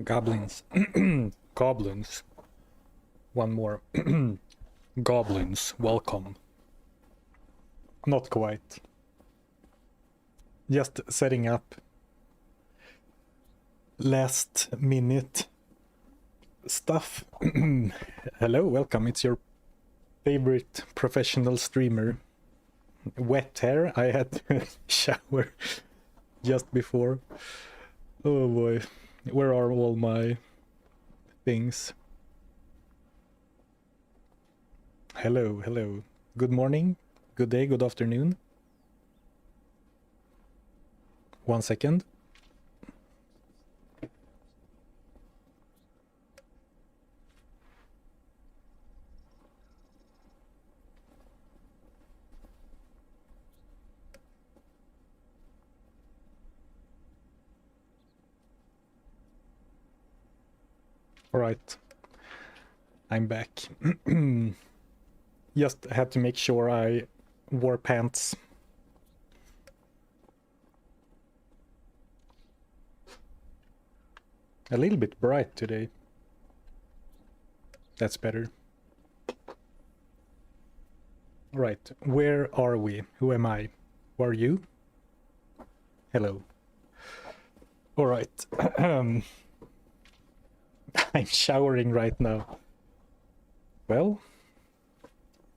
Goblins. Goblins. One more. Goblins, welcome. Not quite. Just setting up last minute stuff. Hello, welcome. It's your favorite professional streamer. Wet hair. I had to shower just before. Oh boy. Where are all my things? Hello, hello. Good morning, good day, good afternoon. 1 second. All right, I'm back. Just had to make sure I wore pants. A little bit bright today. That's better. Right, where are we? Who am I? Who are you? Hello. All right. I'm showering right now. Well,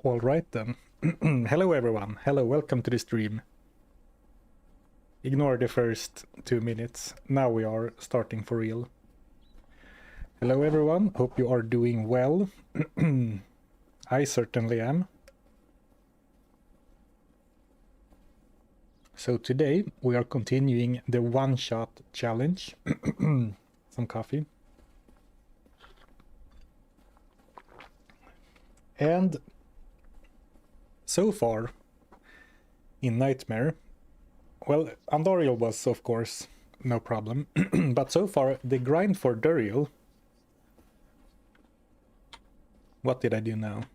all right then. Hello everyone. Hello, welcome to the stream. Ignore the first 2 minutes. Now we are starting for real. Hello everyone. Hope you are doing well. I certainly am. So today we are continuing the one-shot challenge. Some coffee. And so far in Nightmare, well, Andoriel was of course no problem, but so far the grind for Duriel. What did I do now?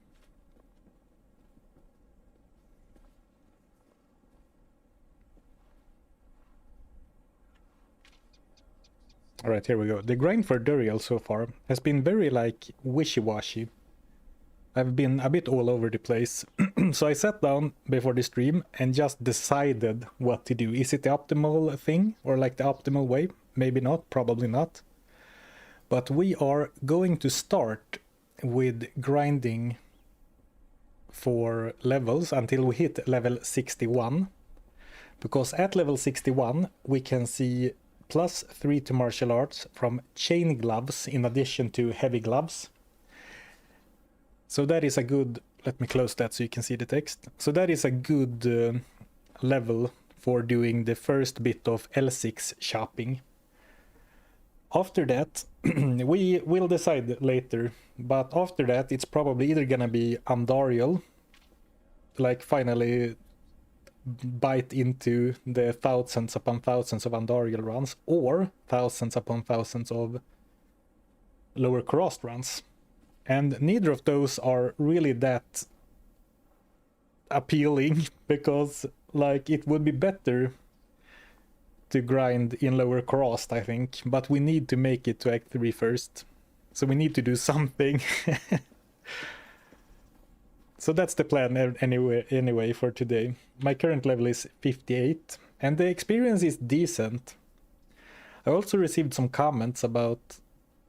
All right, here we go. The grind for Duriel so far has been very like wishy-washy. I've been a bit all over the place. So I sat down before the stream and just decided what to do. Is it the optimal thing or like the optimal way? Maybe not, probably not. But we are going to start with grinding for levels until we hit level 61. Because at level 61 we can see +3 to martial arts from chain gloves in addition to heavy gloves. So that is a good, let me close that so you can see the text. So that is a good level for doing the first bit of L6 shopping. After that, we will decide later, but after that it's probably either gonna be Andoriel, like finally bite into the thousands upon thousands of Andoriel runs, or thousands upon thousands of lower crossed runs. And neither of those are really that appealing, because like it would be better to grind in lower crossed, I think, but we need to make it to Act 3 first. So we need to do something. So that's the plan anyway for today. My current level is 58 and the experience is decent. I also received some comments about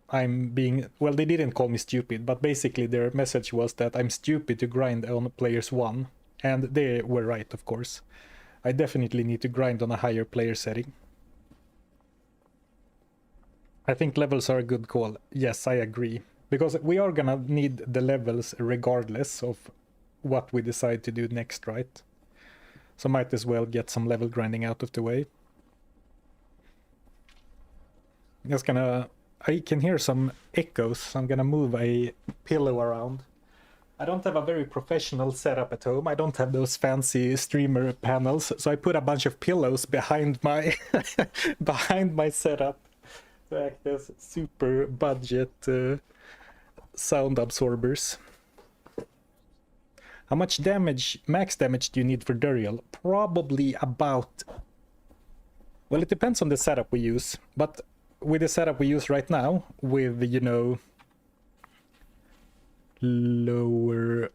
I'm being, well, they didn't call me stupid, but basically their message was that I'm stupid to grind on players 1, and they were right, of course. I definitely need to grind on a higher player setting. I think levels are a good call. Yes, I agree, because we are gonna need the levels regardless of what we decide to do next, right? So might as well get some level grinding out of the way. Just gonna, I can hear some echoes, so I'm gonna move a pillow around. I don't have a very professional setup at home. I don't have those fancy streamer panels, so I put a bunch of pillows behind my behind my setup to act as super budget sound absorbers. How much damage, max damage, do you need for Duriel? Probably about, well, it depends on the setup we use, but with the setup we use right now, with, you know, the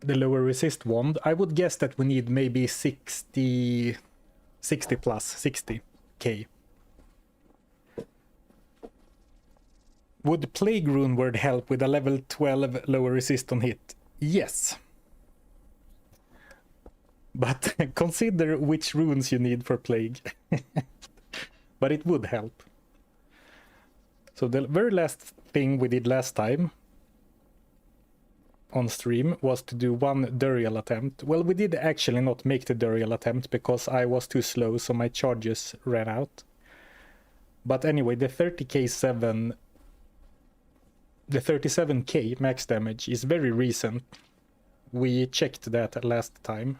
lower resist wand, I would guess that we need maybe 60 plus, 60k. Would Plague Rune word help with a level 12 lower resist on hit? Yes. But consider which runes you need for Plague. But it would help. So the very last thing we did last time on stream was to do one Duriel attempt. Well, we did actually not make the Duriel attempt because I was too slow, so my charges ran out. But anyway, the 37k max damage is very recent. We checked that last time.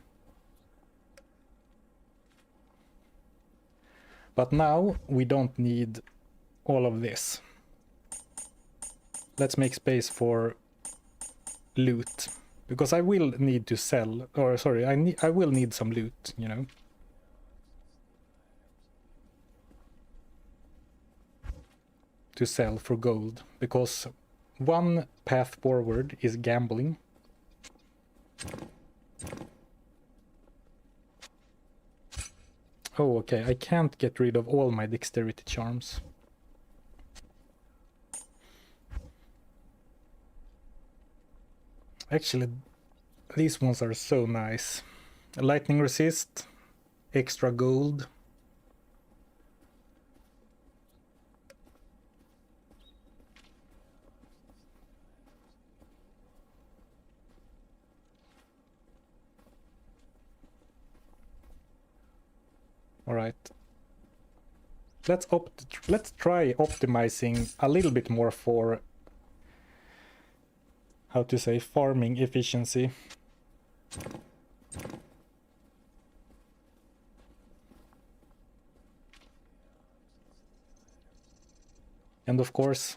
But now we don't need all of this. Let's make space for loot, because I will need to sell, or sorry, I will need some loot, you know. To sell for gold, because one path forward is gambling. Oh, okay, I can't get rid of all my dexterity charms. Actually, these ones are so nice. Lightning resist, extra gold. All right. Let's try optimizing a little bit more for, how to say, farming efficiency. And of course,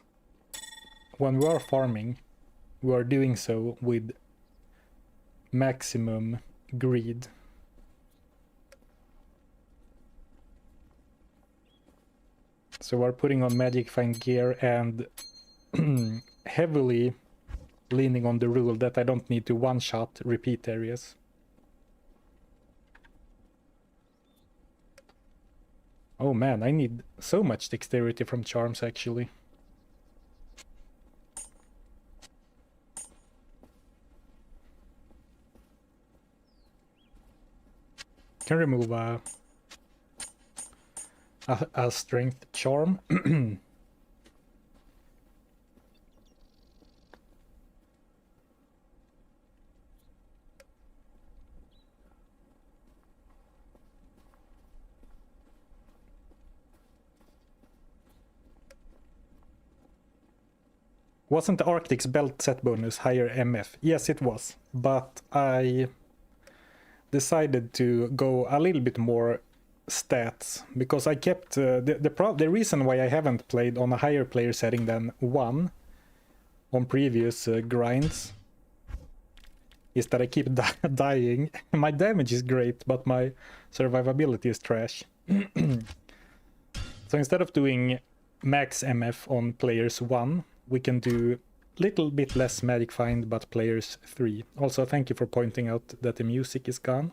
when we are farming, we are doing so with maximum greed. So we're putting on magic find gear and heavily leaning on the rule that I don't need to one-shot repeat areas. Oh man, I need so much dexterity from charms actually. Can remove a strength charm. Wasn't the Arctic's belt set bonus higher MF? Yes, it was, but I decided to go a little bit more stats, because I kept the reason why I haven't played on a higher player setting than 1 on previous grinds is that I keep dying. My damage is great, but my survivability is trash. So instead of doing max MF on players 1, we can do little bit less magic find, but players 3. Also, thank you for pointing out that the music is gone.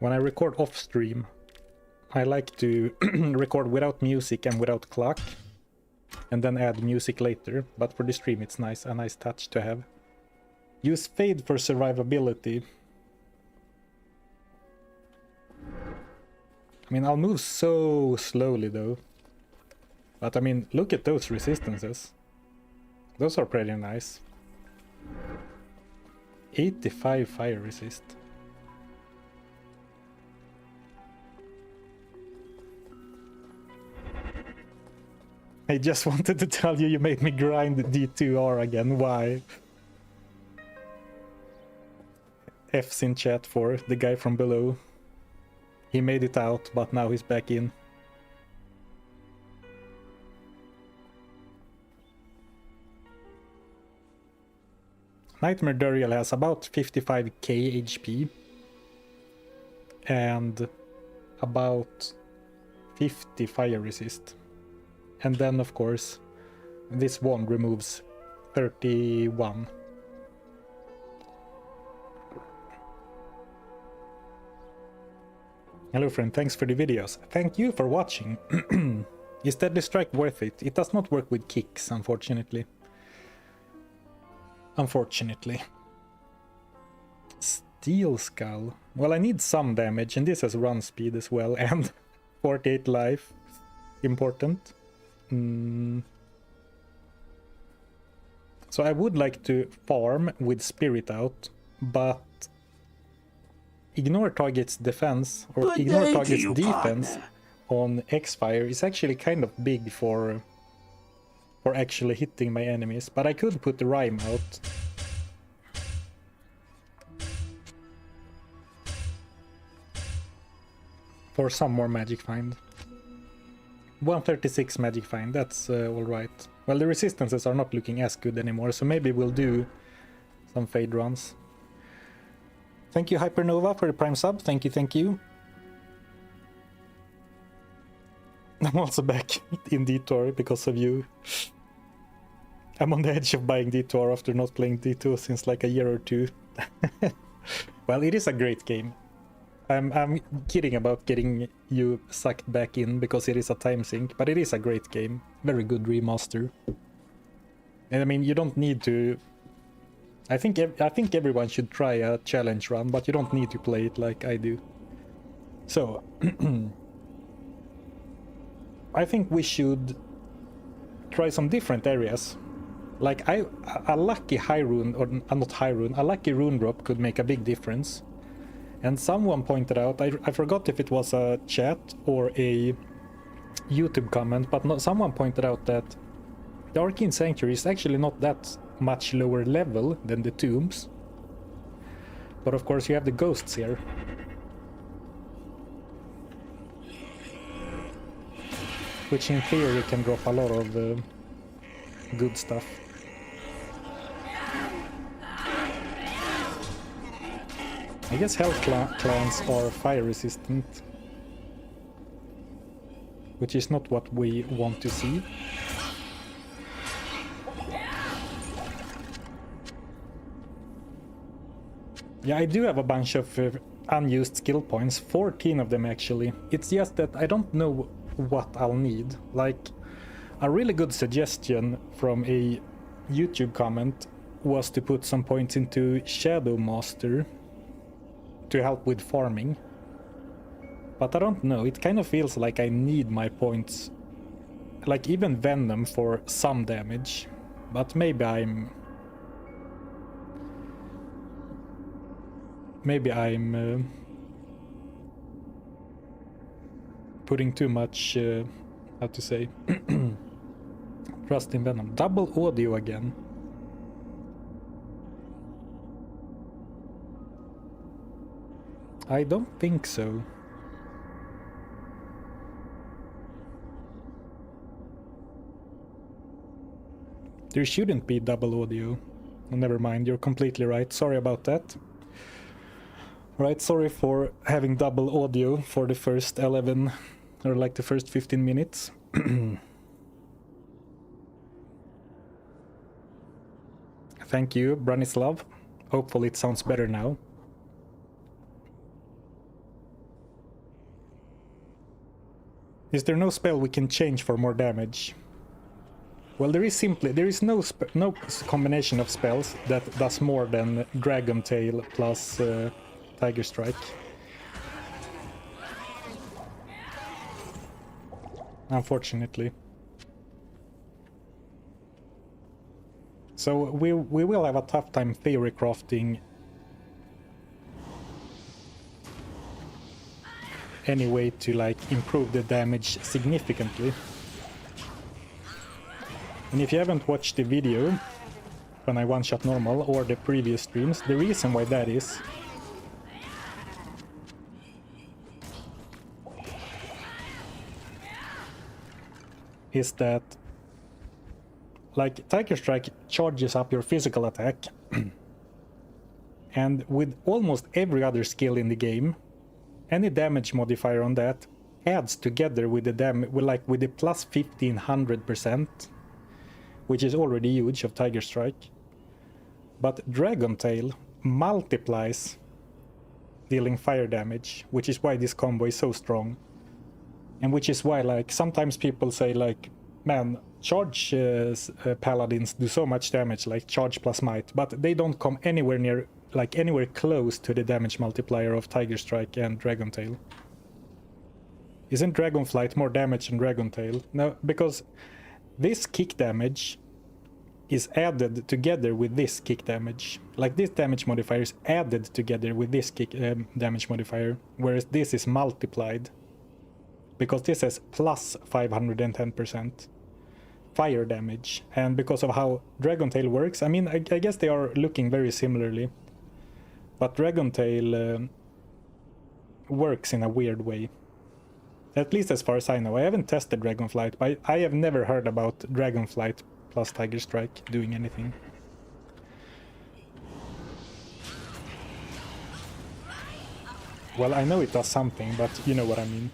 When I record off stream, I like to record without music and without clock, and then add music later, but for the stream it's nice, a nice touch to have. Use fade for survivability. I mean, I'll move so slowly though. But I mean, look at those resistances. Those are pretty nice. 85 fire resist. I just wanted to tell you made me grind D2R again. Why? F's in chat for the guy from below. He made it out, but now he's back in. Nightmare Duriel has about 55k HP. and about 50 fire resist. And then of course this wand removes 31. Hello friend, thanks for the videos. Thank you for watching. Is Deadly Strike worth it? It does not work with kicks, unfortunately. Steel Skull. Well, I need some damage, and this has run speed as well, and 48 life. Important. So I would like to farm with Spirit out, but ignore target's defense, or ignore target's defense on X-Fire is actually kind of big for actually hitting my enemies, but I could put the Rhyme out. For some more Magic Find. 136 Magic Find, that's alright. Well, the resistances are not looking as good anymore, so maybe we'll do some Fade runs. Thank you Hypernova for the Prime sub, thank you. I'm also back in D2R because of you. I'm on the edge of buying D2R after not playing D2 since like a year or two. Well, it is a great game. I'm kidding about getting you sucked back in because it is a time sink, but it is a great game. Very good remaster. And I mean, you don't need to... I think everyone should try a challenge run, but you don't need to play it like I do. So... I think we should try some different areas. Like a lucky high rune, or not high rune, a lucky rune drop could make a big difference. And someone pointed out, I forgot if it was a chat or a YouTube comment, but no, someone pointed out that the Arcane Sanctuary is actually not that much lower level than the tombs. But of course you have the ghosts here. Which in theory can drop a lot of good stuff. I guess health clans are fire resistant, which is not what we want to see. Yeah, I do have a bunch of unused skill points, 14 of them actually. It's just that I don't know what I'll need. Like, a really good suggestion from a YouTube comment was to put some points into Shadow Master to help with farming. But I don't know, it kind of feels like I need my points, like even Venom for some damage. But maybe I'm putting too much, how to say, trust in Venom. Double audio again. I don't think so. There shouldn't be double audio. Oh, never mind, you're completely right. Sorry about that. Right, sorry for having double audio for the first 11, or like the first 15 minutes. Thank you, Branislav. Hopefully it sounds better now. Is there no spell we can change for more damage? Well, there is no combination of spells that does more than Dragon Tail plus Tiger Strike. Unfortunately. So we will have a tough time theory crafting any way to like improve the damage significantly. And if you haven't watched the video when I one-shot normal or the previous streams, the reason why that is that like Tiger Strike charges up your physical attack and with almost every other skill in the game any damage modifier on that adds together with the with the plus 1500%, which is already huge of Tiger Strike. But Dragon Tail multiplies dealing fire damage, which is why this combo is so strong. And which is why, like, sometimes people say, like, man, charge paladins do so much damage, like charge plus might, but they don't come anywhere near, like, anywhere close to the damage multiplier of Tiger Strike and Dragon Tail. Isn't Dragonflight more damage than Dragon Tail? No, because this kick damage is added together with this kick damage. Like, this damage modifier is added together with this kick damage modifier, whereas this is multiplied. Because this has plus 510% fire damage. And because of how Dragon Tail works, I mean, I guess they are looking very similarly. But Dragon Tail works in a weird way. At least as far as I know. I haven't tested Dragonflight, but I have never heard about Dragonflight plus Tiger Strike doing anything. Well, I know it does something, but you know what I mean.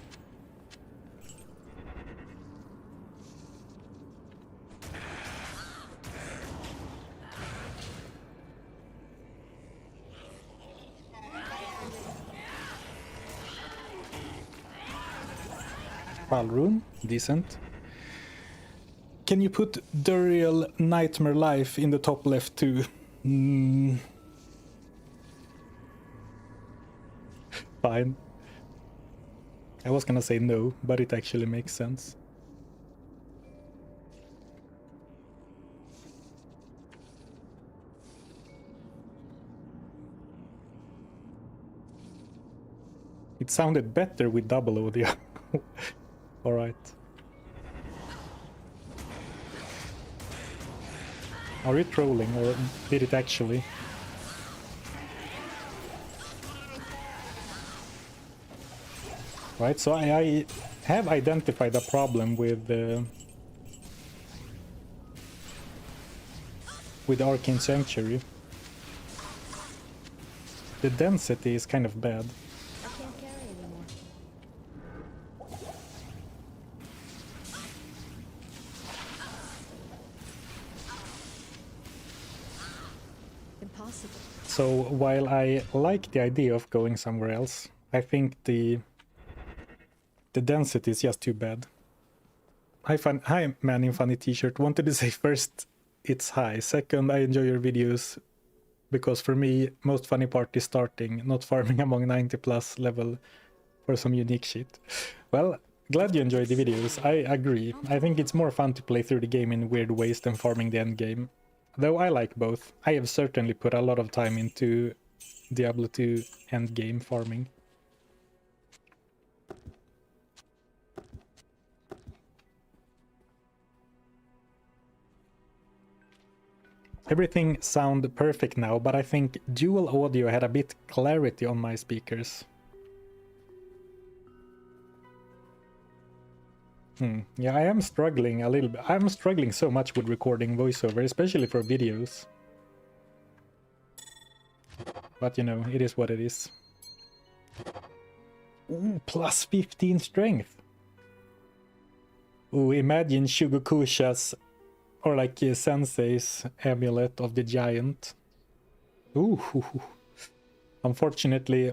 Rune, decent. Can you put Duriel Nightmare Life in the top left too? Fine. I was gonna say no, but it actually makes sense. It sounded better with double audio. Alright. Are you trolling, or did it actually? Right, so I have identified a problem with Arcane Sanctuary. The density is kind of bad. So while I like the idea of going somewhere else, I think the density is just too bad. Hi man in funny t-shirt. Wanted to say first, it's high. Second, I enjoy your videos because for me, most funny part is starting, not farming among 90 plus level for some unique shit. Well, glad you enjoy the videos. I agree. I think it's more fun to play through the game in weird ways than farming the end game. Though I like both. I have certainly put a lot of time into Diablo 2 endgame farming. Everything sounds perfect now, but I think dual audio had a bit clarity on my speakers. Yeah, I am struggling a little bit. I'm struggling so much with recording voiceover, especially for videos. But you know, it is what it is. Ooh, plus 15 strength. Ooh, imagine Shugokusha's, or like Sensei's amulet of the giant. Ooh. Unfortunately,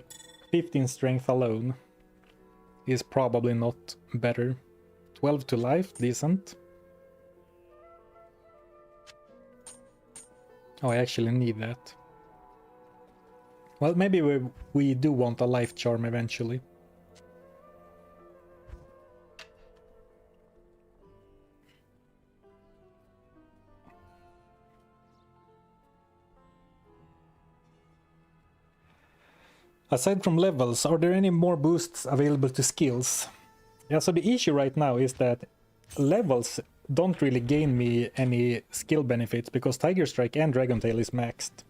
15 strength alone is probably not better. 12 to life, decent. Oh, I actually need that. Well, maybe we do want a life charm eventually. Aside from levels, are there any more boosts available to skills? Yeah, so the issue right now is that levels don't really gain me any skill benefits because Tiger Strike and Dragon Tail is maxed.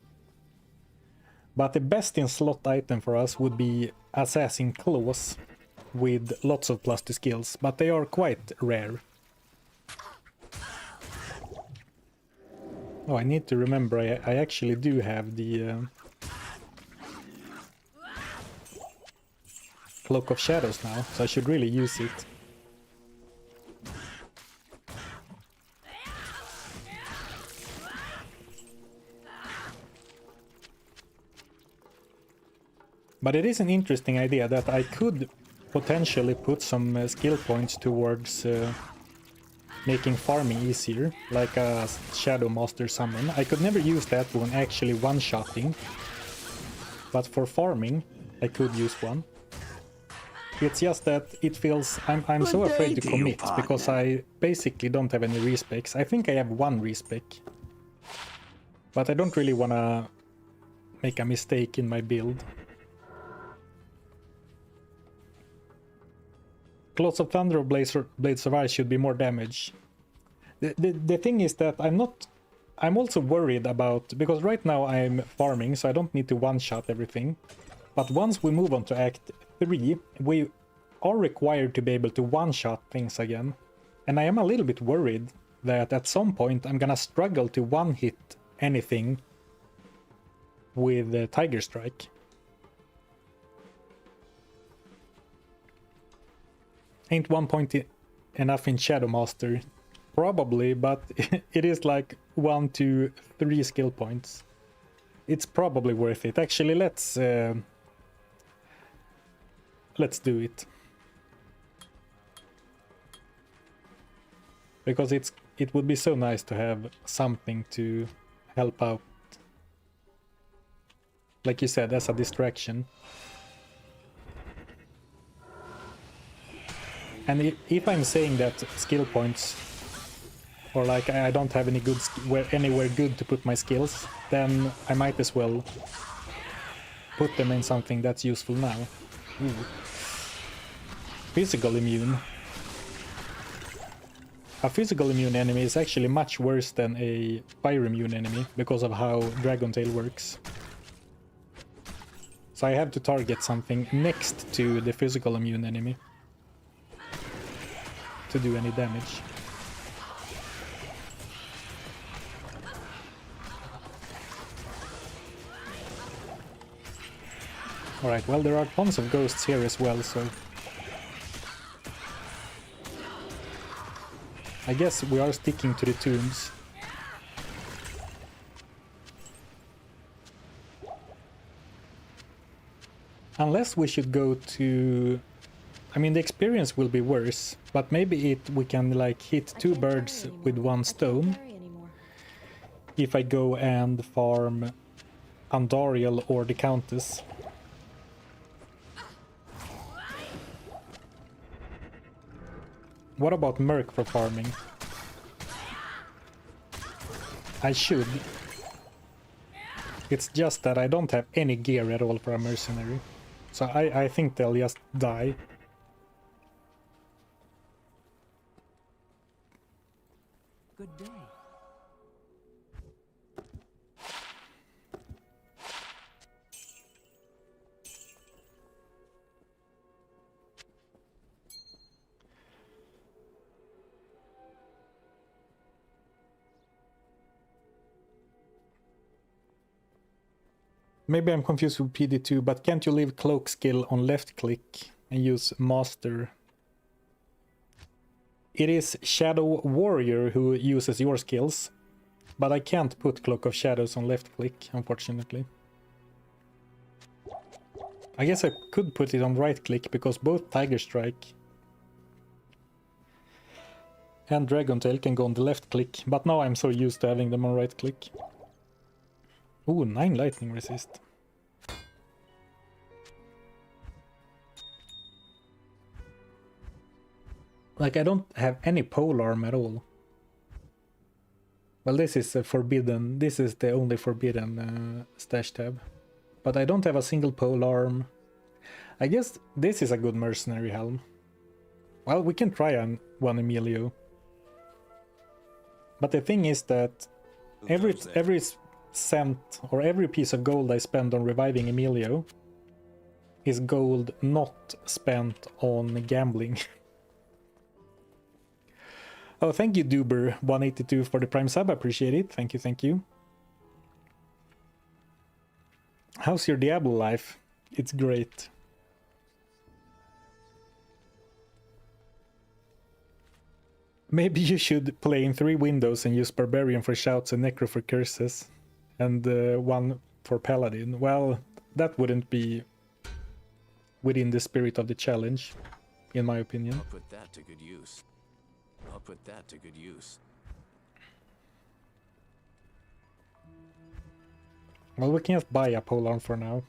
But the best in slot item for us would be Assassin Claws with lots of plus to skills, but they are quite rare. Oh, I need to remember I actually do have the Cloak of Shadows now, so I should really use it. But it is an interesting idea that I could potentially put some skill points towards making farming easier, like a Shadow Master summon. I could never use that when actually one-shotting, but for farming I could use one. It's just that it feels... I'm so afraid to commit, because I basically don't have any respecs. I think I have one respec, but I don't really want to make a mistake in my build. Clouds of Thunder or Blades of Ice should be more damage. The thing is that I'm also worried about... Because right now I'm farming, so I don't need to one-shot everything. But once we move on to Act 3, we are required to be able to one-shot things again. And I am a little bit worried that at some point I'm gonna struggle to one-hit anything with Tiger Strike. Ain't 1 point enough in Shadow Master? Probably, but it is like 1, 2, 3 skill points. It's probably worth it. Actually, let's do it. Because it would be so nice to have something to help out. Like you said, as a distraction. And if I'm saying that skill points, or like I don't have any good anywhere good to put my skills, then I might as well put them in something that's useful now. Ooh. Physical immune. A physical immune enemy is actually much worse than a fire immune enemy because of how Dragon Tail works. So I have to target something next to the physical immune enemy to do any damage. Alright, well, there are tons of ghosts here as well, so I guess we are sticking to the tombs. Unless we should go to... I mean, the experience will be worse, but maybe we can like hit 2 birds with 1 stone. If I go and farm Duriel or the Countess. What about Merc for farming? I should. It's just that I don't have any gear at all for a Mercenary. So I think they'll just die. Good day. Maybe I'm confused with PD2, but can't you leave cloak skill on left click and use master? It is Shadow Warrior who uses your skills, but I can't put Cloak of Shadows on left click, unfortunately. I guess I could put it on right click, because both Tiger Strike and Dragon Tail can go on the left click, but now I'm so used to having them on right click. Ooh, 9 lightning resist. Like, I don't have any polearm at all. Well, this is forbidden. This is the only forbidden stash tab. But I don't have a single polearm. I guess this is a good mercenary helm. Well, we can try one Emilio. But the thing is that every cent or every piece of gold I spend on reviving Emilio is gold not spent on gambling. Oh, thank you, Duber182 for the Prime sub. I appreciate it. Thank you, thank you. How's your Diablo life? It's great. Maybe you should play in 3 windows and use Barbarian for shouts and Necro for curses. And 1 for Paladin. Well, that wouldn't be within the spirit of the challenge, in my opinion. I'll put that to good use. I'll put that to good use. Well, we can just buy a polearm for now.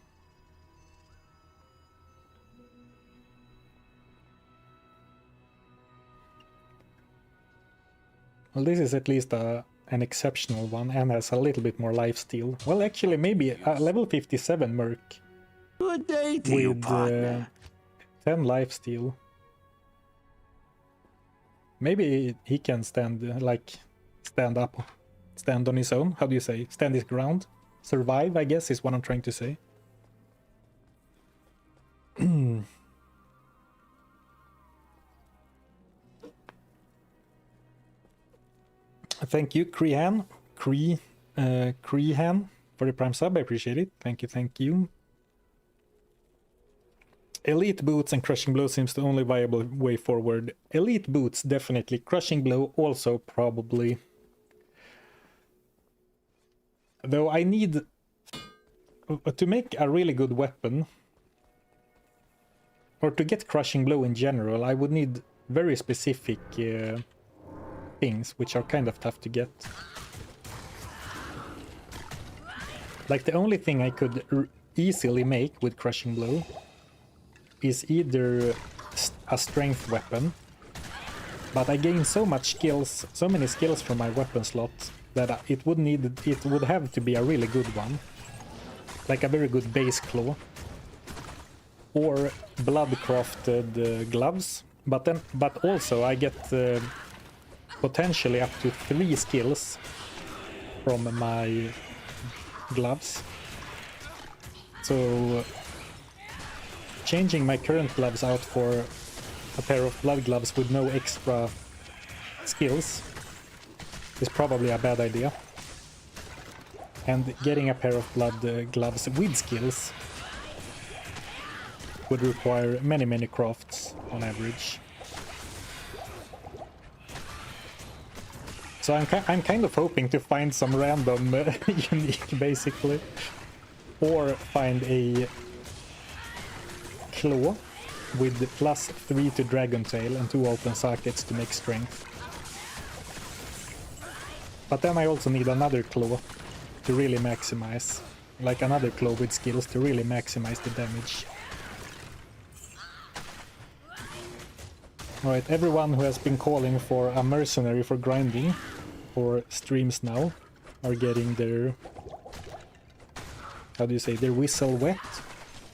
Well, this is at least an exceptional one and has a little bit more lifesteal. Well, actually, maybe a level 57 Merc Good day to you, with partner. 10 lifesteal. Maybe he can stand up, stand on his own. How do you say? Stand his ground? Survive, I guess, is what I'm trying to say. Thank you, Crehan, for the Prime sub. I appreciate it. Thank you, thank you. Elite boots and crushing blow seems the only viable way forward. Elite boots, definitely. Crushing blow, also probably. Though I need to make a really good weapon, or to get crushing blow in general, I would need very specific things, which are kind of tough to get. Like the only thing I could easily make with crushing blow is either a strength weapon, but I gain so many skills from my weapon slot that it would have to be a really good one, like a very good base claw, or blood crafted gloves. But also I get potentially up to 3 skills from my gloves. So changing my current gloves out for a pair of blood gloves with no extra skills is probably a bad idea. And getting a pair of blood gloves with skills would require many crafts on average. So I'm kind of hoping to find some random unique, basically, or find a claw with +3 to Dragon Tail and 2 open sockets to make strength. But then I also need another claw to really maximize, like another claw with skills to really maximize the damage. Alright, everyone who has been calling for a mercenary for grinding for streams now are getting their, how do you say, their whistle wet.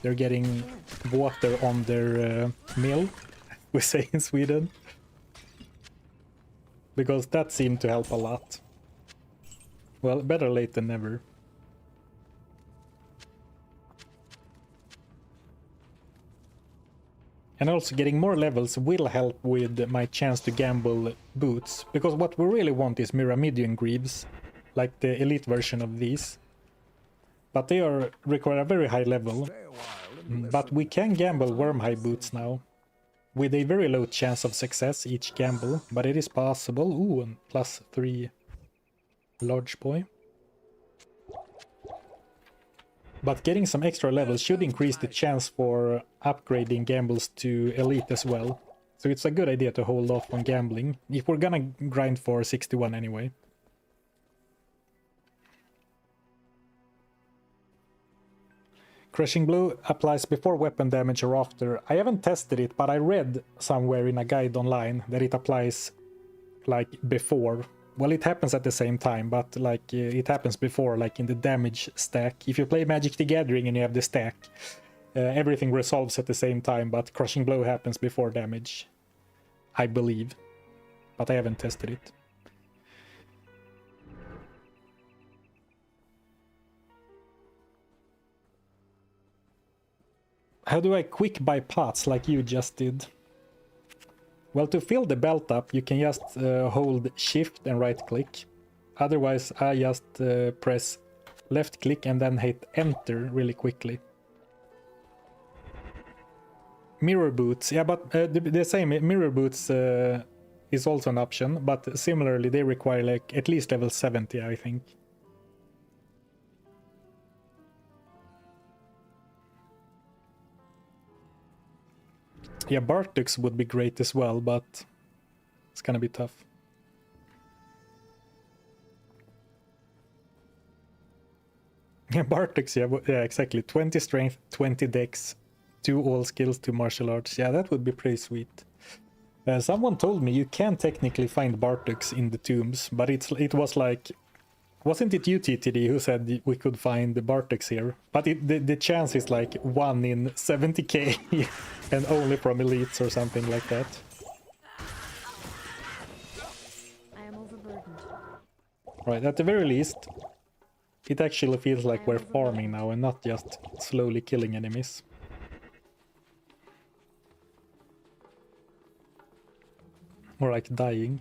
They're getting water on their mill, we say in Sweden. Because that seemed to help a lot. Well, better late than never. And also getting more levels will help with my chance to gamble boots, because what we really want is Myramidian Greaves, like the elite version of these. But they require a very high level. But we can gamble Wormhide boots now, with a very low chance of success each gamble, but it is possible. Ooh, and +3 large boy. But getting some extra levels should increase the chance for upgrading gambles to elite as well. So it's a good idea to hold off on gambling, if we're gonna grind for 61 anyway. Crushing Blow applies before weapon damage or after. I haven't tested it, but I read somewhere in a guide online that it applies like before. Well, it happens at the same time, but like it happens before, like in the damage stack. If you play Magic the Gathering and you have the stack, everything resolves at the same time, but Crushing Blow happens before damage, I believe. But I haven't tested it. How do I quick buy pots like you just did? Well, to fill the belt up, you can just hold shift and right click. Otherwise, I just press left click and then hit enter really quickly. Mirror boots, yeah, but the same mirror boots is also an option, but similarly they require like at least level 70, I think. Yeah, Bartux would be great as well, but it's gonna be tough. Yeah, Bartux, yeah, exactly. 20 strength, 20 dex, 2 all skills, 2 martial arts. Yeah, that would be pretty sweet. Someone told me you can technically find Bartux in the tombs, but it was like... Wasn't it you, TTD, who said we could find the Bartux here? But the chance is like 1 in 70k, and only from elites or something like that. I am overburdened. Right, at the very least, it actually feels like we're farming now and not just slowly killing enemies. Or like dying.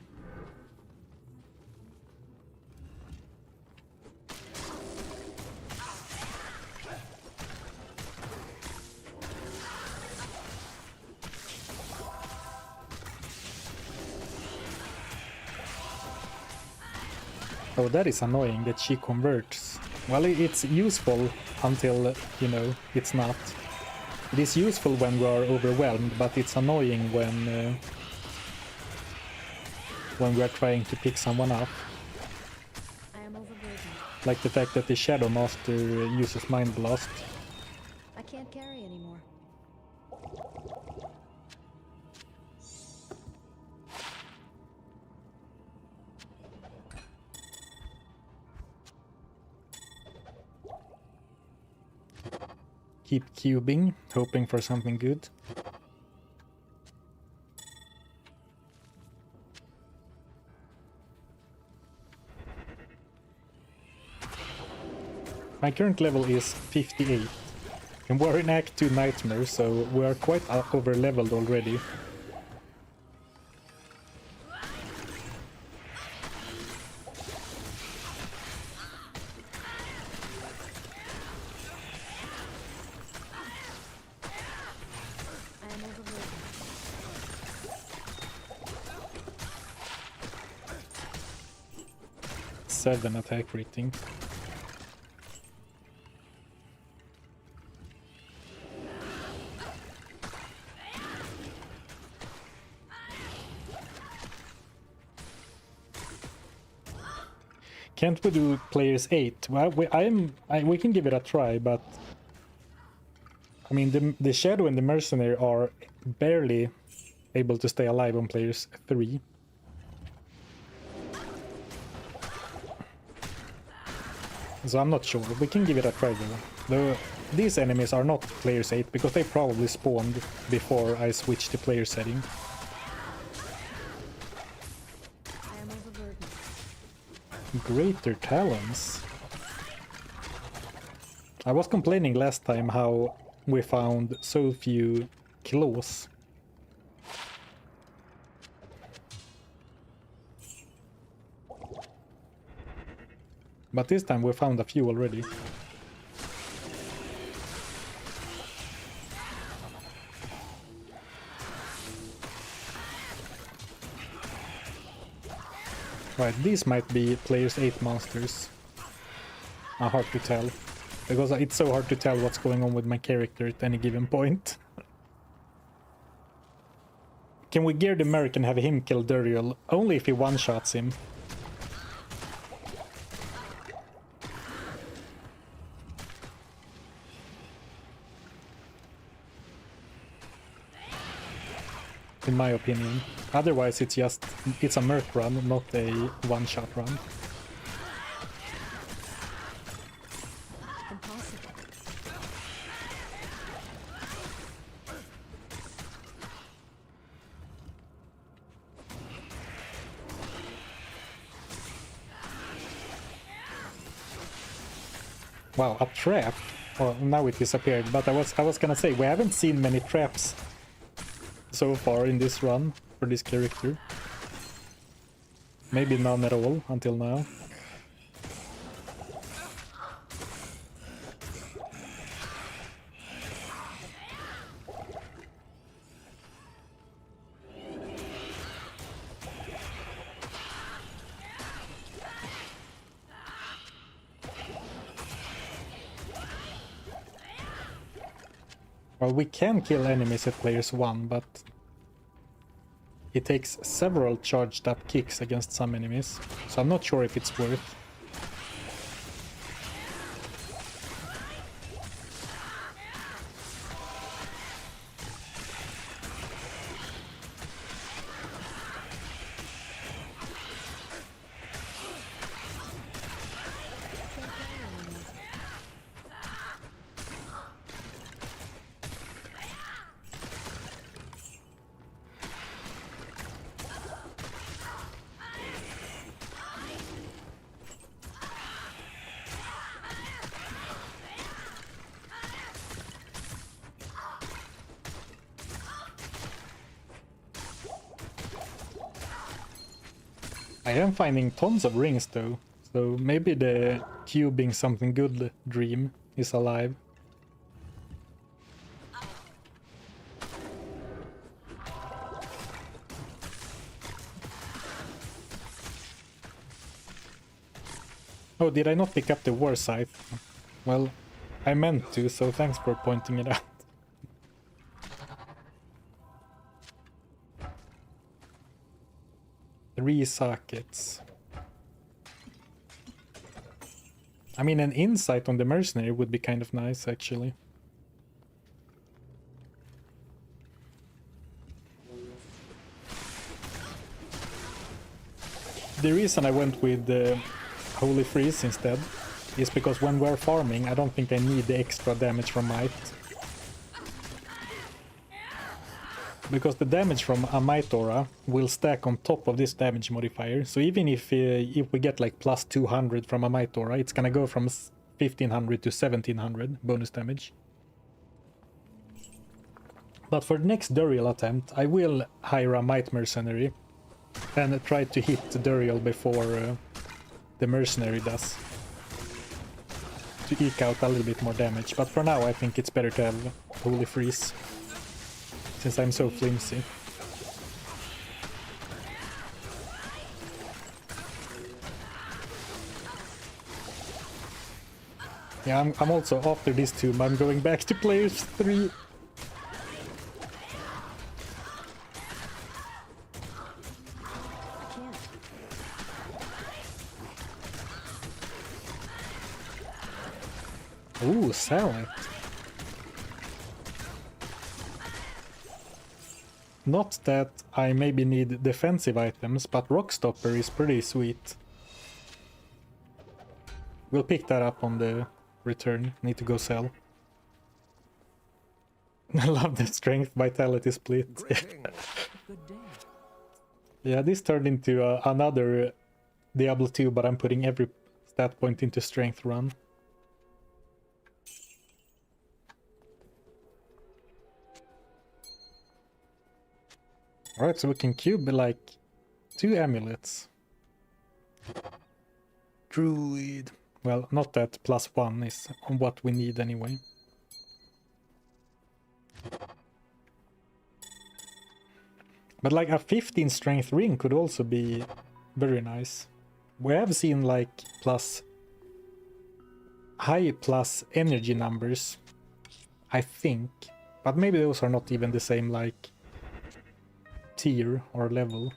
Oh, that is annoying that she converts. Well, it's useful until, you know, it's not. It is useful when we are overwhelmed, but it's annoying when we are trying to pick someone up. I am overburdened. Like the fact that the Shadow Master uses Mind Blast. I can't carry anymore. Keep cubing, hoping for something good. My current level is 58. And we're in Act 2 Nightmare, so we are quite over leveled already. I am overburdened. 7 attack rating. Can't we do players 8? Well, we can give it a try, but I mean the Shadow and the Mercenary are barely able to stay alive on players 3. So I'm not sure. We can give it a try though. These enemies are not players 8 because they probably spawned before I switched to player setting. I am overburdened. Greater talons. I was complaining last time how we found so few claws. But this time we found a few already. Right, these might be players 8 monsters. Hard to tell. Because it's so hard to tell what's going on with my character at any given point. Can we gear the Merc and have him kill Duriel? Only if he one-shots him. In my opinion. Otherwise it's a Merc run, not a one-shot run. Impossible. Wow, a trap? Well, now it disappeared, but I was gonna say, we haven't seen many traps so far in this run for this character. Maybe none at all until now. Well, we can kill enemies at players 1, but it takes several charged up kicks against some enemies, so I'm not sure if it's worth. I am finding tons of rings though, so maybe the cubing something good dream is alive. Oh, did I not pick up the war scythe? Well, I meant to, so thanks for pointing it out. 3 sockets. I mean, an insight on the Mercenary would be kind of nice, actually. The reason I went with the Holy Freeze instead is because when we're farming, I don't think I need the extra damage from Might. Because the damage from a Might Aura will stack on top of this damage modifier, so even if we get like plus 200 from a Might Aura, it's gonna go from 1500 to 1700 bonus damage. But for the next Duriel attempt, I will hire a Might Mercenary and try to hit Duriel before the Mercenary does, to eke out a little bit more damage. But for now I think it's better to have Holy Freeze, since I'm so flimsy. Yeah, I'm also after this tomb, I'm going back to players 3. Ooh, sell it. Not that I maybe need defensive items, but Rockstopper is pretty sweet. We'll pick that up on the return. Need to go sell. I love the strength vitality split. Good day. Yeah, this turned into another Diablo 2, but I'm putting every stat point into strength run. Alright, so we can cube like 2 amulets. Druid. Well, not that +1 is on what we need anyway. But like a 15 strength ring could also be very nice. We have seen like high plus energy numbers, I think. But maybe those are not even the same like tier or level.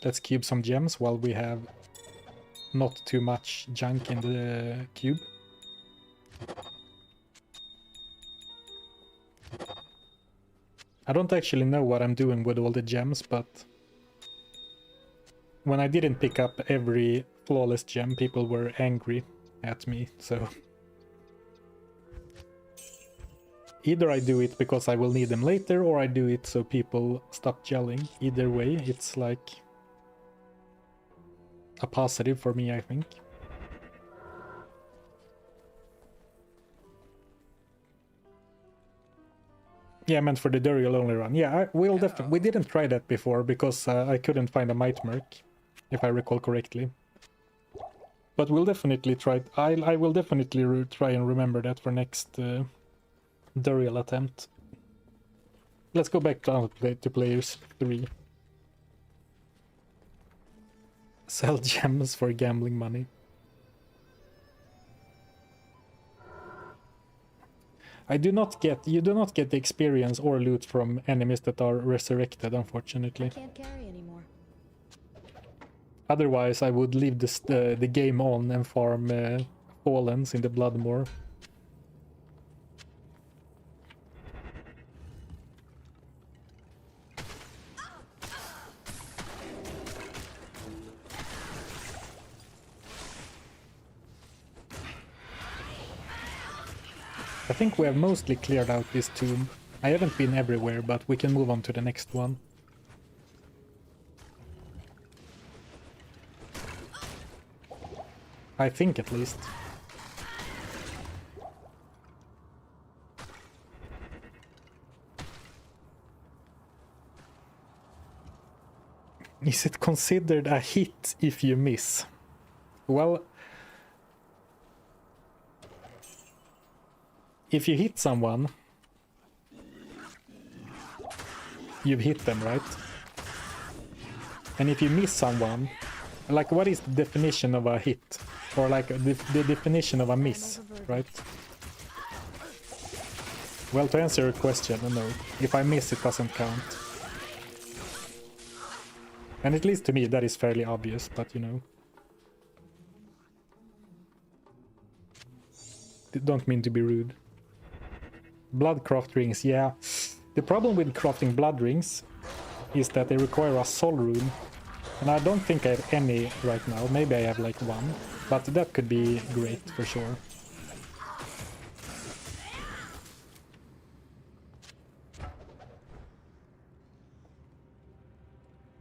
Let's cube some gems while we have not too much junk in the cube. I don't actually know what I'm doing with all the gems, but when I didn't pick up every flawless gem, people were angry at me, so either I do it because I will need them later, or I do it so people stop gelling. Either way, it's like a positive for me, I think. Yeah, I meant for the Duriel only run. Yeah, we'll definitely. We didn't try that before because I couldn't find a Might Merc, if I recall correctly. But we'll definitely try. I will definitely try and remember that for next Duriel attempt. Let's go back to players 3. Sell gems for gambling money. You do not get the experience or loot from enemies that are resurrected, I unfortunately. can't carry anymore. Otherwise, I would leave the game on and farm Fallens in the Bloodmoor. I think we have mostly cleared out this tomb. I haven't been everywhere, but we can move on to the next one. I think, at least. Is it considered a hit if you miss? Well, if you hit someone, you've hit them, right? And if you miss someone, like, what is the definition of a hit? Or like the definition of a miss, right? Well, to answer your question, no. If I miss, it doesn't count. And at least to me, that is fairly obvious, but you know. Don't mean to be rude. Bloodcraft rings, yeah. The problem with crafting blood rings is that they require a soul rune. And I don't think I have any right now. Maybe I have like one. But that could be great for sure.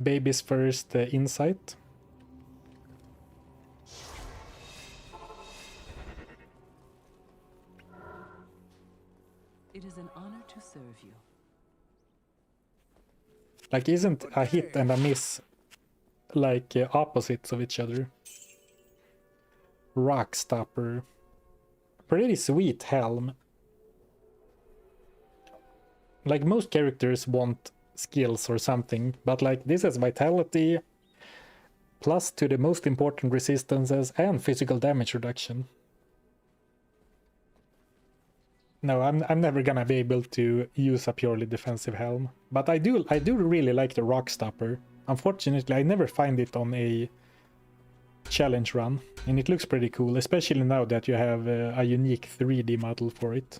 Baby's first insight. It is an honor to serve you. Like, isn't a hit and a miss like opposites of each other? Rock Stopper. Pretty sweet helm. Like, most characters want skills or something, but like this has vitality, plus to the most important resistances and physical damage reduction. No, I'm never gonna be able to use a purely defensive helm, but I do really like the Rock Stopper. Unfortunately, I never find it on a challenge run, and it looks pretty cool, especially now that you have a unique 3D model for it.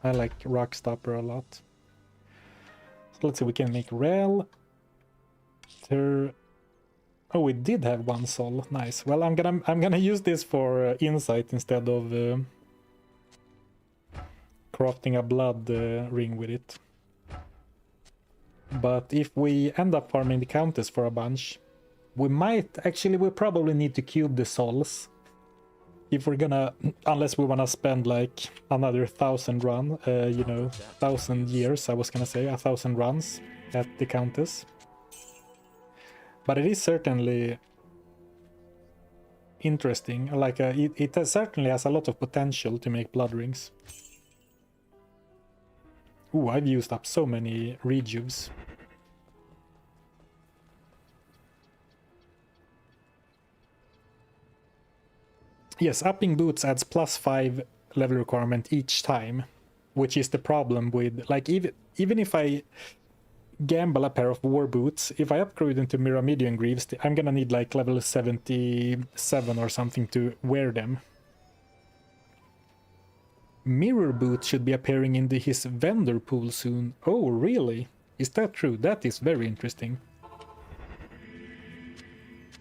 I like Rock Stopper a lot. So let's see, we can make Rel. Oh, we did have one soul. Nice. Well, I'm gonna use this for insight instead of crafting a blood ring with it. But if we end up farming the Countess for a bunch, we probably need to cube the souls. If we're gonna, unless we wanna spend like another 1,000 run, 1,000 years, I was gonna say, 1,000 runs at the Countess. But it is certainly interesting, like it certainly has a lot of potential to make blood rings. Ooh, I've used up so many rejuves. Yes, upping boots adds +5 level requirement each time, which is the problem with, like, even if I gamble a pair of war boots, if I upgrade into Myrmidon Greaves, I'm gonna need like level 77 or something to wear them. Mirror boots should be appearing in his vendor pool soon. Oh, really? Is that true? That is very interesting.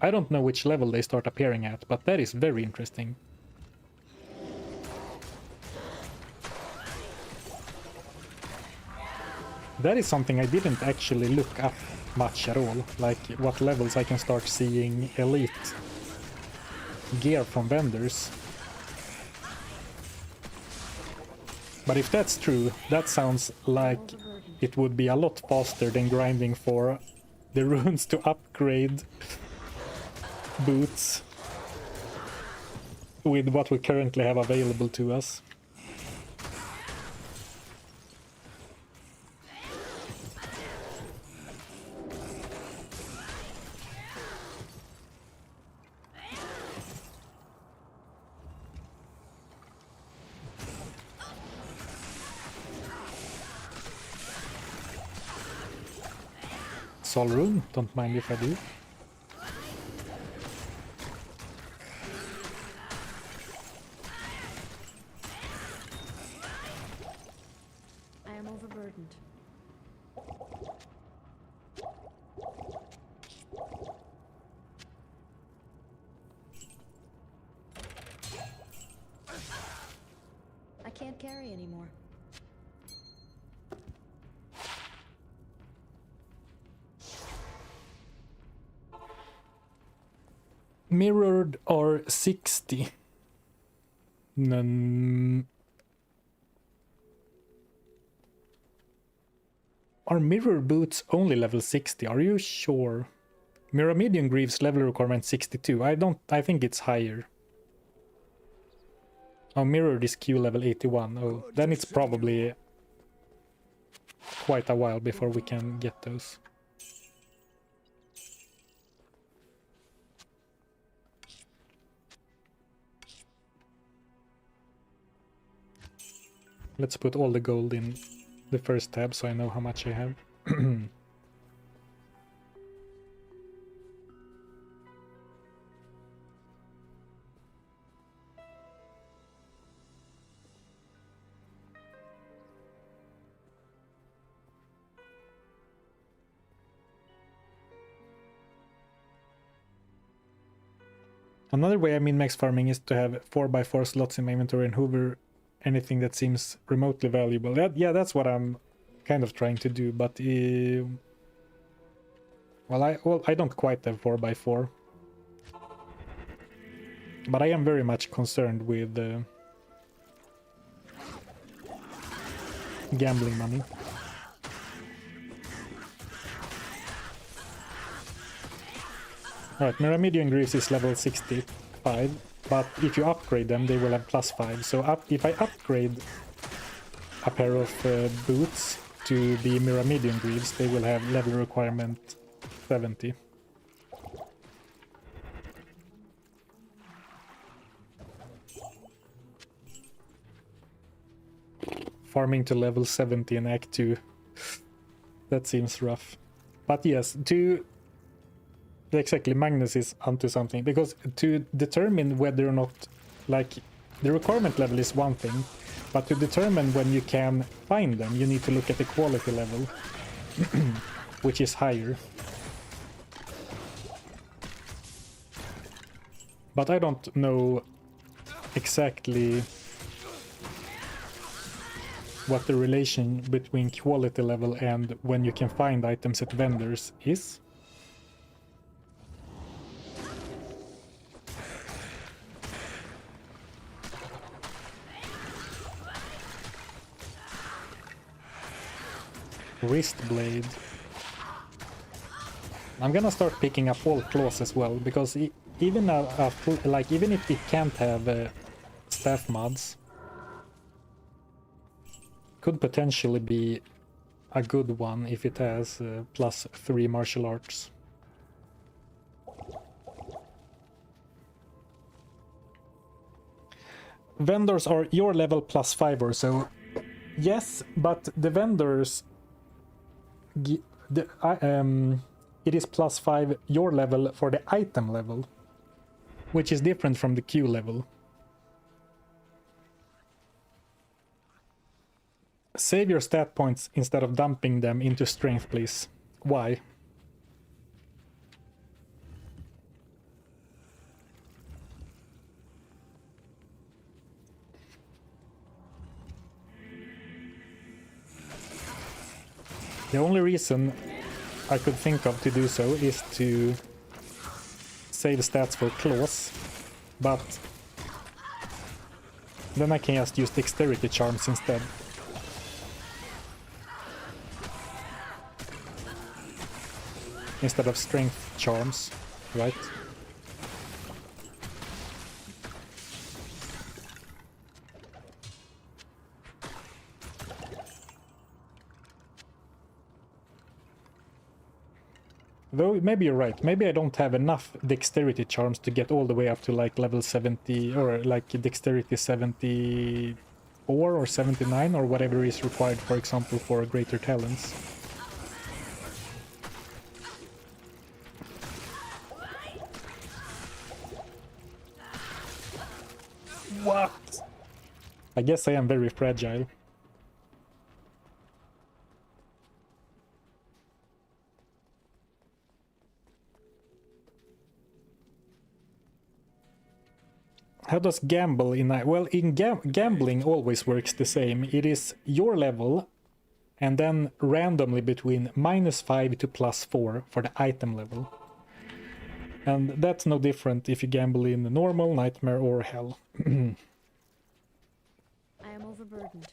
I don't know which level they start appearing at, but that is very interesting. That is something I didn't actually look up much at all, like what levels I can start seeing elite gear from vendors. But if that's true, that sounds like it would be a lot faster than grinding for the runes to upgrade boots with what we currently have available to us. Sol Rune, don't mind if I do. I am overburdened. I can't carry anymore. Mirrored are 60. Are mirror boots only level 60? Are you sure? Myrmidon Greaves level requirement 62. I think it's higher. Oh, mirrored is Q level 81. Oh, then it's probably quite a while before we can get those. Let's put all the gold in the first tab so I know how much I have. Another way I min-max farming is to have 4x4 slots in my inventory and hoover anything that seems remotely valuable. Yeah, that's what I'm kind of trying to do, but well, I don't quite have 4x4, but I am very much concerned with gambling money. Alright, Myrmidon Greaves is level 65. But if you upgrade them, they will have +5. So if I upgrade a pair of boots to be Myrmidon Greaves, they will have level requirement 70. Farming to level 70 in Act 2. That seems rough. But yes, exactly, Magnus is onto something, because to determine whether or not, like, the requirement level is one thing, but to determine when you can find them, you need to look at the quality level, which is higher. But I don't know exactly what the relation between quality level and when you can find items at vendors is. Wrist blade. I'm gonna start picking up all claws as well, because even even if it can't have staff mods, could potentially be a good one if it has +3 martial arts. Vendors are your level +5 or so. Yes, but the vendors it is +5 your level for the item level, which is different from the Q level. Save your stat points instead of dumping them into strength, please. Why? The only reason I could think of to do so is to save stats for claws, but then I can just use dexterity charms instead. Instead of strength charms, right? Though maybe you're right, maybe I don't have enough dexterity charms to get all the way up to like level 70 or like dexterity 74 or 79 or whatever is required, for example, for greater talents. What? I guess I am very fragile. How does gamble in... Well, in gambling always works the same. It is your level and then randomly between -5 to +4 for the item level. And that's no different if you gamble in normal, nightmare or hell. I am overburdened.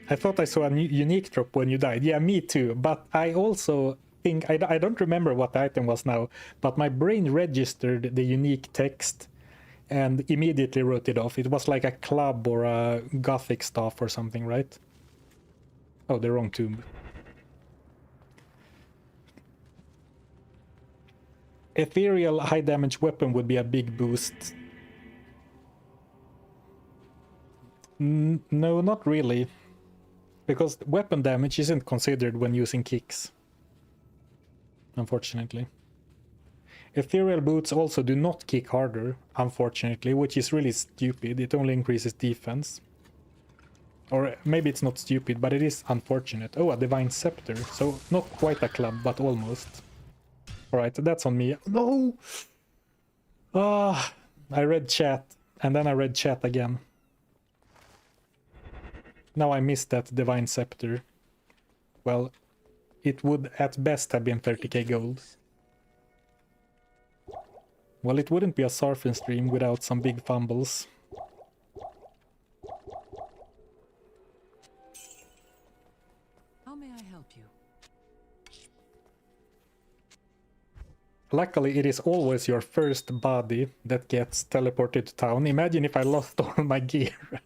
I thought I saw a unique drop when you died. Yeah, me too. But I also think... I don't remember what the item was now, but my brain registered the unique text and immediately wrote it off. It was like a club or a gothic staff or something, right? Oh, the wrong tomb. Ethereal high damage weapon would be a big boost. No, not really. Because weapon damage isn't considered when using kicks. Unfortunately. Ethereal boots also do not kick harder, unfortunately, which is really stupid. It only increases defense. Or maybe it's not stupid, but it is unfortunate. Oh, a divine scepter. So not quite a club, but almost. Alright, that's on me. No! Ah, I read chat, and then I read chat again. Now I missed that divine scepter. Well, it would at best have been 30k gold. Well, it wouldn't be a Zarfen stream without some big fumbles. How may I help you? Luckily, it is always your first body that gets teleported to town. Imagine if I lost all my gear.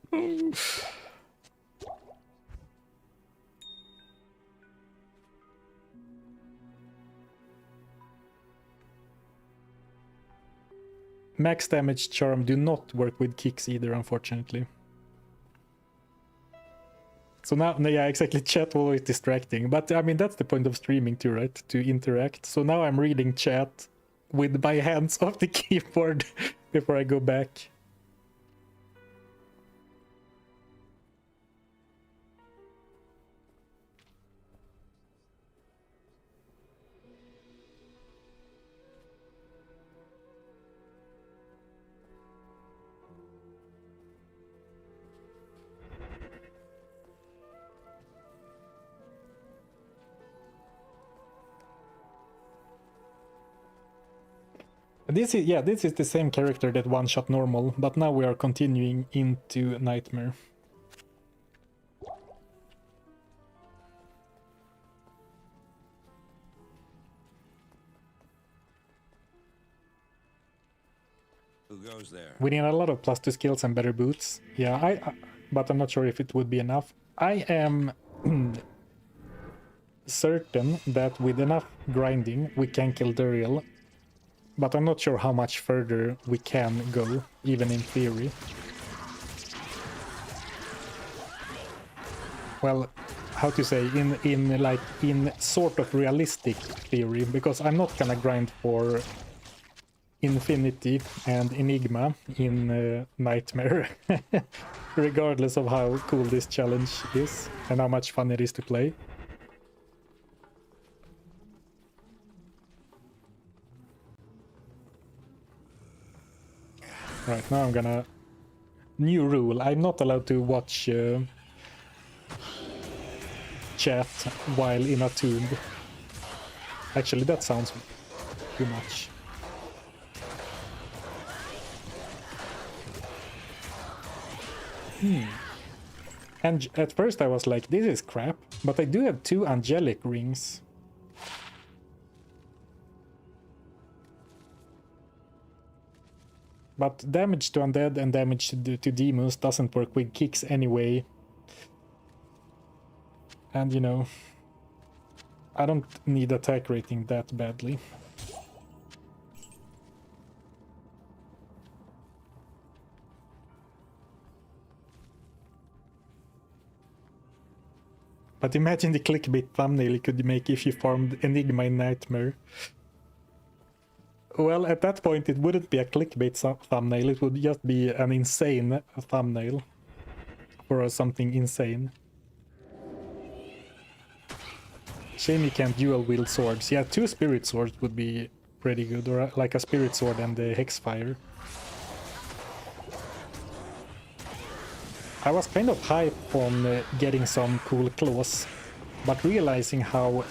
Max damage charm do not work with kicks either, unfortunately. So now, yeah, exactly, chat will always distracting. But I mean, that's the point of streaming too, right? To interact. So now I'm reading chat with my hands off the keyboard before I go back. This is, yeah, this is the same character that one-shot normal, but now we are continuing into Nightmare. Who goes there? We need a lot of +2 skills and better boots. Yeah, but I'm not sure if it would be enough. I am certain that with enough grinding we can kill Duriel. But I'm not sure how much further we can go, even in theory. Well, how to say, in sort of realistic theory, because I'm not gonna grind for Infinity and Enigma in Nightmare, regardless of how cool this challenge is and how much fun it is to play. Right, now I'm gonna... New rule, I'm not allowed to watch chat while in a tomb. Actually, that sounds too much. And at first I was like, this is crap, but I do have 2 angelic rings. But damage to undead and damage to demons doesn't work with kicks anyway. And you know, I don't need attack rating that badly. But imagine the clickbait thumbnail you could make if you farmed Enigma in Nightmare. Well, at that point, it wouldn't be a clickbait thumbnail. It would just be an insane thumbnail for something insane. Shame you can't dual wield swords. Yeah, 2 spirit swords would be pretty good, or like a spirit sword and the hexfire. I was kind of hyped on getting some cool claws, but realizing how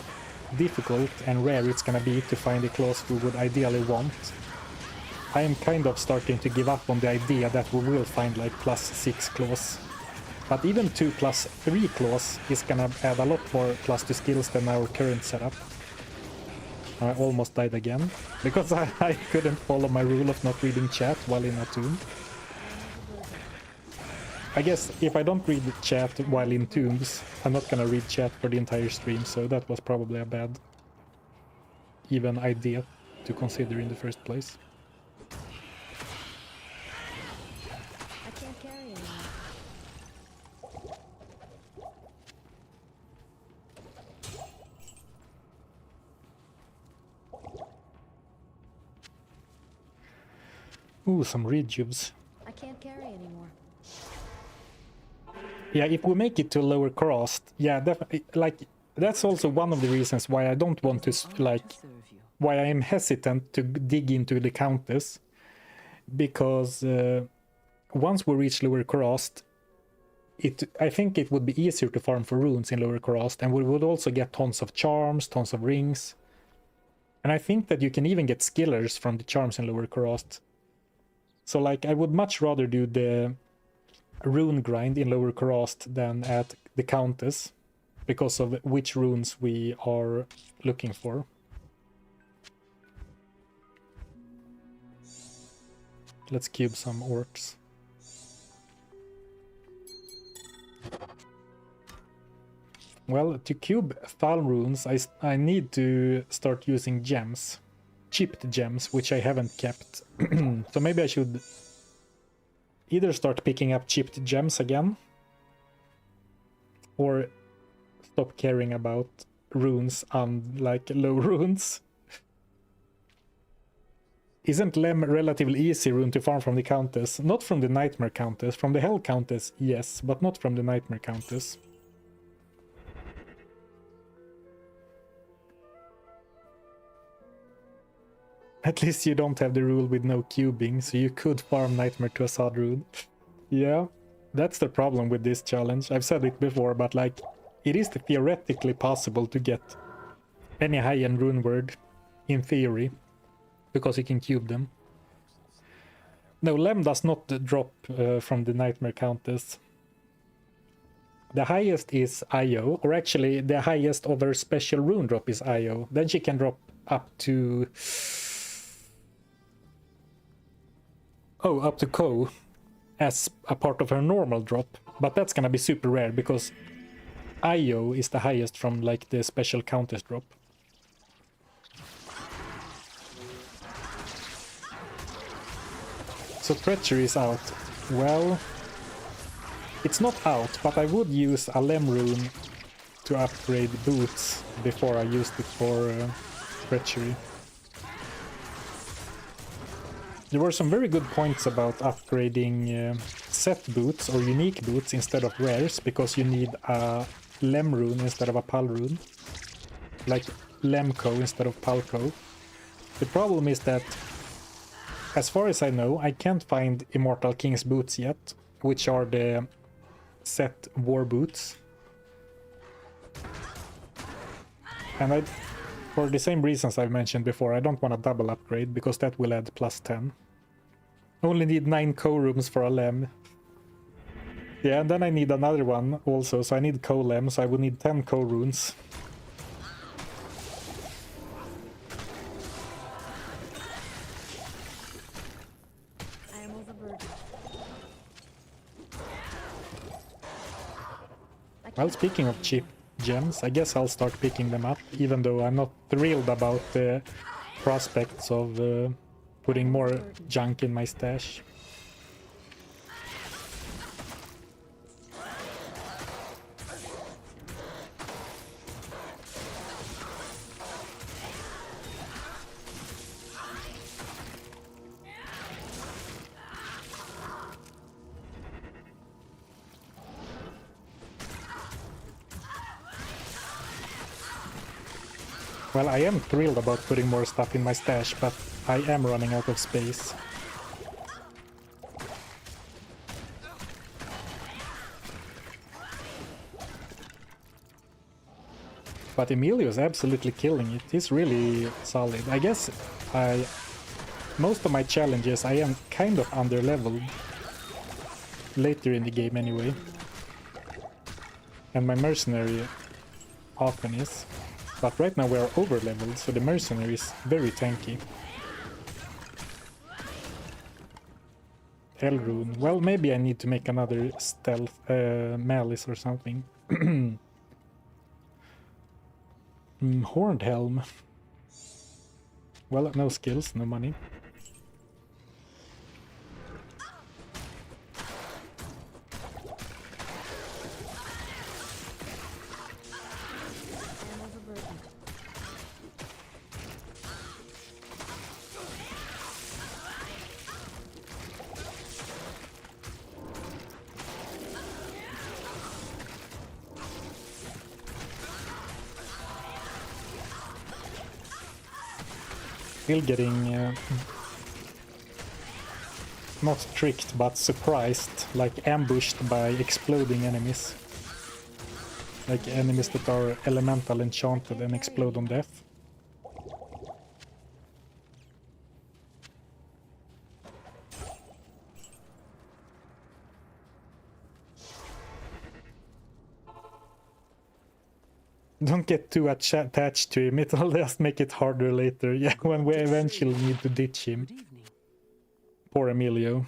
difficult and rare it's gonna be to find the claws we would ideally want, I am kind of starting to give up on the idea that we will find like +6 claws. But even 2 +3 claws is gonna add a lot more plus to skills than our current setup. I almost died again, because I couldn't follow my rule of not reading chat while in a tomb. I guess if I don't read the chat while in tombs, I'm not gonna read chat for the entire stream, so that was probably a bad even idea to consider in the first place. I can't carry anymore. Ooh, some rejuves. I can't carry anymore. Yeah, if we make it to lower cost, yeah, definitely. Like, that's also one of the reasons why I don't want to, like, why I am hesitant to dig into the countess. Because once we reach lower cost, I think it would be easier to farm for runes in lower cost, and we would also get tons of charms, tons of rings. And I think that you can even get skillers from the charms in lower cost. So, like, I would much rather do the rune grind in lower cost than at the countess, because of which runes we are looking for. Let's cube some orcs. Well, to cube Thal runes, I need to start using gems. Chipped gems, which I haven't kept. So maybe I should either start picking up chipped gems again, or stop caring about runes and like low runes. Isn't Lem relatively easy rune to farm from the countess? Not from the Nightmare countess. From the Hell countess, yes, but not from the Nightmare countess. At least you don't have the rule with no cubing, so you could farm Nightmare to a Sad rune. Yeah, that's the problem with this challenge. I've said it before, but like, it is theoretically possible to get any high-end rune word, in theory, because you can cube them. No, Lem does not drop from the Nightmare countess. The highest is IO, or actually the highest of her special rune drop is IO. Then she can drop up to... Oh, up to Ko as a part of her normal drop, but that's gonna be super rare because IO is the highest from like the special countess drop. So treachery is out. Well, it's not out, but I would use a Lem rune to upgrade boots before I used it for treachery. There were some very good points about upgrading set boots or unique boots instead of rares, because you need a Lem rune instead of a Pal rune. Like Lemco instead of Palco. The problem is that, as far as I know, I can't find Immortal King's boots yet, which are the set war boots. And for the same reasons I've mentioned before, I don't want a double upgrade, because that will add +10. Only need 9 co-rooms for a Lem. Yeah, and then I need another one also, so I need co-Lem, so I would need 10 co-runes. I am overburdened. Well, speaking of cheap gems, I guess I'll start picking them up, even though I'm not thrilled about the prospects of putting more junk in my stash. Well, I am thrilled about putting more stuff in my stash, but I am running out of space. But Emilio's absolutely killing it. He's really solid. I guess most of my challenges I am kind of under-leveled. Later in the game anyway. And my Mercenary often is. But right now we are over-leveled, so the Mercenary is very tanky. Rune. Well, maybe I need to make another stealth malice or something. Horned Helm. Well, no skills, no money. I am overburdened. Still getting not tricked but surprised, like ambushed by exploding enemies. Like enemies that are elemental enchanted and explode on death. Don't get too attached to him, it'll just make it harder later, yeah, when we eventually need to ditch him. Good evening. Poor Emilio.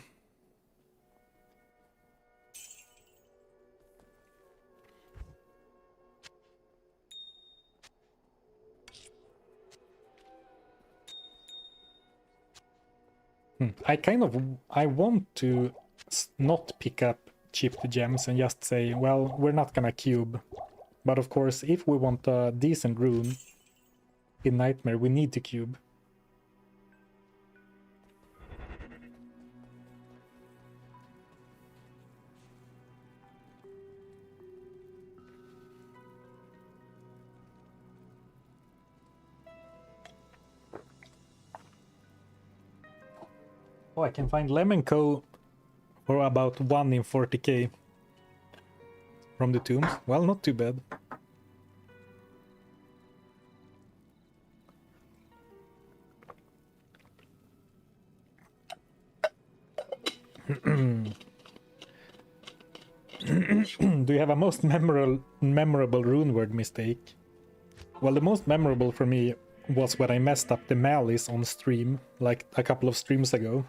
I want to not pick up cheap gems and just say, well, we're not gonna cube. But of course, if we want a decent rune in Nightmare, we need to cube. Oh, I can find Lemon Co for about 1 in 40k from the tombs. Well, not too bad. Do you have a most memorable rune word mistake? Well, the most memorable for me was when I messed up the malice on stream, like a couple of streams ago.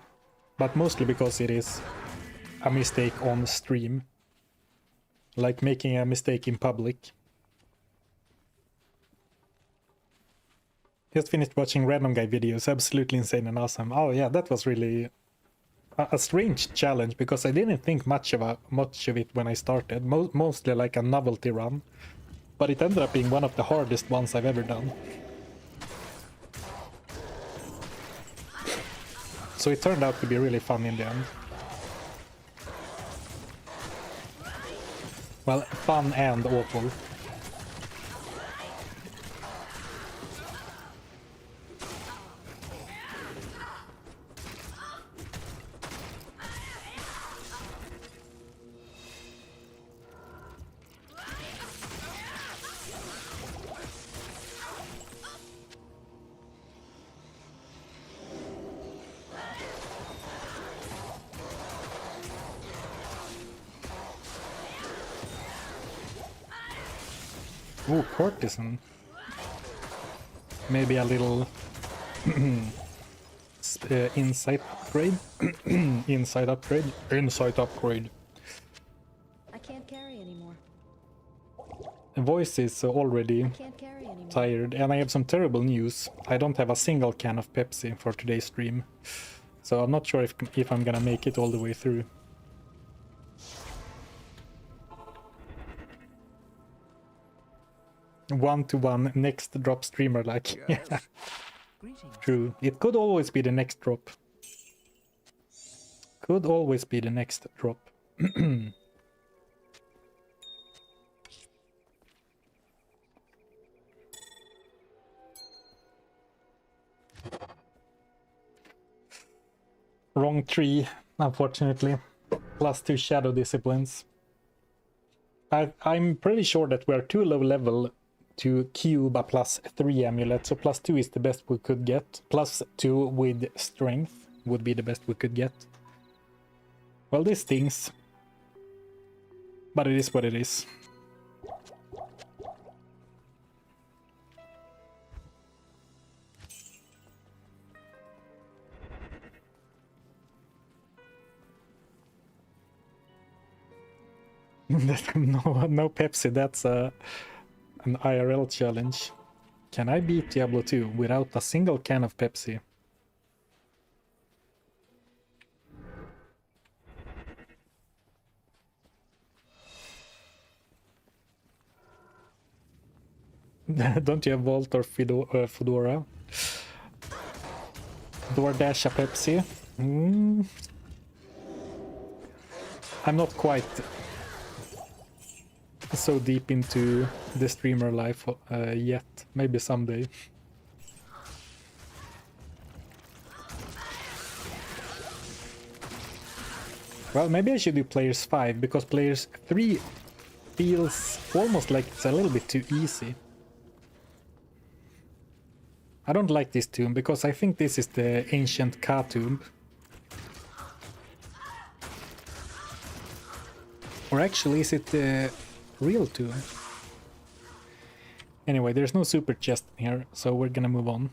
But mostly because it is a mistake on stream. Like making a mistake in public. Just finished watching random guy videos, absolutely insane and awesome. Oh yeah, that was really a strange challenge because I didn't think much of it when I started. Mostly like a novelty run. But it ended up being one of the hardest ones I've ever done. So it turned out to be really fun in the end. Well, fun and awful. Ooh, courtesan. Maybe a little insight upgrade. Insight upgrade. Insight upgrade. I can't carry anymore. The voice is already Can't carry anymore. tired, and I have some terrible news. I don't have a single can of Pepsi for today's stream, so I'm not sure if I'm gonna make it all the way through. One-to-one next drop streamer, like. Yeah, Greetings. true. It could always be the next drop. Could always be the next drop. wrong tree, unfortunately. +2 shadow disciplines. I'm pretty sure that we're too low level to cube a +3 amulet, so +2 is the best we could get. +2 with strength would be the best we could get. Well, this stings. But it is what it is. No Pepsi, that's an IRL challenge. Can I beat Diablo 2 without a single can of Pepsi? Don't you have Volt or Fedora? DoorDash a Pepsi? I'm not quite so deep into the streamer life yet. Maybe someday. Well, maybe I should do Players 5, because Players 3 feels almost like it's a little bit too easy. I don't like this tomb, because I think this is the ancient Ka tomb. Or actually, is it the real tomb? Anyway, there's no super chest here, so we're gonna move on.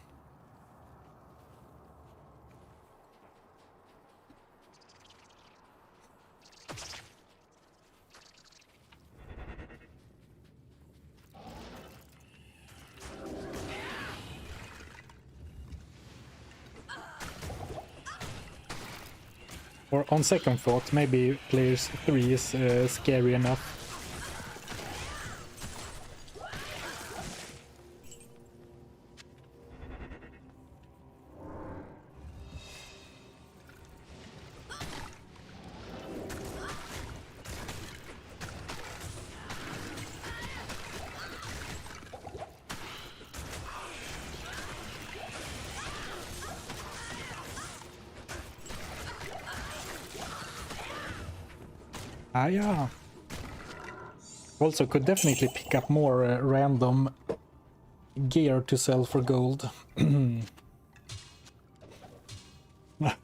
Or on second thought, maybe Players 3 is scary enough. Ah, yeah. Also, could definitely pick up more random gear to sell for gold.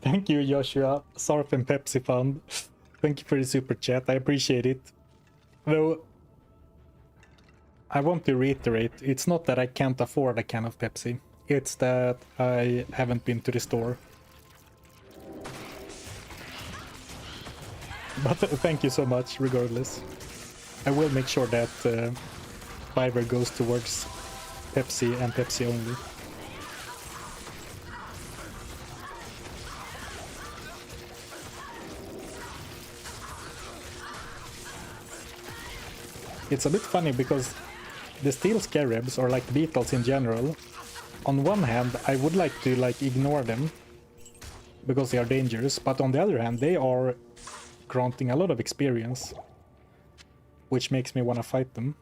Thank you, Joshua. Zarfen Pepsi Fund. Thank you for the super chat. I appreciate it. Though, I want to reiterate, it's not that I can't afford a can of Pepsi. It's that I haven't been to the store. But thank you so much, regardless. I will make sure that Fiverr goes towards Pepsi and Pepsi only. It's a bit funny because the steel scarabs, or like beetles in general, on one hand I would like to ignore them because they are dangerous, but on the other hand they are granting a lot of experience, which makes me want to fight them.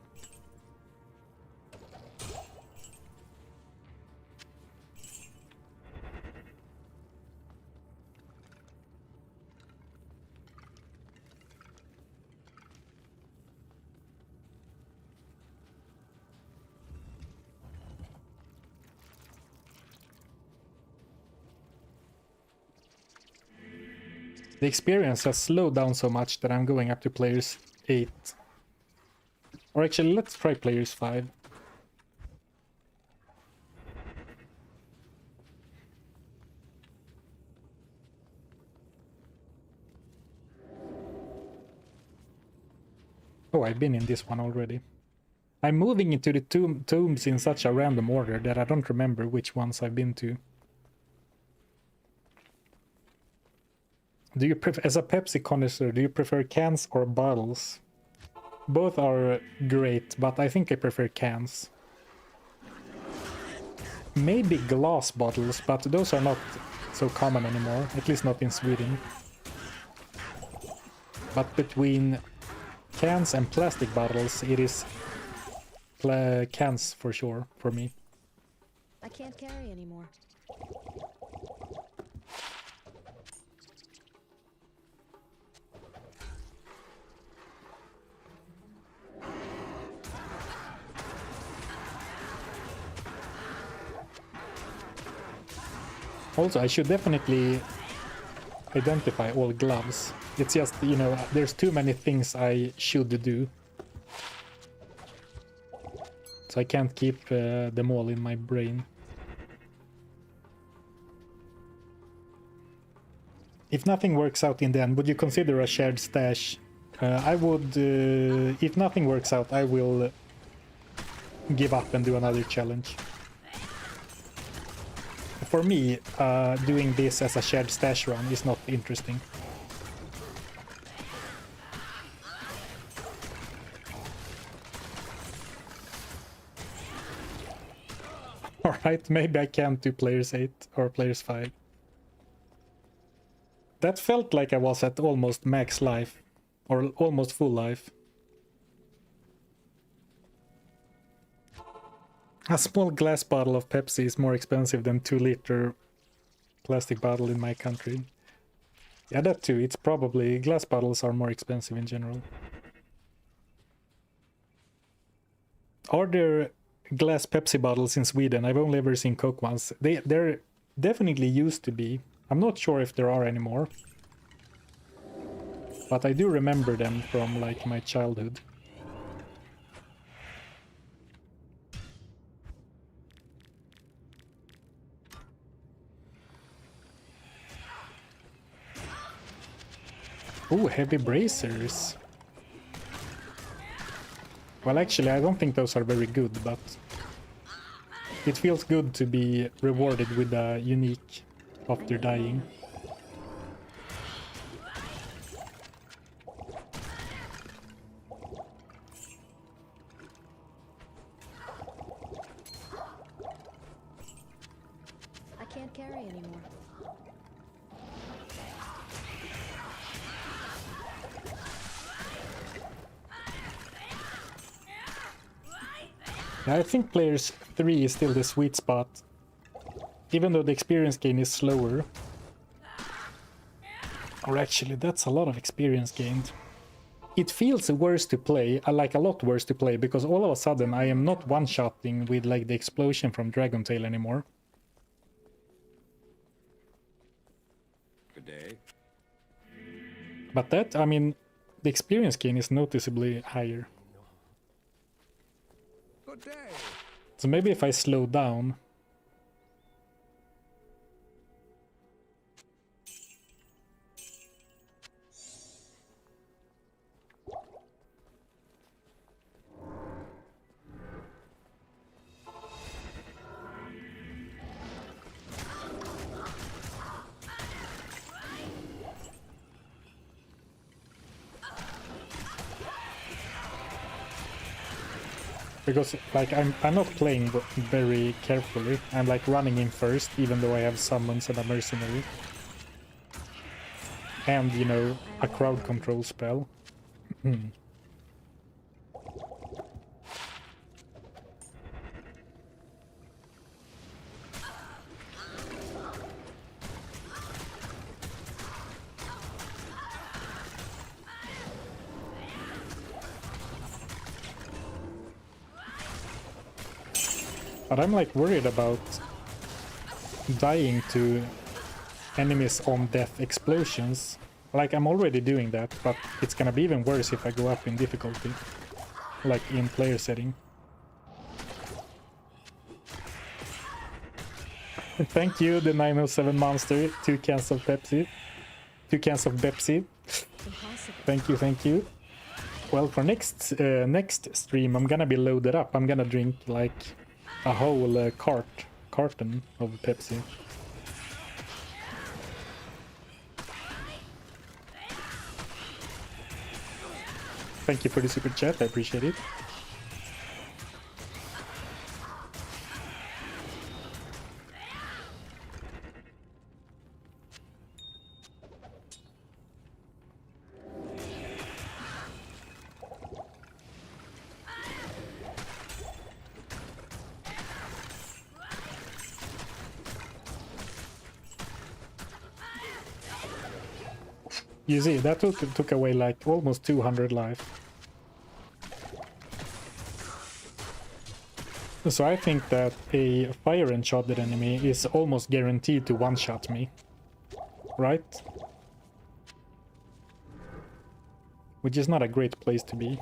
The experience has slowed down so much that I'm going up to Players 8. Or actually, let's try Players 5. Oh, I've been in this one already. I'm moving into the tombs in such a random order that I don't remember which ones I've been to. Do you prefer, as a Pepsi connoisseur, do you prefer cans or bottles? Both are great, but I think I prefer cans. Maybe glass bottles, but those are not so common anymore, at least not in Sweden. But between cans and plastic bottles, it is cans for sure, for me. I can't carry anymore. Also, I should definitely identify all gloves. It's just, you know, there's too many things I should do. So I can't keep them all in my brain. If nothing works out in the end, would you consider a shared stash? I would... if nothing works out, I will give up and do another challenge. For me, doing this as a shared stash run is not interesting. Alright, maybe I can't do players 8 or players 5. That felt like I was at almost max life, or almost full life. A small glass bottle of Pepsi is more expensive than 2-liter plastic bottle in my country. Yeah, that too. It's probably... glass bottles are more expensive in general. Are there glass Pepsi bottles in Sweden? I've only ever seen Coke ones. There definitely used to be. I'm not sure if there are anymore. But I do remember them from, like, my childhood. Ooh, heavy bracers. Well, actually, I don't think those are very good, but it feels good to be rewarded with a unique after dying. I can't carry anymore. I think players 3 is still the sweet spot, even though the experience gain is slower. Or actually, that's a lot of experience gained. It feels worse to play, like a lot worse to play, because all of a sudden I am not one-shotting with like the explosion from Dragon Tail anymore. Good day. But that, I mean, the experience gain is noticeably higher. Good day. So maybe if I slow down... Because, like, I'm not playing very carefully. I'm, like, running in first, even though I have summons and a Mercenary. And, you know, a crowd control spell. But I'm like worried about dying to enemies on death explosions. Like I'm already doing that, but it's gonna be even worse if I go up in difficulty. Like in player setting. Thank you, the 907 monster. 2 cans of Pepsi. 2 cans of Pepsi. Impossible. Thank you, thank you. Well, for next stream, I'm gonna be loaded up. I'm gonna drink like a whole carton of Pepsi. Thank you for the super chat, I appreciate it. You see, that took away like almost 200 life. So I think that a fire enchanted enemy is almost guaranteed to one-shot me. Right? Which is not a great place to be.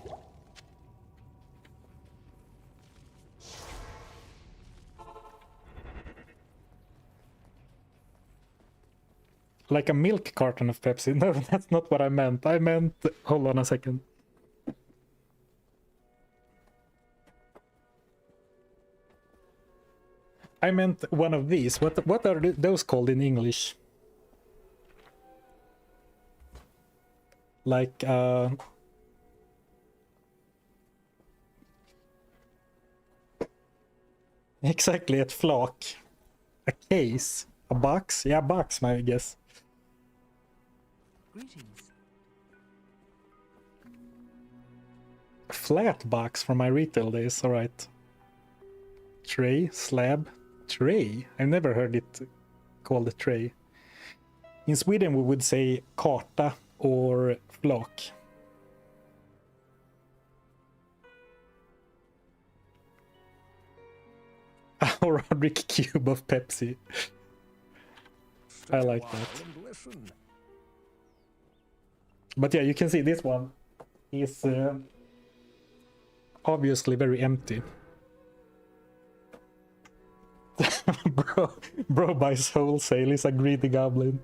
Like a milk carton of Pepsi. No, that's not what I meant. I meant... Hold on a second. I meant one of these. What are those called in English? Like, exactly, a flak. A case. A box? Yeah, box, I guess. Greetings. Flat box from my retail days, alright. Tray, slab, tray. I've never heard it called a tray. In Sweden we would say karta or flak. Or a Rick cube of Pepsi. I like that. But yeah, you can see this one is obviously very empty. bro buys wholesale. He's a greedy goblin.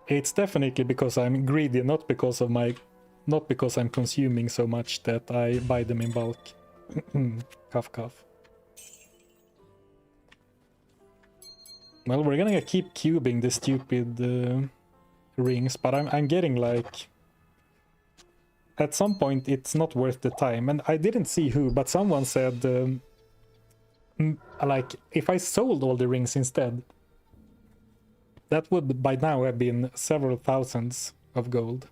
It's definitely because I'm greedy, not because I'm consuming so much that I buy them in bulk. Cough cough. Well, we're gonna keep cubing the stupid rings, but I'm getting like... At some point it's not worth the time, and I didn't see who, but someone said like, if I sold all the rings instead, that would by now have been several thousands of gold.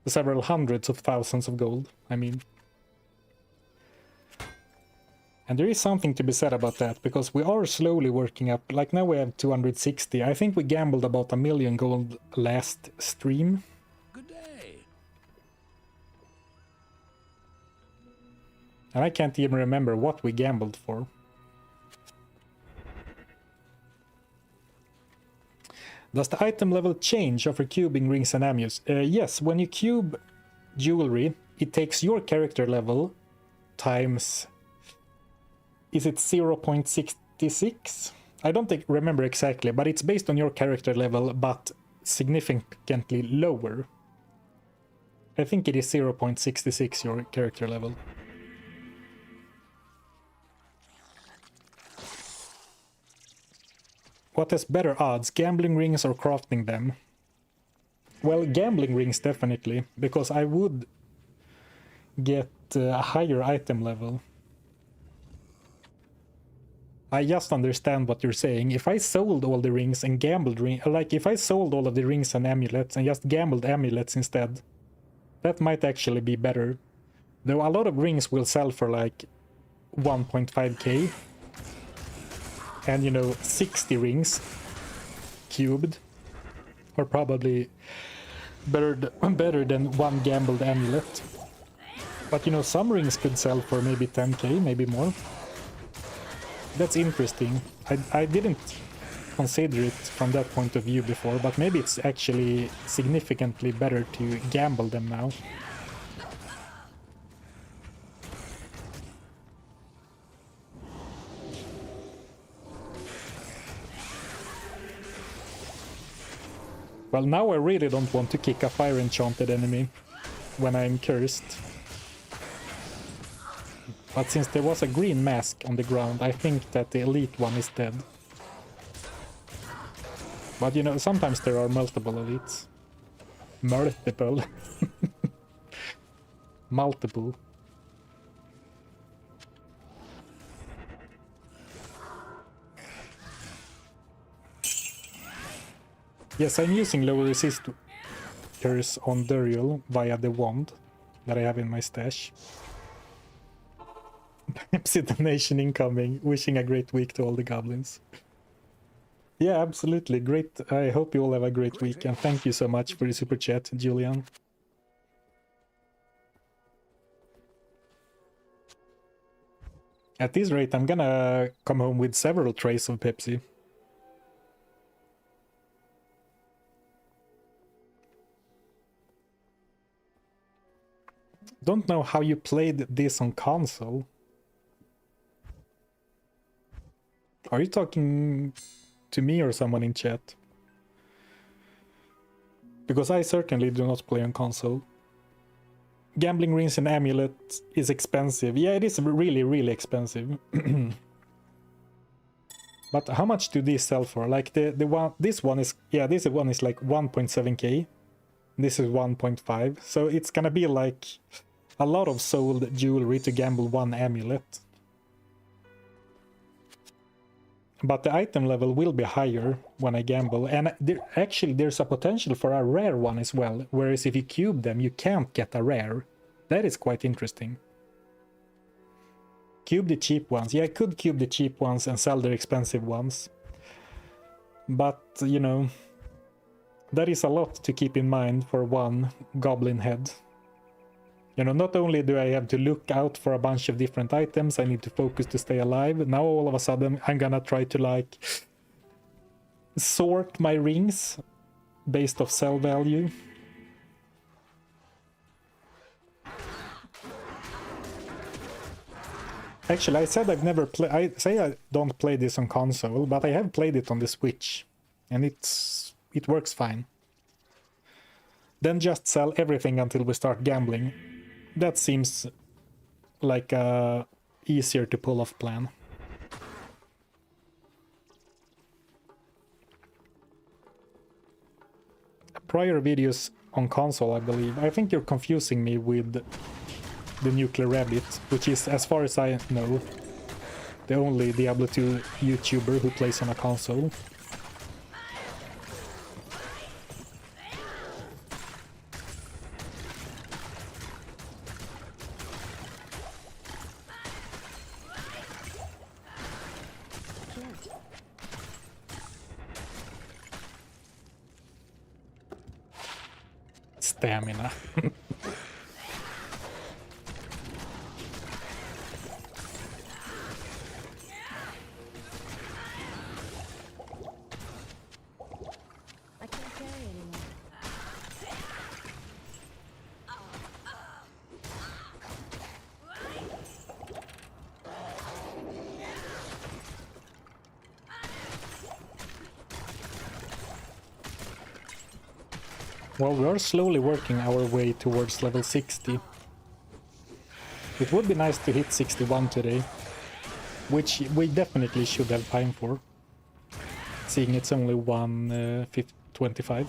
Several hundreds of thousands of gold, I mean. And there is something to be said about that, because we are slowly working up. Like now we have 260. I think we gambled about 1 million gold last stream. Good day. And I can't even remember what we gambled for. Does the item level change after cubing rings and amulets? Yes, when you cube jewelry, it takes your character level times... Is it 0.66? I don't remember exactly, but it's based on your character level, but significantly lower. I think it is 0.66 your character level. What has better odds, gambling rings or crafting them? Well, gambling rings definitely, because I would get a higher item level. I just understand what you're saying. If I sold all the rings and gambled like if I sold all of the rings and amulets and just gambled amulets instead, that might actually be better. Though a lot of rings will sell for like 1.5k. And you know, 60 rings cubed are probably better than one gambled amulet. But you know, some rings could sell for maybe 10k, maybe more. That's interesting. I didn't consider it from that point of view before, but maybe it's actually significantly better to gamble them now. Well, now I really don't want to kick a fire enchanted enemy when I'm cursed. But since there was a green mask on the ground, I think that the elite one is dead. But you know, sometimes there are multiple elites. Multiple. Multiple. Yes, I'm using low resistors on Duriel via the wand that I have in my stash. Pepsi donation incoming. Wishing a great week to all the goblins. Yeah, absolutely. Great. I hope you all have a great week, and thank you so much for the super chat, Julian. At this rate, I'm gonna come home with several trays of Pepsi. Don't know how you played this on console. Are you talking to me or someone in chat? Because I certainly do not play on console. Gambling rings and amulet is expensive. Yeah, it is really, really expensive. But how much do these sell for? Like the one, this one is, yeah, this one is like 1.7k. This is 1.5. So it's gonna be like a lot of sold jewelry to gamble one amulet. But the item level will be higher when I gamble, and actually there's a potential for a rare one as well, whereas if you cube them you can't get a rare. That is quite interesting. Cube the cheap ones. Yeah, I could cube the cheap ones and sell the expensive ones. But, you know, that is a lot to keep in mind for one goblin head. You know, not only do I have to look out for a bunch of different items, I need to focus to stay alive. Now all of a sudden I'm gonna try to like sort my rings based off sell value. Actually, I said I've never played. I say I don't play this on console, but I have played it on the Switch, and it works fine. Then just sell everything until we start gambling. That seems like a easier to pull off plan. Prior videos on console, I believe. I think you're confusing me with the Nuclear Rabbit, which is, as far as I know, the only Diablo 2 YouTuber who plays on a console. Stamina. I can't carry anymore. Well, we are slowly working our way towards level 60. It would be nice to hit 61 today, which we definitely should have time for, seeing it's only 1:25.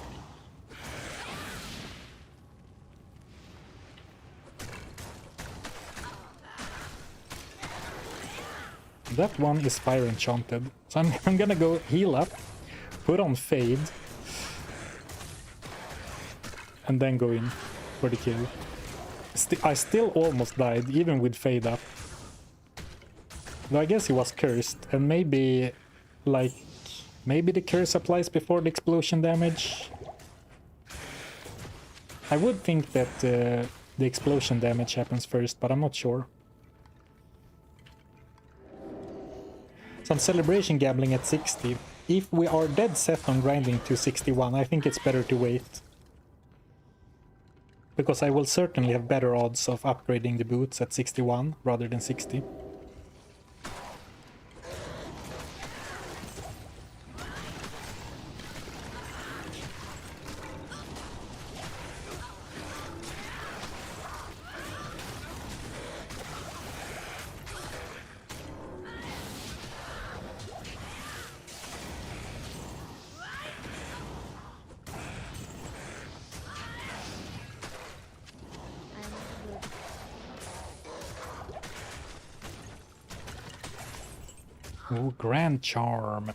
That one is fire enchanted, so I'm gonna go heal up, put on fade, and then go in for the kill. I still almost died, even with fade up. Though I guess he was cursed, and maybe, like, maybe the curse applies before the explosion damage. I would think that the explosion damage happens first, but I'm not sure. Some celebration gambling at 60. If we are dead set on grinding to 61, I think it's better to wait. Because I will certainly have better odds of upgrading the boots at 61 rather than 60. Oh, Grand Charm.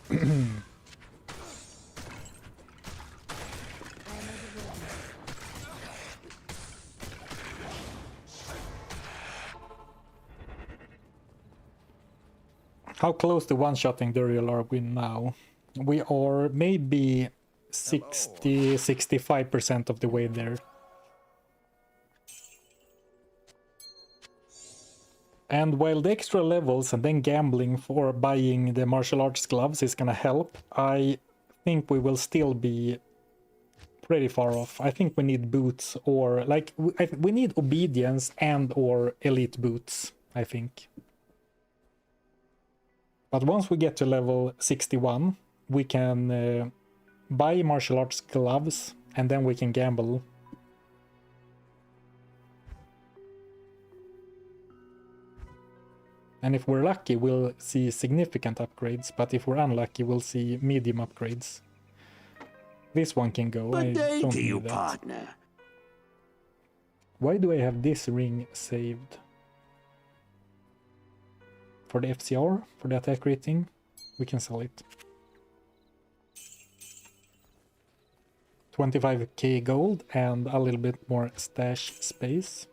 How close to one-shotting Duriel are we now? We are maybe 65% of the way there. And while the extra levels and then gambling for buying the martial arts gloves is gonna help, I think we will still be pretty far off. I think we need boots, or like we need obedience and or elite boots, I think. But once we get to level 61, we can buy martial arts gloves and then we can gamble. And if we're lucky, we'll see significant upgrades, but if we're unlucky, we'll see medium upgrades. This one can go. I Good day don't to you, need that. partner. Why do I have this ring saved? For the FCR? For the attack rating? We can sell it. 25k gold and a little bit more stash space.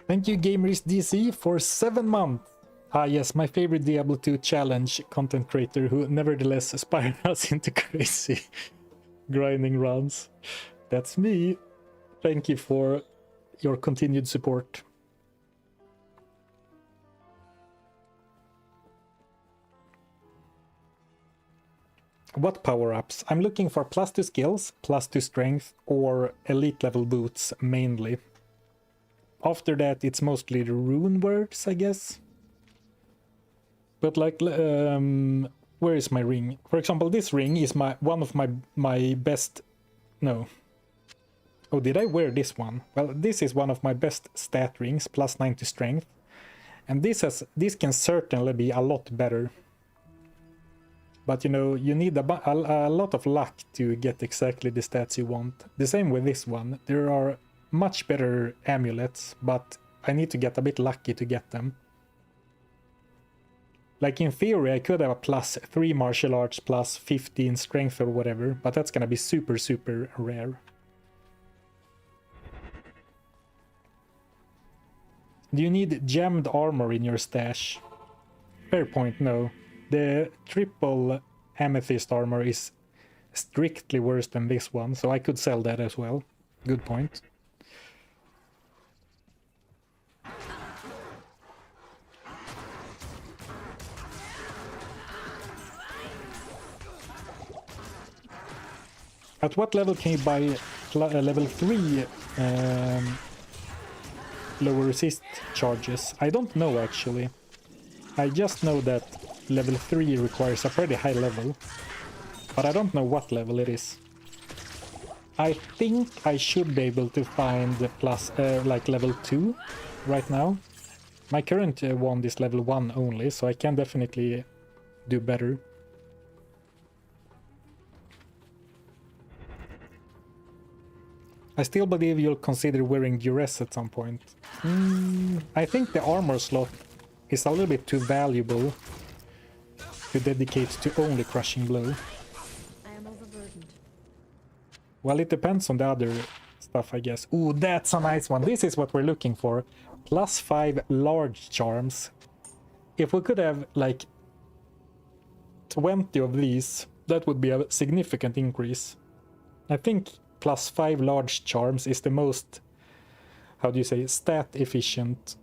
Thank you, Gamers DC, for 7 months. Ah yes, my favorite Diablo 2 challenge content creator who nevertheless spirals into crazy grinding runs. That's me. Thank you for your continued support. What power-ups? I'm looking for +2 skills, +2 strength, or elite level boots mainly. After that, it's mostly the rune words, I guess. But like, where is my ring? For example, this ring is one of my best. No. Oh, did I wear this one? Well, this is one of my best stat rings, +9 to strength, and this can certainly be a lot better. But you know, you need a lot of luck to get exactly the stats you want. The same with this one. There are much better amulets, but I need to get a bit lucky to get them. Like in theory, I could have a +3 martial arts, +15 strength or whatever, but that's gonna be super, super rare. Do you need gemmed armor in your stash? Fair point, no. The triple amethyst armor is strictly worse than this one, so I could sell that as well. Good point. At what level can you buy level 3 lower resist charges? I don't know actually. I just know that level 3 requires a pretty high level, but I don't know what level it is. I think I should be able to find like level 2 right now. My current wand is level 1 only, so I can definitely do better. I still believe you'll consider wearing duress at some point. I think the armor slot is a little bit too valuable to dedicate to only crushing blow. I am overburdened. Well, it depends on the other stuff, I guess. Ooh, that's a nice one. This is what we're looking for. +5 large charms. If we could have like 20 of these, that would be a significant increase. I think +5 large charms is the most, how do you say, stat efficient.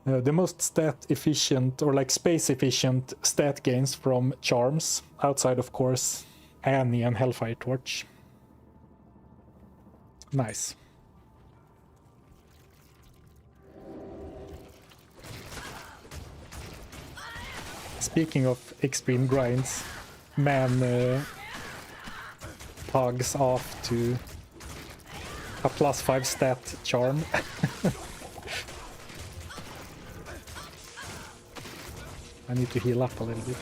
The most stat efficient or like space efficient stat gains from charms, outside of course Annie and Hellfire Torch. Nice. Speaking of extreme grinds, man pugs off to a +5 stat charm. I need to heal up a little bit.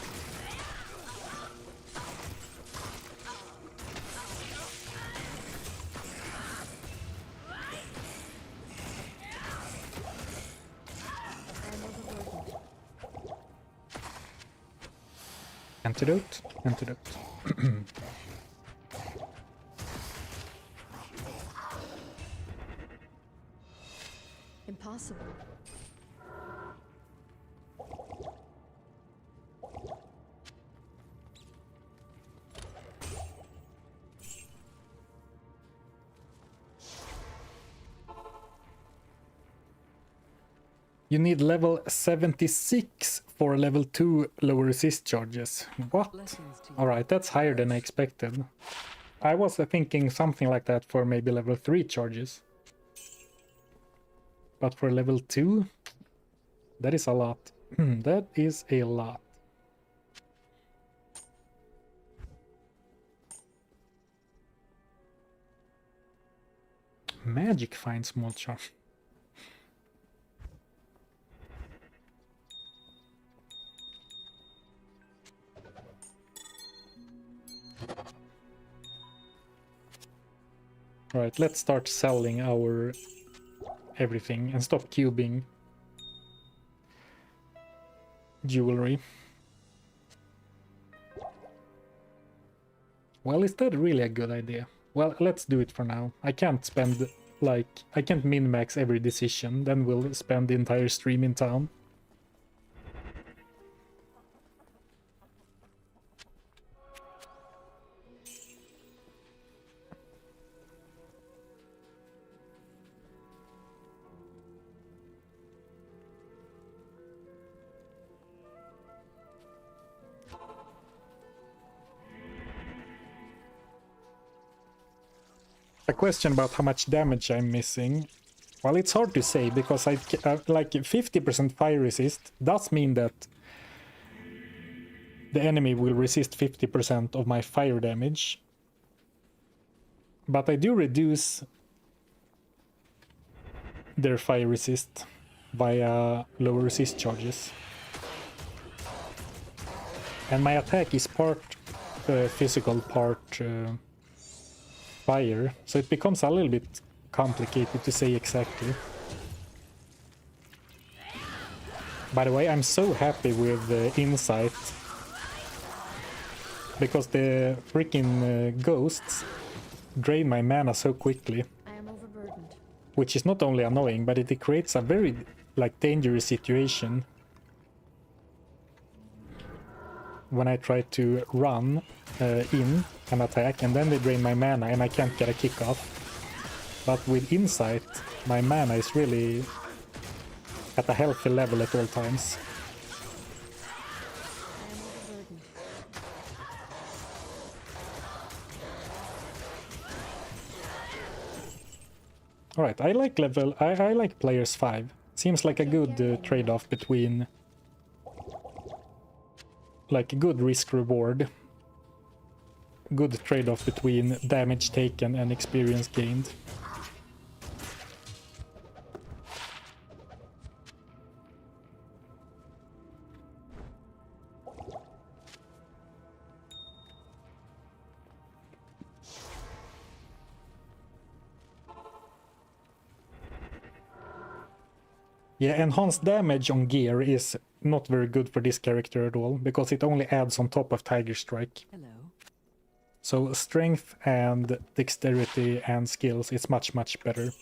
Antidote? Antidote. Impossible. You need level 76 for level 2 lower resist charges. What? Blessings to you. Alright, that's higher than I expected. I was thinking something like that for maybe level 3 charges. But for level 2, that is a lot. That is a lot. Magic finds small charm. Alright, let's start selling our everything and stop cubing jewelry. Well, is that really a good idea? Well, let's do it for now. I can't spend, like, I can't min-max every decision, then we'll spend the entire stream in town. A question about how much damage I'm missing. Well, it's hard to say because I like 50% fire resist does mean that the enemy will resist 50% of my fire damage. But I do reduce their fire resist via lower resist charges. And my attack is part physical, part fire, so it becomes a little bit complicated to say exactly. By the way, I'm so happy with Insight because the freaking ghosts drain my mana so quickly, I am overburdened. which is not only annoying, but it creates a very like dangerous situation when I try to run in an attack and then they drain my mana and I can't get a kick off. But with Insight, my mana is really at a healthy level at all times. I am overburdened. Alright, I like I like players 5. Seems like a good trade-off between like good risk-reward. Good trade-off between damage taken and experience gained. Yeah, enhanced damage on gear is not very good for this character at all, because it only adds on top of Tiger Strike. Hello. So strength and dexterity and skills is much, much better.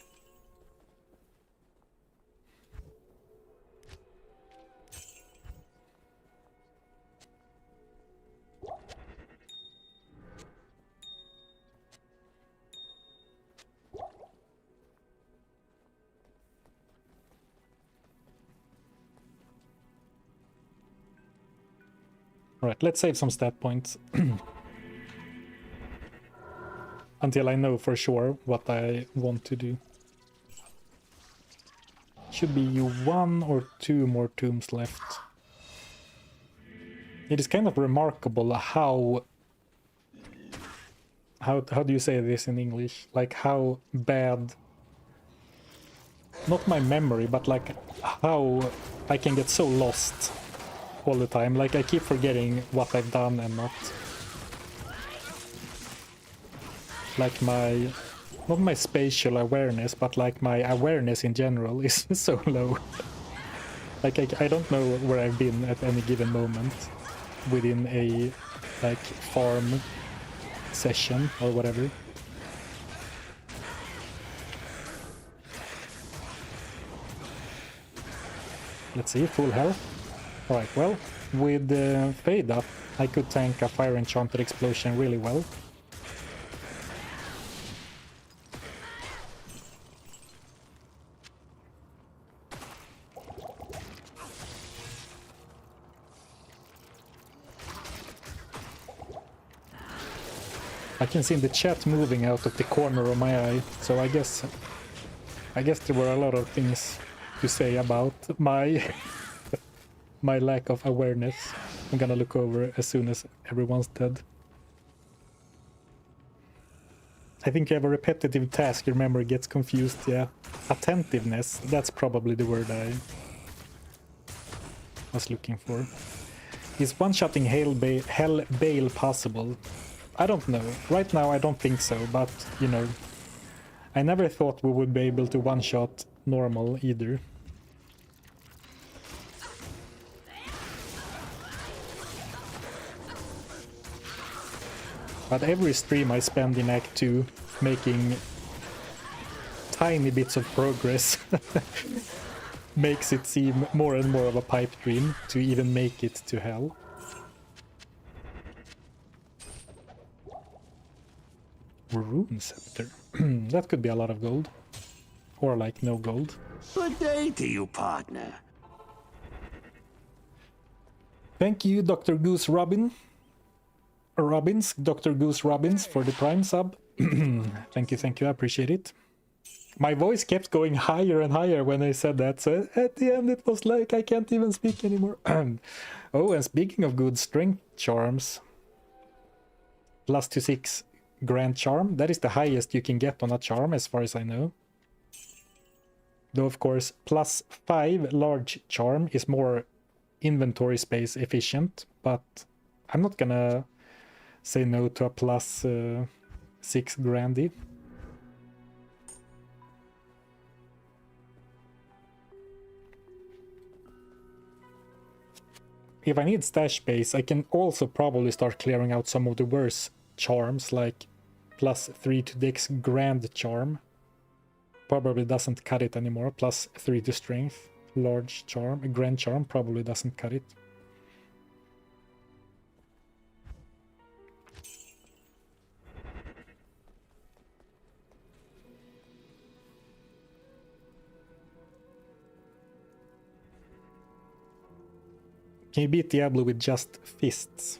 Alright, let's save some stat points. Until I know for sure what I want to do. Should be 1 or 2 more tombs left. It is kind of remarkable how do you say this in English? Like how bad, not my memory, but like how I can get so lost all the time. Like I keep forgetting what I've done and not. Like my, not my spatial awareness, but like my awareness in general is so low. Like I don't know where I've been at any given moment within a like farm session or whatever. Let's see, full health. Alright, well, with the fade up, I could tank a fire enchanted explosion really well. I can see the chat moving out of the corner of my eye, so I guess there were a lot of things to say about my my lack of awareness. I'm gonna look over as soon as everyone's dead. I think you have a repetitive task, your memory gets confused, yeah. Attentiveness, that's probably the word I was looking for. Is one-shotting Hell Bale possible? I don't know. Right now I don't think so, but, you know, I never thought we would be able to one-shot normal either. But every stream I spend in Act 2 making tiny bits of progress makes it seem more and more of a pipe dream to even make it to hell. Rune scepter. That could be a lot of gold. Or like no gold. Good day to you, partner. Thank you, Dr. Goose Dr. Goose Robbins for the Prime sub. Thank you, I appreciate it. My voice kept going higher and higher when I said that, so at the end it was like I can't even speak anymore. Oh, and speaking of good strength charms, plus 2/6 Grand Charm, that is the highest you can get on a charm as far as I know. Though of course plus 5 Large Charm is more inventory space efficient, but I'm not gonna say no to a plus 6 Grandy. If I need stash space, I can also probably start clearing out some of the worse charms, like plus 3 to Dex Grand Charm. Probably doesn't cut it anymore. Plus 3 to Strength. Large Charm. Grand Charm probably doesn't cut it. Can you beat Diablo with just fists?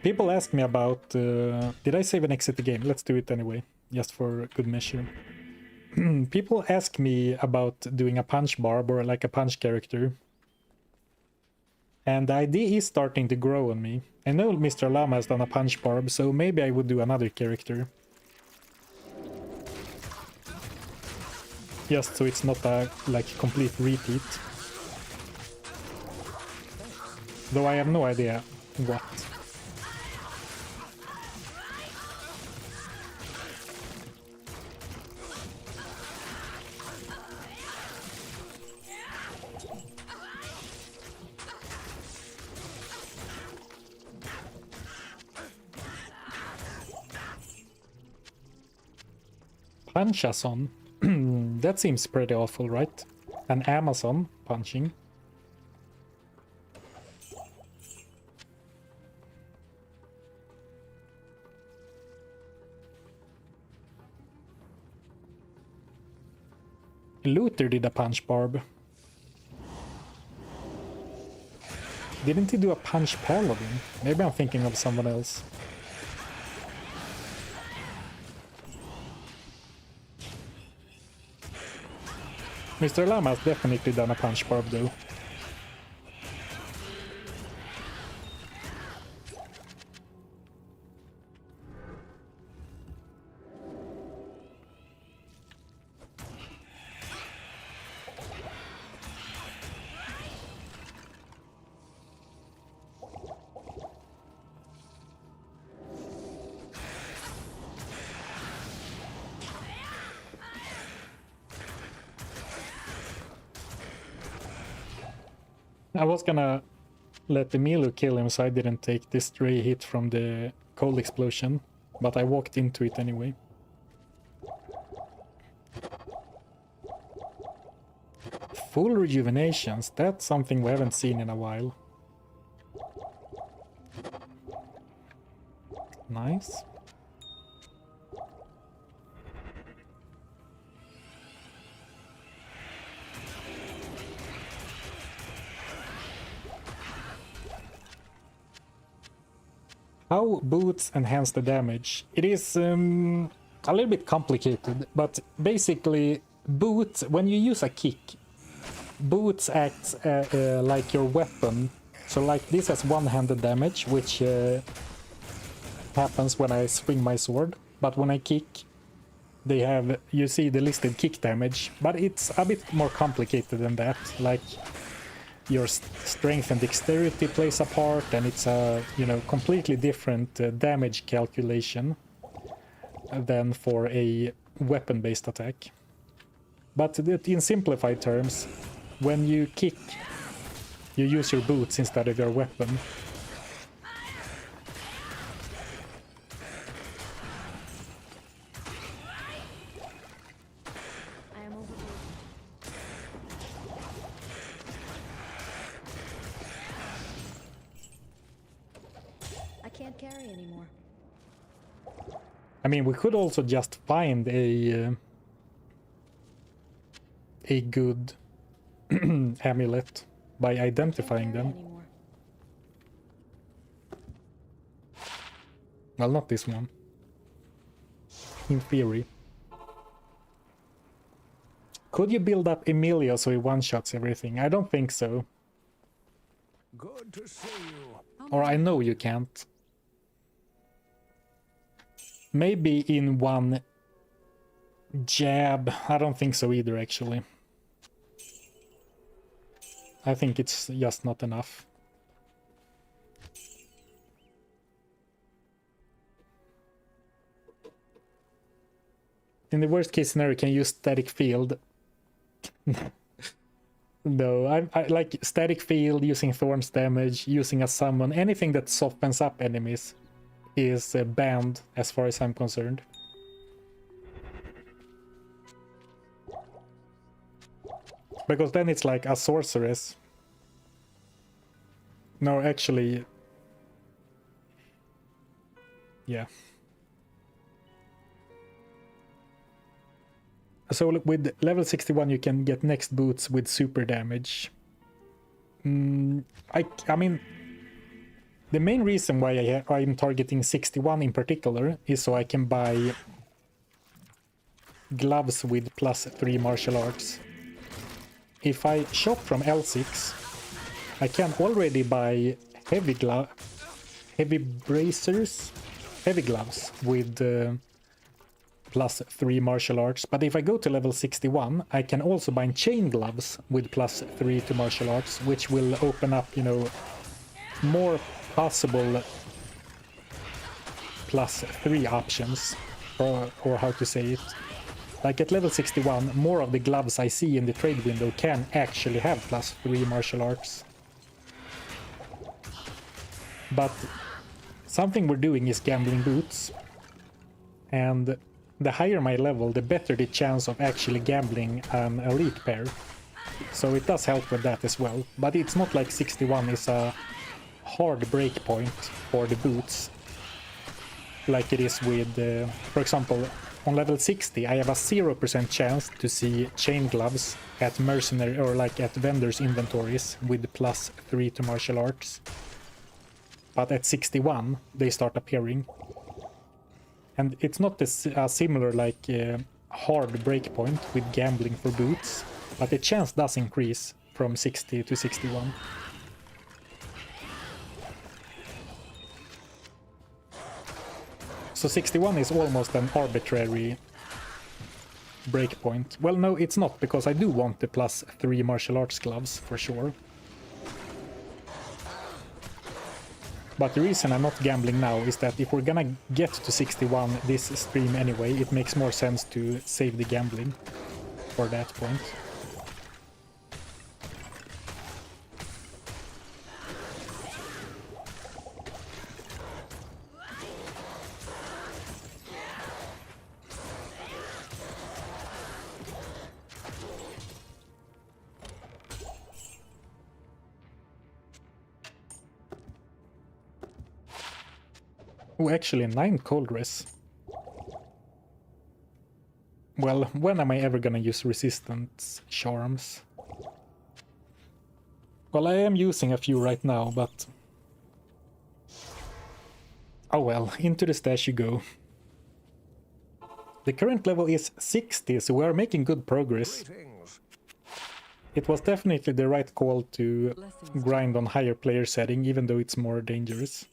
People ask me about... did I save and exit the game? Let's do it anyway, just for good measure. People ask me about doing a punch barb or like a punch character. And the idea is starting to grow on me. I know Mr. Llama has done a punch barb, so maybe I would do another character. Just so it's not a like complete repeat. Though I have no idea what. Punchathon? That seems pretty awful, right? An Amazon punching. Luther did a punch barb. Didn't he do a punch paladin? Maybe I'm thinking of someone else. Mr. Llama has definitely done a punch barb though. I was gonna let the Milo kill him so I didn't take this stray hit from the cold explosion, but I walked into it anyway. Full rejuvenations, that's something we haven't seen in a while. Nice. How boots enhance the damage? It is a little bit complicated, but basically boots, when you use a kick, boots acts like your weapon. So like this has one-handed damage, which happens when I swing my sword, but when I kick, they have, you see the listed kick damage, but it's a bit more complicated than that. Like your strength and dexterity plays a part, and it's a, you know, completely different damage calculation than for a weapon-based attack. But in simplified terms, when you kick, you use your boots instead of your weapon. I am overburdened. I can't carry anymore. I mean, we could also just find a good amulet by identifying them. Anymore. Well, not this one. In theory. Could you build up Emilia so he one-shots everything? I don't think so. Good to see you. Or I know you can't. Maybe in one jab. I don't think so either, actually. I think it's just not enough. In the worst case scenario, can you use static field? No, I like static field, using thorns damage, using a summon, anything that softens up enemies is banned as far as I'm concerned. Because then it's like a sorceress. No, actually... yeah. So with level 61 you can get next boots with super damage. I mean... the main reason why I'm targeting 61 in particular is so I can buy gloves with +3 martial arts. If I shop from L6, I can already buy heavy bracers, heavy gloves with +3 martial arts. But if I go to level 61, I can also buy chain gloves with +3 to martial arts, which will open up, you know, more possible +3 options, or how to say it. Like at level 61, more of the gloves I see in the trade window can actually have +3 martial arts. But something we're doing is gambling boots, and the higher my level, the better the chance of actually gambling an elite pair. So it does help with that as well, but it's not like 61 is a hard breakpoint for the boots like it is with, for example, on level 60 I have a 0% chance to see chain gloves at Mercenary or like at vendors inventories with +3 to martial arts, but at 61 they start appearing, and it's not a similar like hard breakpoint with gambling for boots, but the chance does increase from 60 to 61. So 61 is almost an arbitrary breakpoint. Well, no, it's not, because I do want the +3 martial arts gloves, for sure. But the reason I'm not gambling now is that if we're gonna get to 61 this stream anyway, it makes more sense to save the gambling for that point. Oh, actually 9 cold res. Well, when am I ever gonna use resistance charms? Well, I am using a few right now, but Oh well, into the stash you go. The current level is 60, so we are making good progress. Greetings. It was definitely the right call to Blessings. grind on higher player setting, even though it's more dangerous.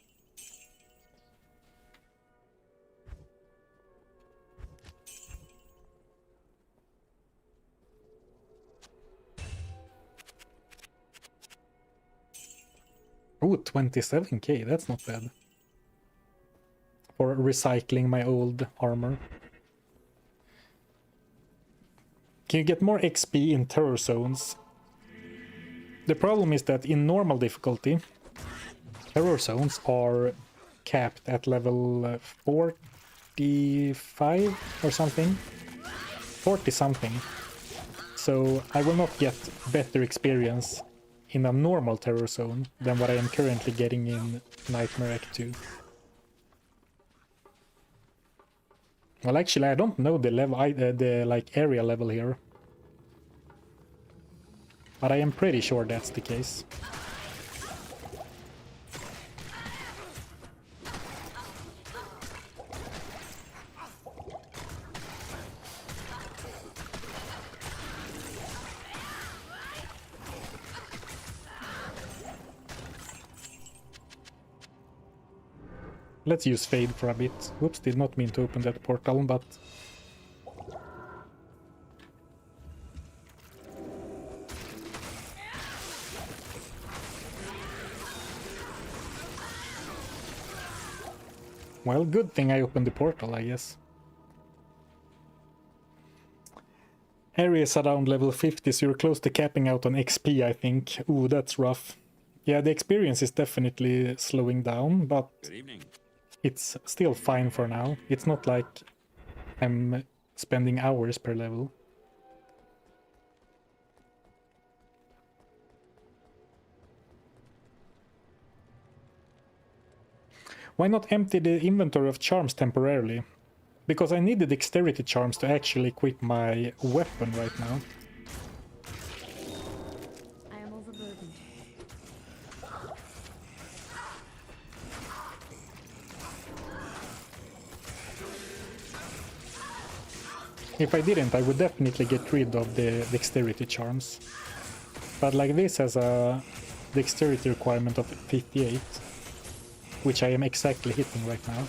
Oh, 27k, that's not bad. For recycling my old armor. Can you get more XP in terror zones? The problem is that in normal difficulty, terror zones are capped at level 45 or something. 40 something. So I will not get better experience in a normal terror zone than what I am currently getting in Nightmare Act 2. Well, actually, I don't know the level, the like area level here, but I am pretty sure that's the case. Let's use Fade for a bit. Whoops, did not mean to open that portal, but... Well, good thing I opened the portal, I guess. Areas around level 50, so you're close to capping out on XP, I think. Ooh, that's rough. Yeah, the experience is definitely slowing down, but... Good evening. It's still fine for now. It's not like I'm spending hours per level. Why not empty the inventory of charms temporarily? Because I need the dexterity charms to actually equip my weapon right now. I am overburdened. If I didn't, I would definitely get rid of the dexterity charms. But like this has a dexterity requirement of 58, which I am exactly hitting right now.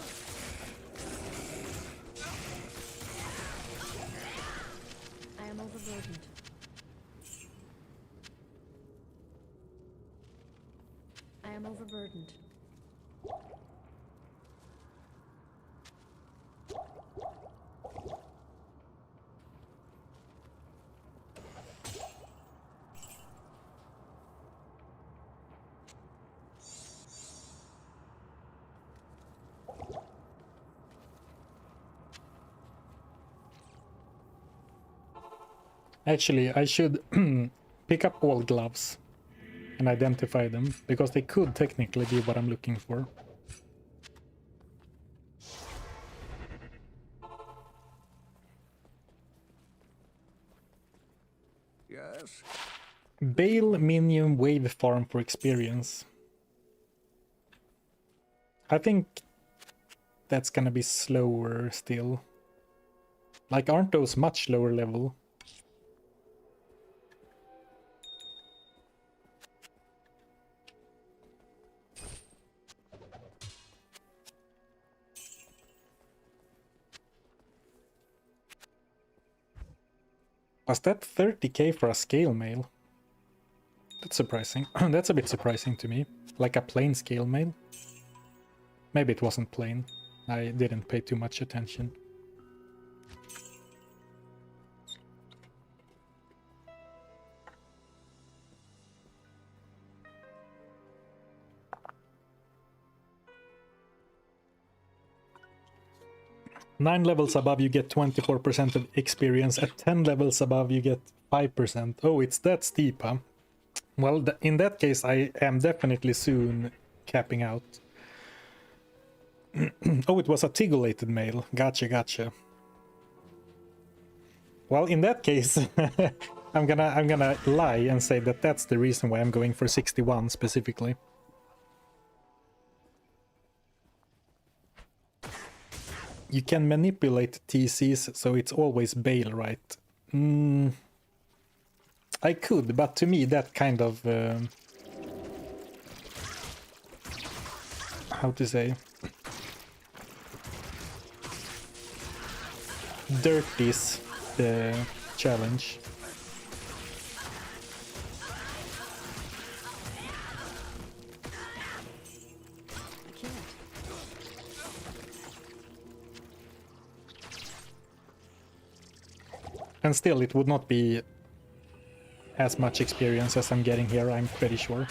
I am overburdened. I am overburdened. Actually, I should pick up all gloves and identify them, because they could technically be what I'm looking for. Yes. Bale Minion Wave Farm for experience. I think that's gonna be slower still. Like, aren't those much lower level? Was that 30k for a scale mail? That's surprising. That's a bit surprising to me. Like a plain scale mail? Maybe it wasn't plain. I didn't pay too much attention. Nine levels above you get 24% of experience. At 10 levels above you get 5%. Oh, it's that steep, huh? Well, in that case, I am definitely soon capping out. Oh, it was a tigulated mail. Gotcha, gotcha. Well, in that case, I'm gonna lie and say that that's the reason why I'm going for 61 specifically. you can manipulate TCs, so it's always bail, right? I could, but to me that kind of how to say, dirties the challenge. I can't. And still, it would not be as much experience as I'm getting here, I'm pretty sure.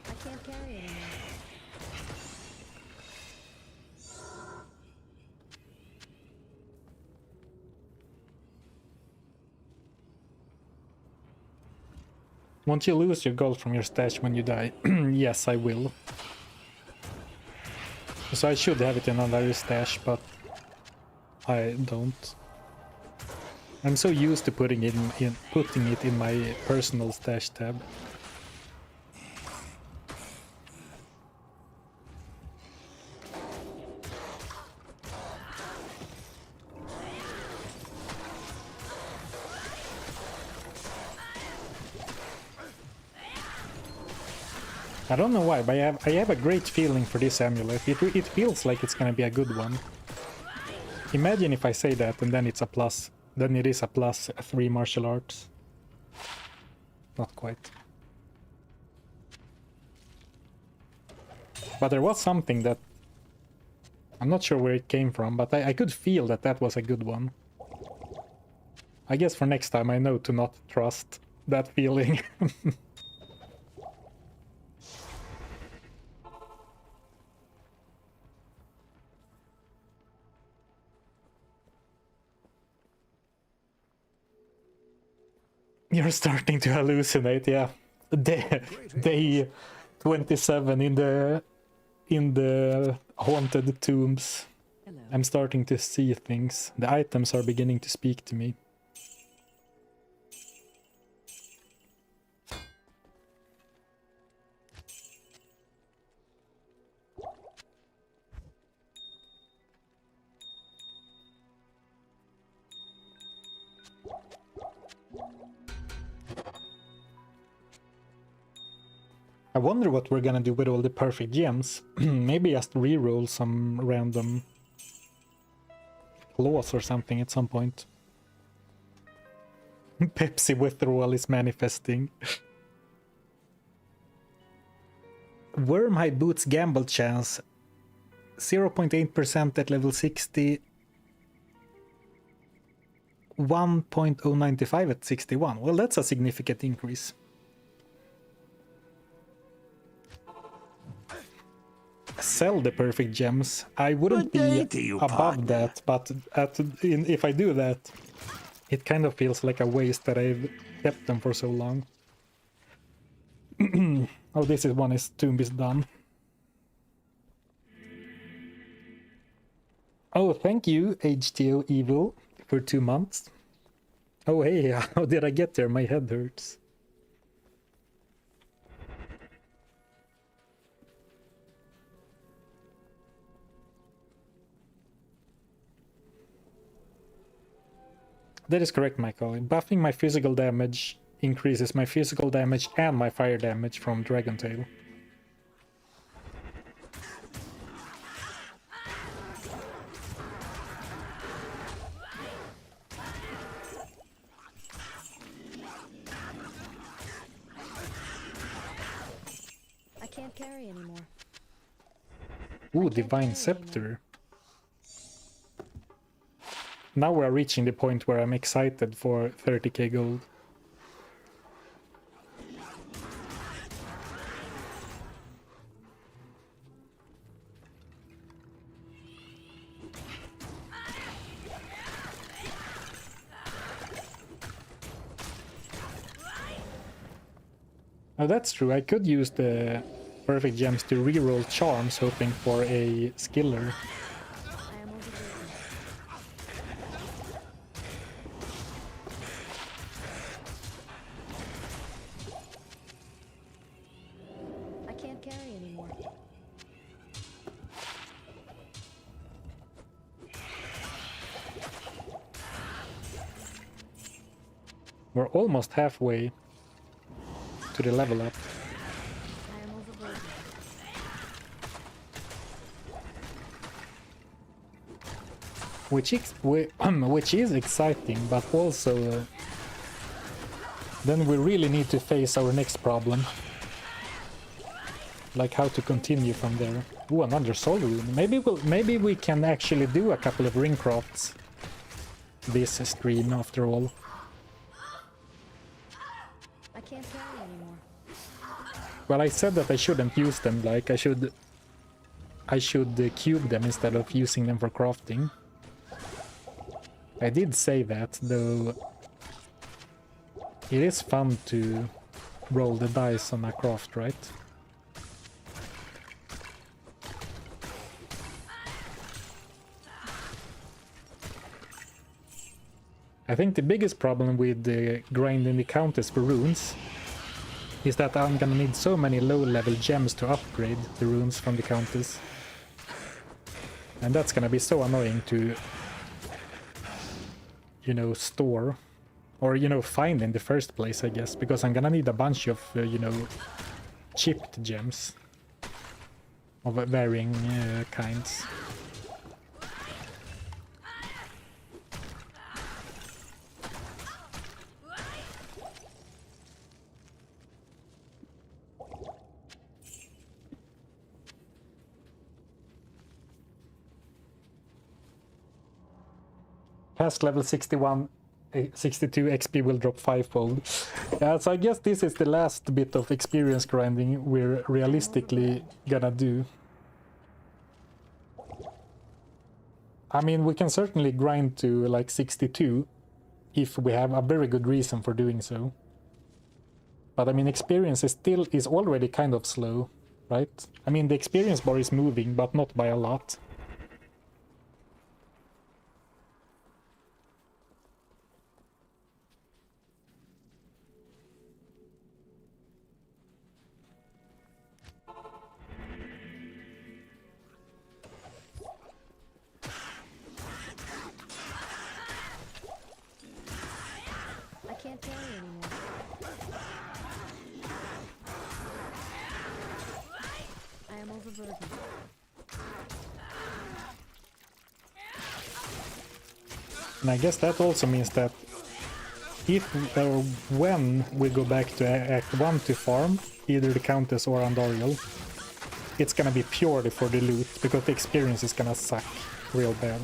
I can't carry anymore. Won't you lose your gold from your stash when you die? Yes, I will. So I should have it in another stash, but I don't. I'm so used to putting it in my personal stash tab. I don't know why, but I have a great feeling for this amulet. It feels like it's gonna be a good one. Imagine if I say that and then it's a plus. Then it is a plus 3 martial arts. Not quite. But there was something that... I'm not sure where it came from, but I could feel that that was a good one. I guess for next time I know to not trust that feeling. You're starting to hallucinate, yeah. Day 27 in the haunted tombs. Hello. I'm starting to see things. The items are beginning to speak to me. I wonder what we're gonna do with all the perfect gems. Maybe just re-roll some random flaws or something at some point. Pepsi withdrawal is manifesting. Were my boots gamble chance 0.8% at level 60, 1.095 at 61. Well, that's a significant increase. Sell the perfect gems. I wouldn't be above that, but if I do that, it kind of feels like a waste that I've kept them for so long. Oh, this is one is tomb is done. Oh, thank you, HTO Evil, for 2 months. Oh, hey, how did I get there? My head hurts. That is correct, Michael. Buffing my physical damage increases my physical damage and my fire damage from Dragon Tail. I can't carry anymore. Ooh, Divine Scepter. Now we're reaching the point where I'm excited for 30k gold. Oh, that's true. I could use the perfect gems to reroll charms, hoping for a skiller. I am overburdened. I can't carry anymore. We're almost halfway to the level up. I am overburdened. Which is exciting, but also then we really need to face our next problem. Like how to continue from there. Ooh, another soul rune. Maybe we can actually do a couple of ring crafts this stream after all. I can't carry anymore. Well, I said that I shouldn't use them, like I should cube them instead of using them for crafting. I did say that, though it is fun to roll the dice on a craft, right? I think the biggest problem with grinding the counters for runes is that I'm gonna need so many low-level gems to upgrade the runes from the counters. And that's gonna be so annoying to, you know, store. Or, you know, find in the first place, I guess. Because I'm gonna need a bunch of, you know, chipped gems. Of varying kinds. Past level 61, 62 XP will drop 5-fold. Yeah, so I guess this is the last bit of experience grinding we're realistically gonna do. I mean, we can certainly grind to like 62 if we have a very good reason for doing so. But I mean, experience is already kind of slow, right? I mean, the experience bar is moving, but not by a lot. I can't carry anymore. I am overburdened. And I guess that also means that if or when we go back to Act 1 to farm, either the Countess or Andariel, it's gonna be purely for the loot, because the experience is gonna suck real bad.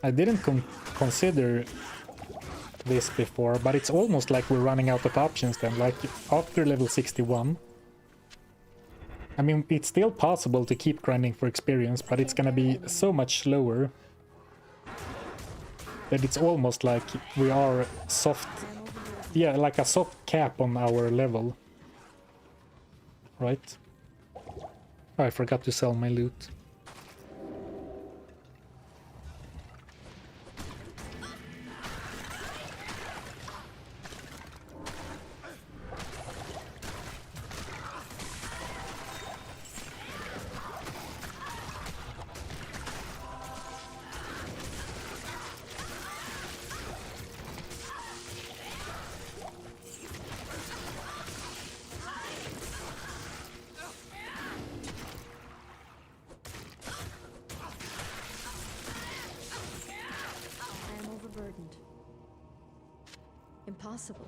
I didn't consider this before, but it's almost like we're running out of options then, like after level 61. I mean, it's still possible to keep grinding for experience, but it's gonna be so much slower that it's almost like we are soft, yeah, like a soft cap on our level. Right? Oh, I forgot to sell my loot. I am overburdened. Impossible.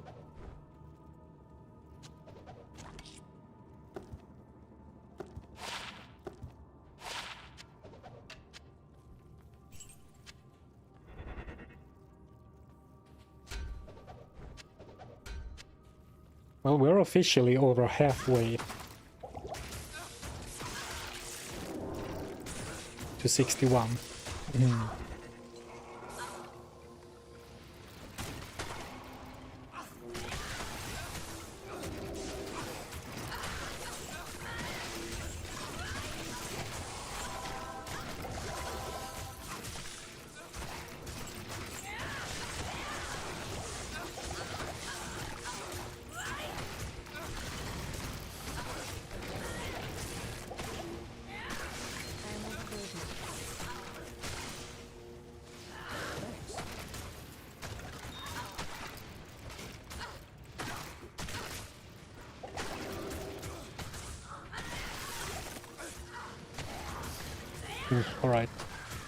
Well, we're officially over halfway. to 61. I am overburdened. Alright.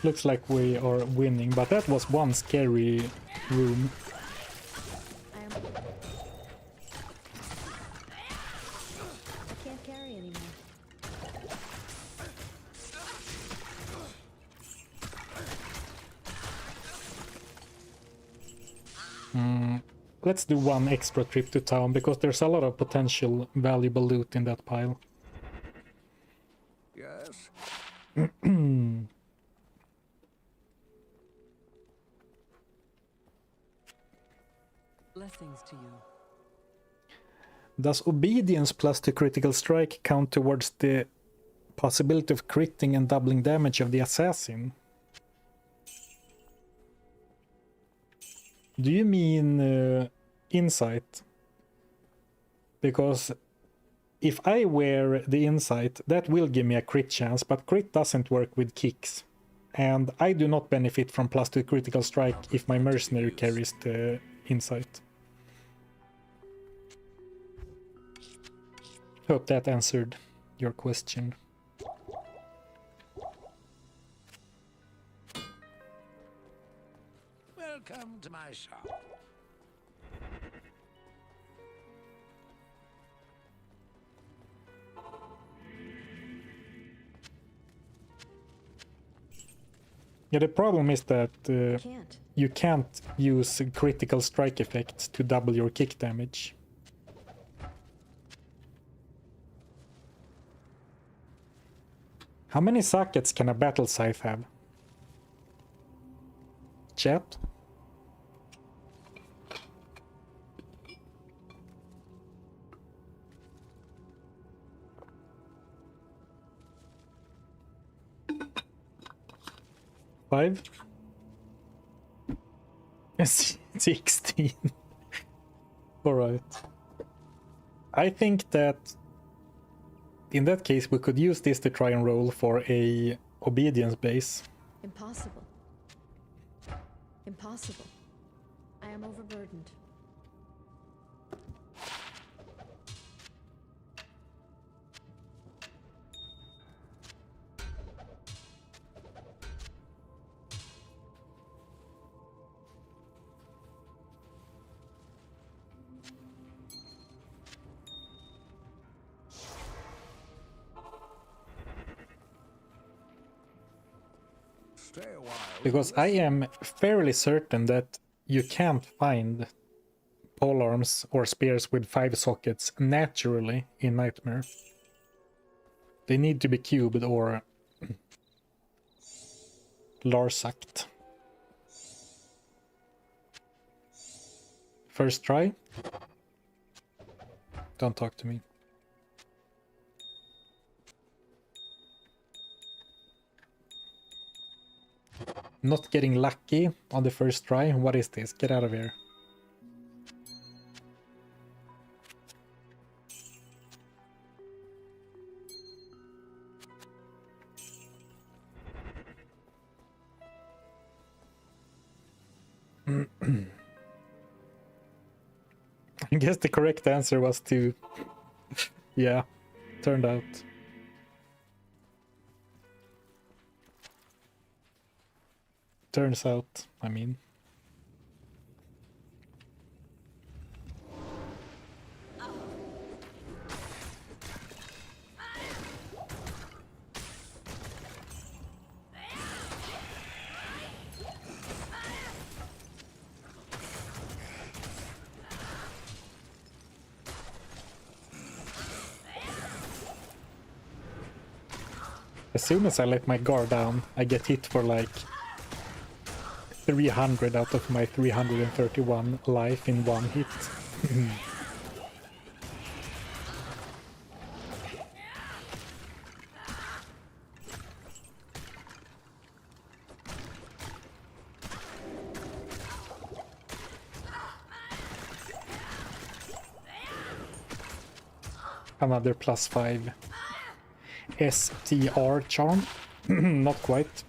Looks like we are winning, but that was one scary room. I am. I can't carry anymore. Let's do one extra trip to town, because there's a lot of potential valuable loot in that pile. Yes. Blessings to you. Does obedience plus the critical strike count towards the possibility of critting and doubling damage of the assassin? Do you mean insight? Because if I wear the insight, that will give me a crit chance, but crit doesn't work with kicks. And I do not benefit from plus 2 critical strike if my mercenary carries the insight. Hope that answered your question. Welcome to my shop. Yeah, the problem is that Can't. you can't use critical strike effects to double your kick damage. How many sockets can a battle scythe have? Chat? Five? 16. Alright. I think that in that case we could use this to try and roll for a obedience base. Impossible. Impossible. I am overburdened. Stay a while. Because I am fairly certain that you can't find polearms or spears with 5 sockets naturally in Nightmare. They need to be cubed or larsacked. First try? Don't talk to me. Not getting lucky on the first try. What is this? Get out of here. I guess the correct answer was to... yeah, turned out. Turns out, I mean. As soon as I let my guard down, I get hit for like 300 out of my 331 life in one hit. Another +5 STR charm. Not quite.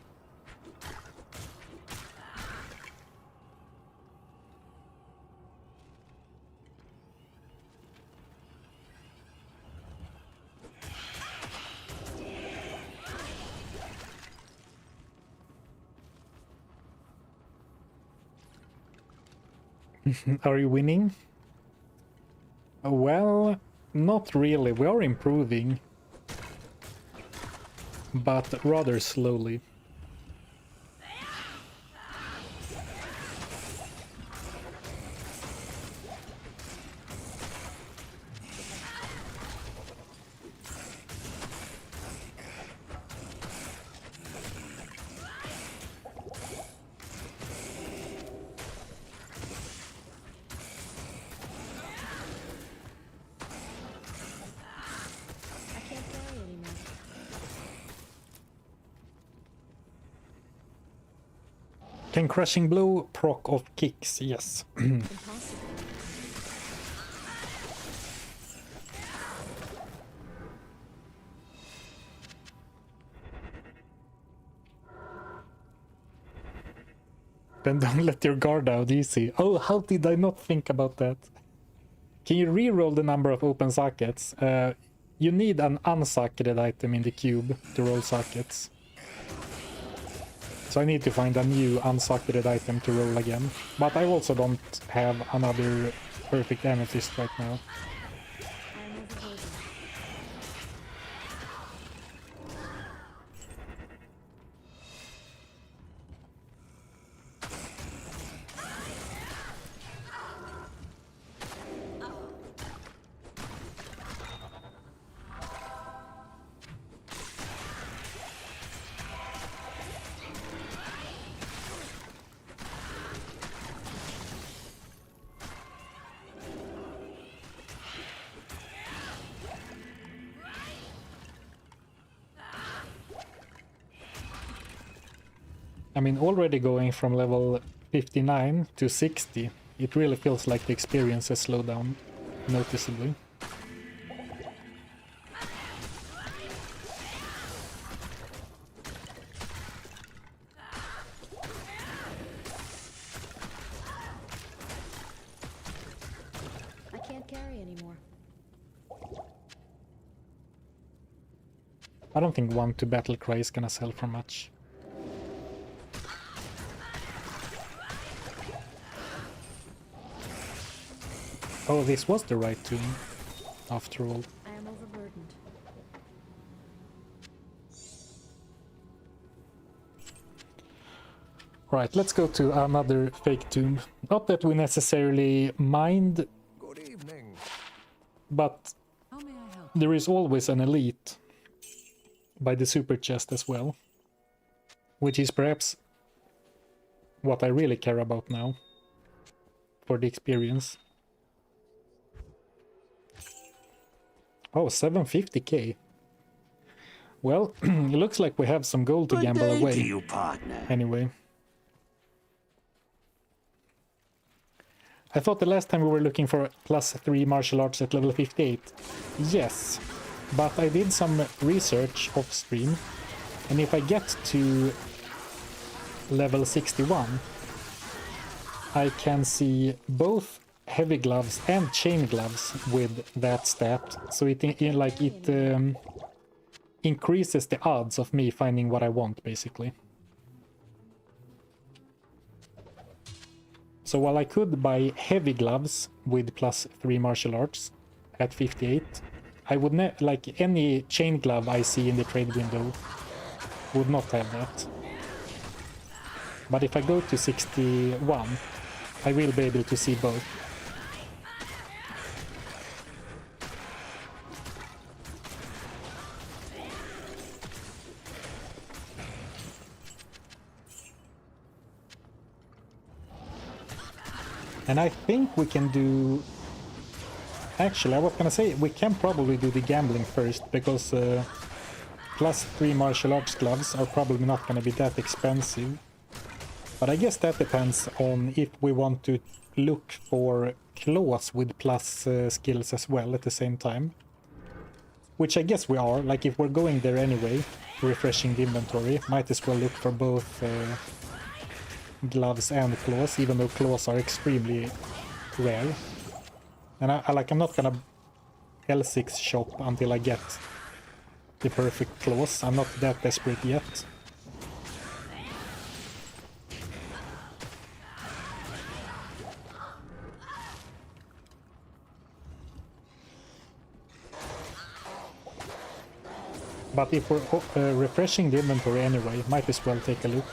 Are you winning? Well, not really. We are improving, but rather slowly. I can't carry anymore. Can Crushing Blow proc off kicks? Yes. Impossible. Then don't let your guard out easy. Oh, how did I not think about that? Can you re-roll the number of open sockets? You need an unsocketed item in the cube to roll sockets. So I need to find a new unsocketed item to roll again. But I also don't have another perfect amethyst right now. I am overburdened. I mean, already going from level 59 to 60, it really feels like the experience has slowed down noticeably. I can't carry anymore. I don't think 1 to battle cry is gonna sell for much. Oh, this was the right tune, after all. I am overburdened. Right, let's go to another fake tomb. Not that we necessarily mind, Good evening. but How may I help? there is always an elite by the super chest as well. Which is perhaps what I really care about now for the experience. Oh, 750k. Well, it looks like we have some gold to Good gamble day away. to you, partner. Anyway. I thought the last time we were looking for +3 martial arts at level 58. Yes, but I did some research off stream, and if I get to level 61, I can see both heavy gloves and chain gloves with that stat, so it increases the odds of me finding what I want, basically. So while I could buy heavy gloves with +3 martial arts at 58, I would like any chain glove I see in the trade window would not have that. But if I go to 61, I will be able to see both. And I think we can do... Actually, I was gonna say, we can probably do the gambling first, because +3 martial arts gloves are probably not gonna be that expensive. But I guess that depends on if we want to look for claws with plus skills as well at the same time. Which I guess we are, like if we're going there anyway, refreshing the inventory, might as well look for both gloves and claws, even though claws are extremely rare. And I'm not gonna L6 shop until I get the perfect claws. I'm not that desperate yet. But if we're refreshing the inventory anyway, might as well take a look,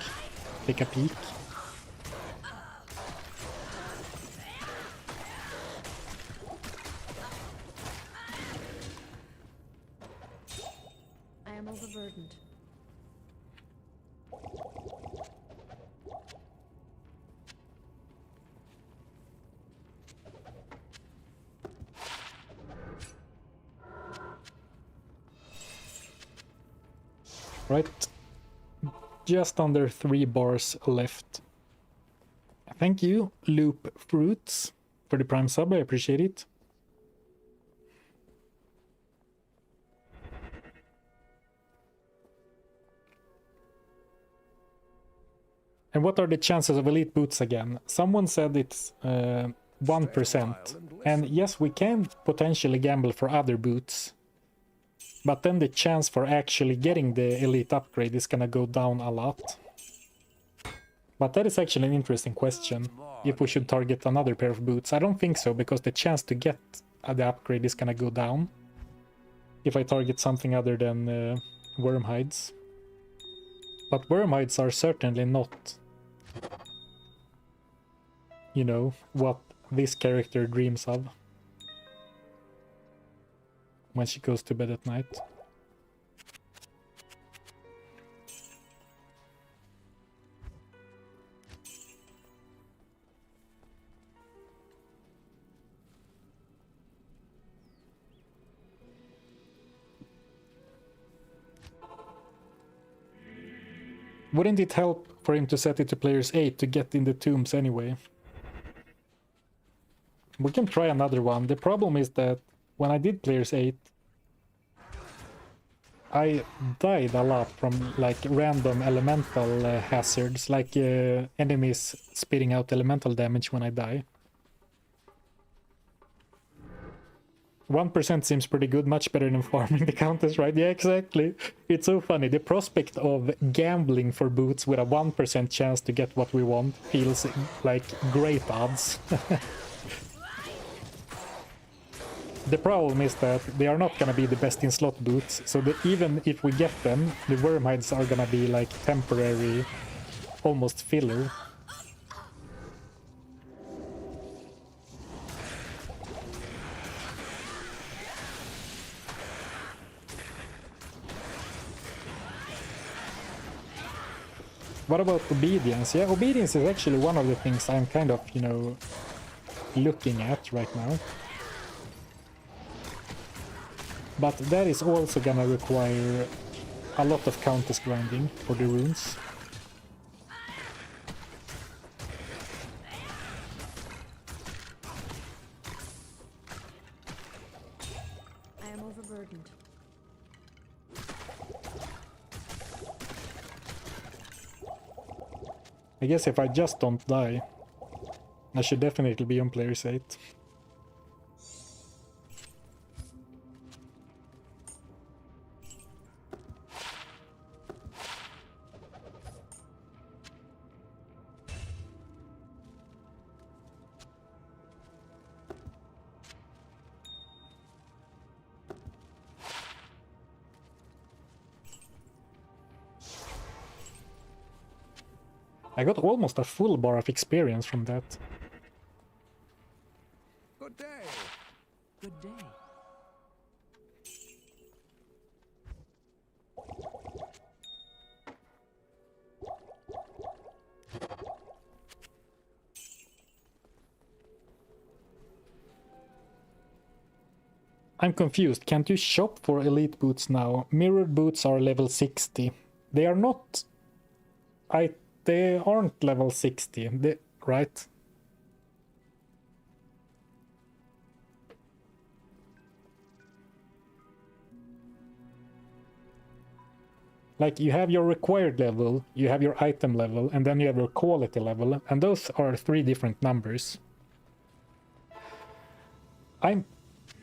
take a peek. I am overburdened. Right, just under 3 bars left. Thank you, Loop Fruits, for the Prime sub, I appreciate it. And what are the chances of elite boots again? Someone said it's 1%. And yes, we can potentially gamble for other boots. But then the chance for actually getting the elite upgrade is gonna go down a lot. But that is actually an interesting question. If we should target another pair of boots. I don't think so, because the chance to get the upgrade is gonna go down. If I target something other than worm hides. But worm hides are certainly not, you know, what this character dreams of when she goes to bed at night. Wouldn't it help for him to set it to players 8 to get in the tombs anyway? We can try another one. The problem is that when I did players 8, I died a lot from like random elemental hazards, like enemies spitting out elemental damage when I die. 1% seems pretty good, much better than farming the counters, right? Yeah, exactly. It's so funny. The prospect of gambling for boots with a 1% chance to get what we want feels like great odds. The problem is that they are not gonna be the best in slot boots, so that even if we get them, the worm hides are gonna be like temporary, almost filler. What about obedience? Yeah, obedience is actually one of the things I'm kind of, you know, looking at right now. But that is also gonna require a lot of countess grinding for the runes. I am overburdened. I guess if I just don't die, I should definitely be on players 8. I got almost a full bar of experience from that. Good day. Good day. I'm confused. Can't you shop for elite boots now? Mirrored boots are level 60. They are not... They aren't level 60, right? Like, you have your required level, you have your item level, and then you have your quality level, and those are 3 different numbers.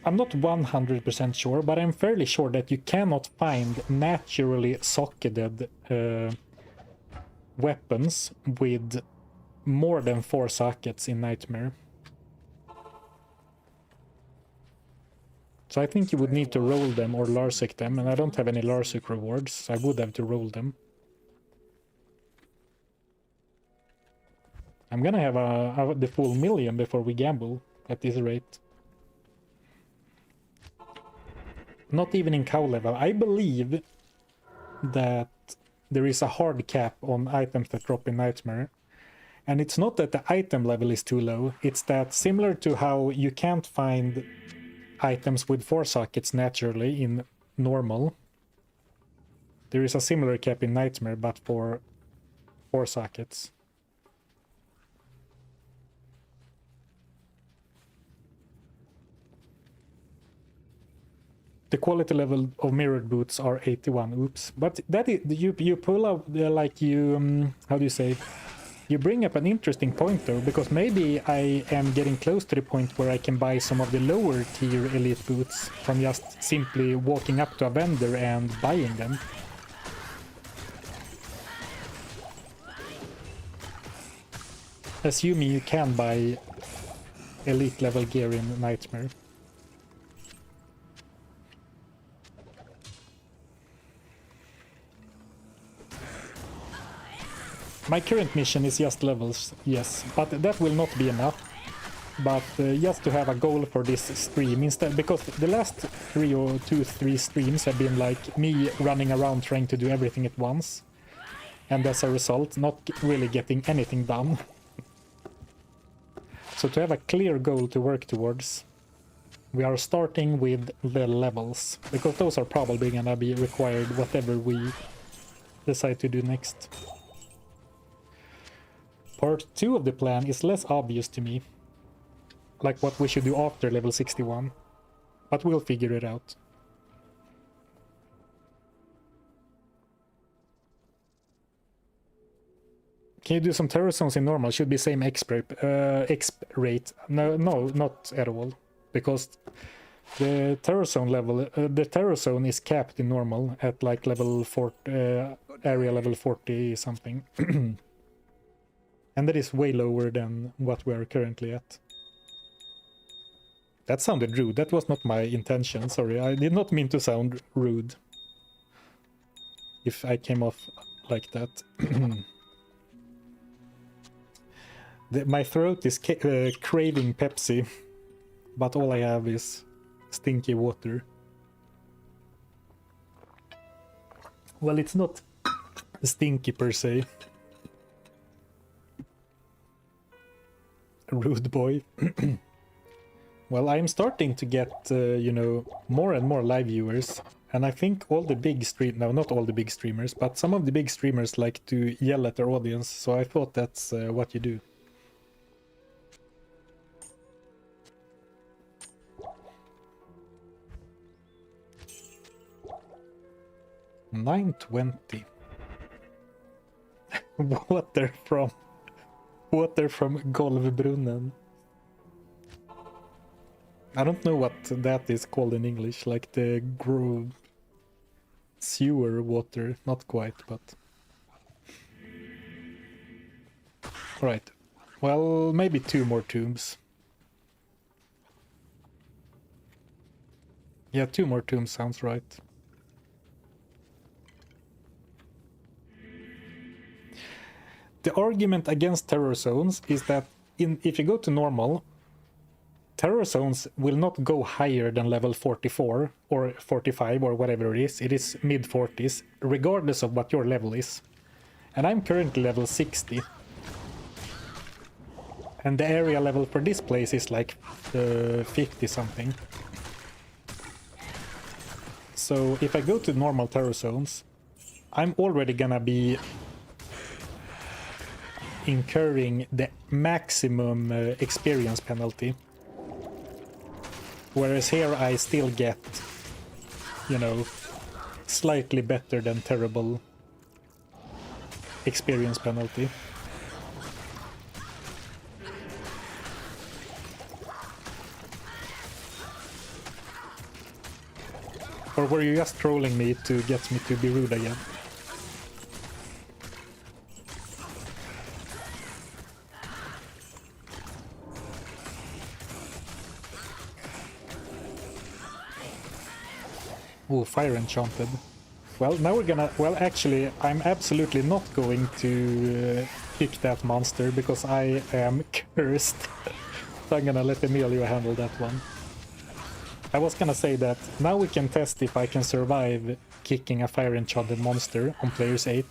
I'm not 100% sure, but I'm fairly sure that you cannot find naturally socketed weapons with more than 4 sockets in Nightmare. So I think you would need to roll them or Larsec them, and I don't have any Larsec rewards, so I would have to roll them. I'm gonna have the full million before we gamble at this rate. Not even in cow level. I believe that there is a hard cap on items that drop in Nightmare. And it's not that the item level is too low, it's that similar to how you can't find items with 4 sockets naturally in normal, there is a similar cap in Nightmare, but for 4 sockets. The quality level of mirrored boots are 81. Oops. But that is, you pull out like you how do you say? You bring up an interesting point though, because maybe I am getting close to the point where I can buy some of the lower tier elite boots from just simply walking up to a vendor and buying them. Assuming you can buy elite level gear in Nightmare. My current mission is just levels, yes, but that will not be enough. But just to have a goal for this stream instead, because the last 3 streams have been like me running around trying to do everything at once, and as a result not really getting anything done. So to have a clear goal to work towards, we are starting with the levels, because those are probably gonna be required whatever we decide to do next. Part 2 of the plan is less obvious to me, like what we should do after level 61, but we'll figure it out. Can you do some terror zones in normal? Should be same exp rate. No, not at all, because the terror zone level, the terror zone is capped in normal at like level 4, area level 40 something. And that is way lower than what we are currently at. That sounded rude. That was not my intention. Sorry, I did not mean to sound rude. If I came off like that. My throat is craving Pepsi, but all I have is stinky water. Well, it's not stinky per se. Rude boy. Well, I'm starting to get, you know, more and more live viewers, and I think all the big not all the big streamers, but some of the big streamers like to yell at their audience, so I thought that's what you do. $9.20. Water from Golvbrunnen. I don't know what that is called in English, like the sewer water, not quite, but... Right, well, maybe 2 more tombs. Yeah, 2 more tombs sounds right. The argument against terror zones is that if you go to normal, terror zones will not go higher than level 44 or 45 or whatever it is mid 40s, regardless of what your level is. And I'm currently level 60. And the area level for this place is like 50 something. So if I go to normal terror zones, I'm already gonna be incurring the maximum experience penalty. Whereas here I still get, you know, slightly better than terrible experience penalty. Or were you just trolling me to get me to be rude again? Ooh, fire enchanted. Well, now we're gonna... Well, actually, I'm absolutely not going to kick that monster because I am cursed. So I'm gonna let Emilio handle that one. I was gonna say that now we can test if I can survive kicking a fire enchanted monster on players 8.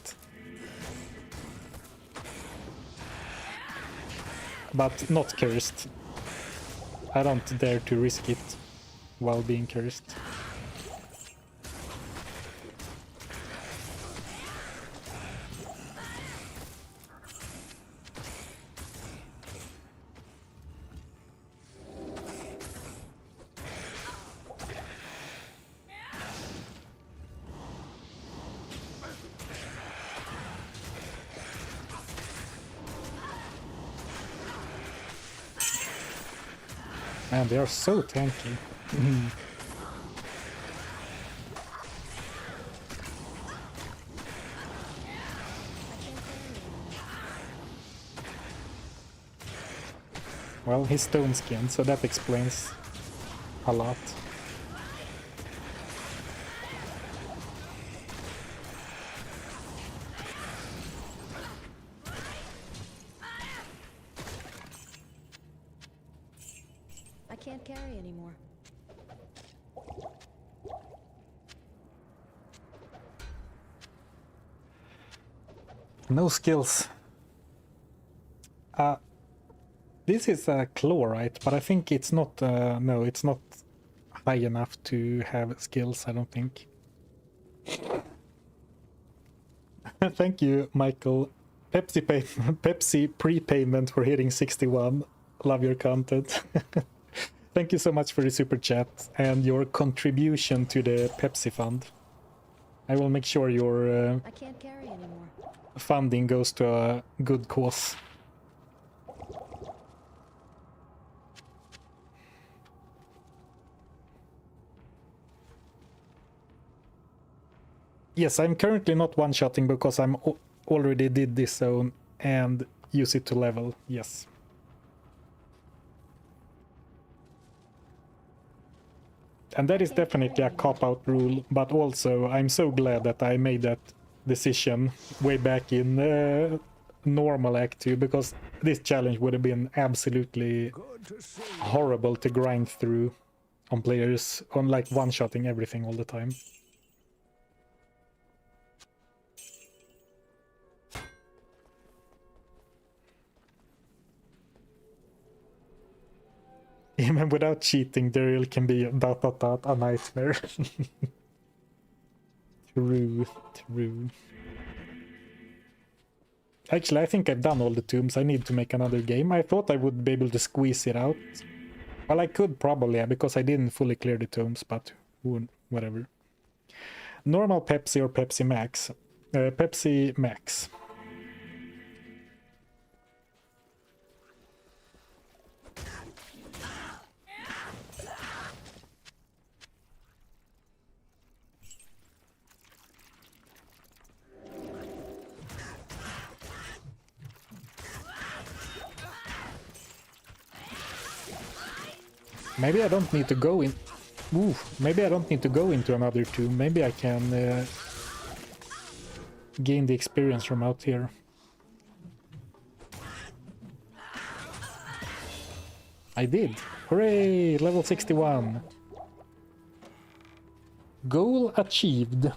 But not cursed. I don't dare to risk it while being cursed. Man, they are so tanky. Well, he's stone skinned, so that explains a lot. I can't carry anymore. No skills. This is a claw, right? But I think it's not... no, it's not high enough to have skills, I don't think. Thank you, Michael. Pepsi prepayment for hitting 61. Love your content. Thank you so much for the super chat and your contribution to the Pepsi fund. I will make sure your I can't carry anymore. funding goes to a good cause. Yes, I'm currently not one-shotting because I'm already did this zone and use it to level, yes. And that is definitely a cop-out rule, but also I'm so glad that I made that decision way back in normal Act 2, because this challenge would have been absolutely Good to see you. horrible to grind through on players, on like one-shotting everything all the time. Even without cheating, Duriel can be a nightmare. True. Actually, I think I've done all the tombs. I need to make another game. I thought I would be able to squeeze it out. Well, I could probably, yeah, because I didn't fully clear the tombs, but whatever. Normal Pepsi or Pepsi Max? Pepsi Max. Maybe I don't need to go in... Ooh, maybe I don't need to go into another tomb. Maybe I can gain the experience from out here. I did. Hooray! Level 61. Goal achieved.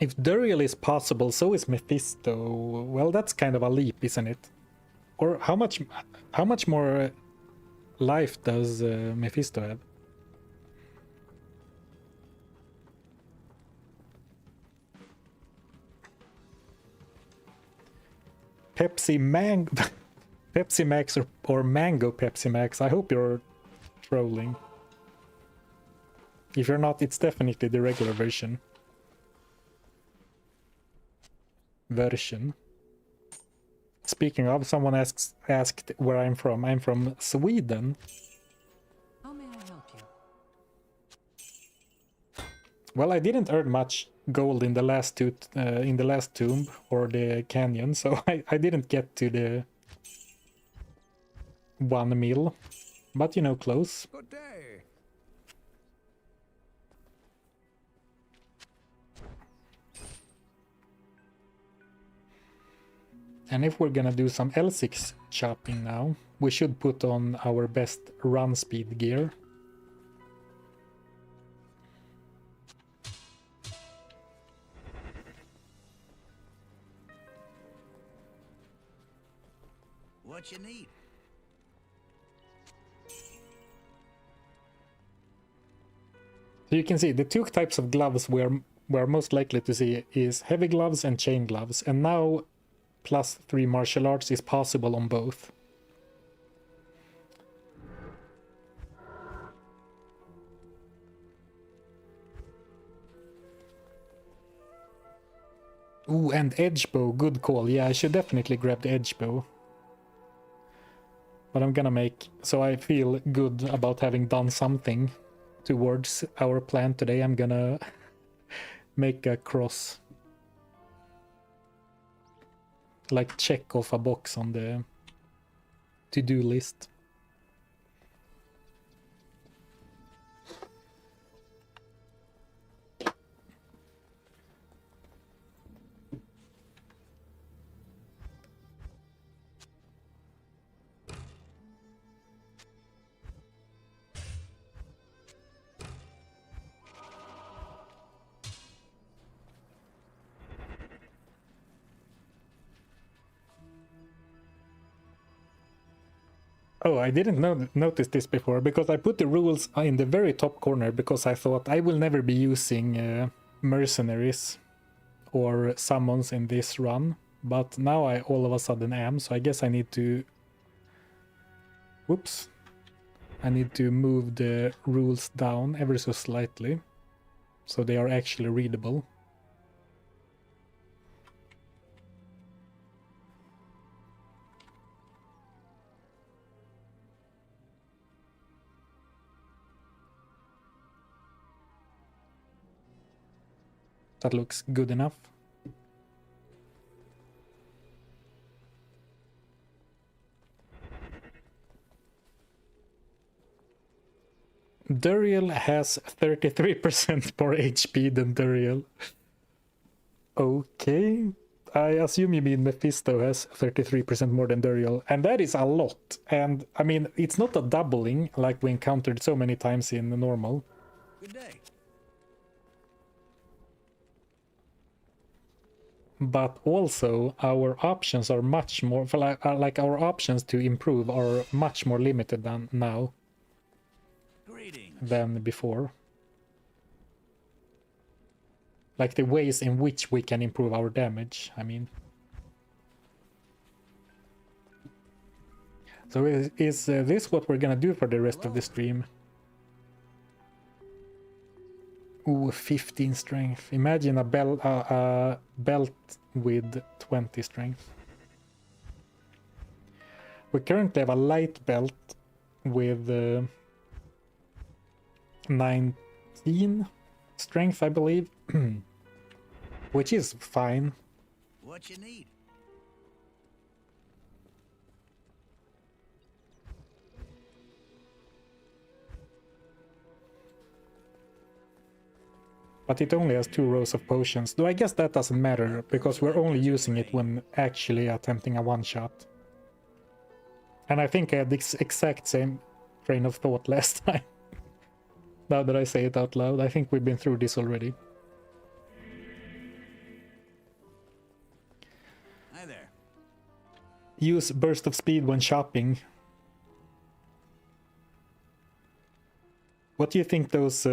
If Duriel is possible, so is Mephisto. Well, that's kind of a leap, isn't it? Or how much more life does Mephisto have? Pepsi Mango, Pepsi Max or Mango Pepsi Max. I hope you're trolling. If you're not, it's definitely the regular version. Speaking of, someone asked where I'm from. I'm from Sweden. How may I help you? Well, I didn't earn much gold in the last tomb or the canyon, so I didn't get to the 1 mil, but you know, close. Good day. And if we're gonna do some L6 chopping now, we should put on our best run speed gear. What you need? So you can see the two types of gloves we're most likely to see is heavy gloves and chain gloves, and now +3 martial arts is possible on both. Ooh, and edge bow, good call. Yeah, I should definitely grab the edge bow. But I'm gonna make, so I feel good about having done something towards our plan today, I'm gonna make a cross. Like check off a box on the to-do list. Oh, I didn't notice this before, because I put the rules in the very top corner because I thought I will never be using mercenaries or summons in this run, but now I all of a sudden am, so I guess I need to... Whoops. I need to move the rules down ever so slightly, so they are actually readable. That looks good enough. Duriel has 33% more HP than Duriel. Okay. I assume you mean Mephisto has 33% more than Duriel, and that is a lot. And I mean, it's not a doubling like we encountered so many times in the normal. Good day. But also our options are much more, like our options to improve are much more limited than now than before. Like the ways in which we can improve our damage, I mean. So is this what we're gonna do for the rest of the stream? Ooh, 15 strength. Imagine a belt with 20 strength. We currently have a light belt with 19 strength, I believe, which is fine. What you need? But it only has 2 rows of potions, though I guess that doesn't matter, because we're only using it when actually attempting a one-shot. And I think I had the exact same train of thought last time. Now that I say it out loud, I think we've been through this already. use burst of speed when shopping. What do you think those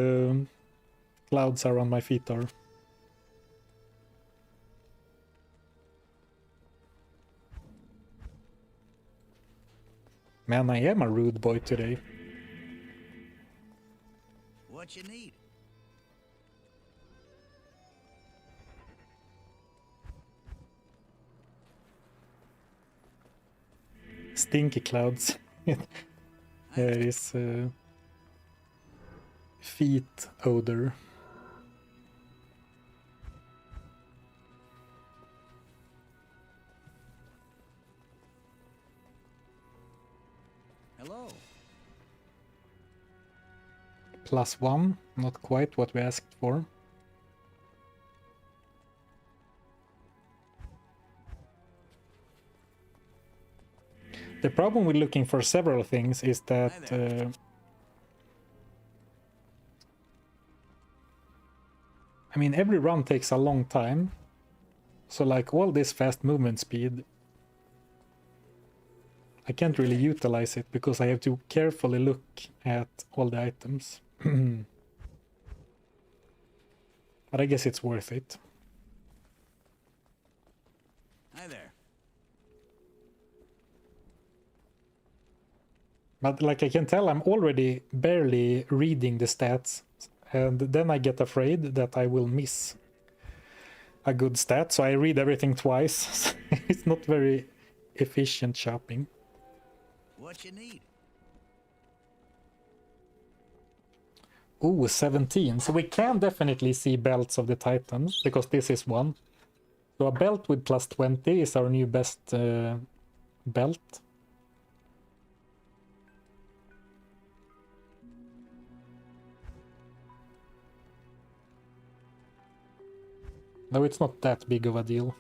clouds are on my feet are? Man, I am a rude boy today. What you need? Stinky clouds. There is feet odor. Hello. +1, not quite what we asked for. The problem with looking for several things is that I mean, every run takes a long time. So like all this fast movement speed, I can't really utilize it because I have to carefully look at all the items. But I guess it's worth it. Hi there. But like I can tell, I'm already barely reading the stats, and then I get afraid that I will miss a good stat, so I read everything twice. It's not very efficient shopping. What you need? Ooh, 17. So we can definitely see belts of the Titans, because this is one. So a belt with +20 is our new best belt. No, it's not that big of a deal.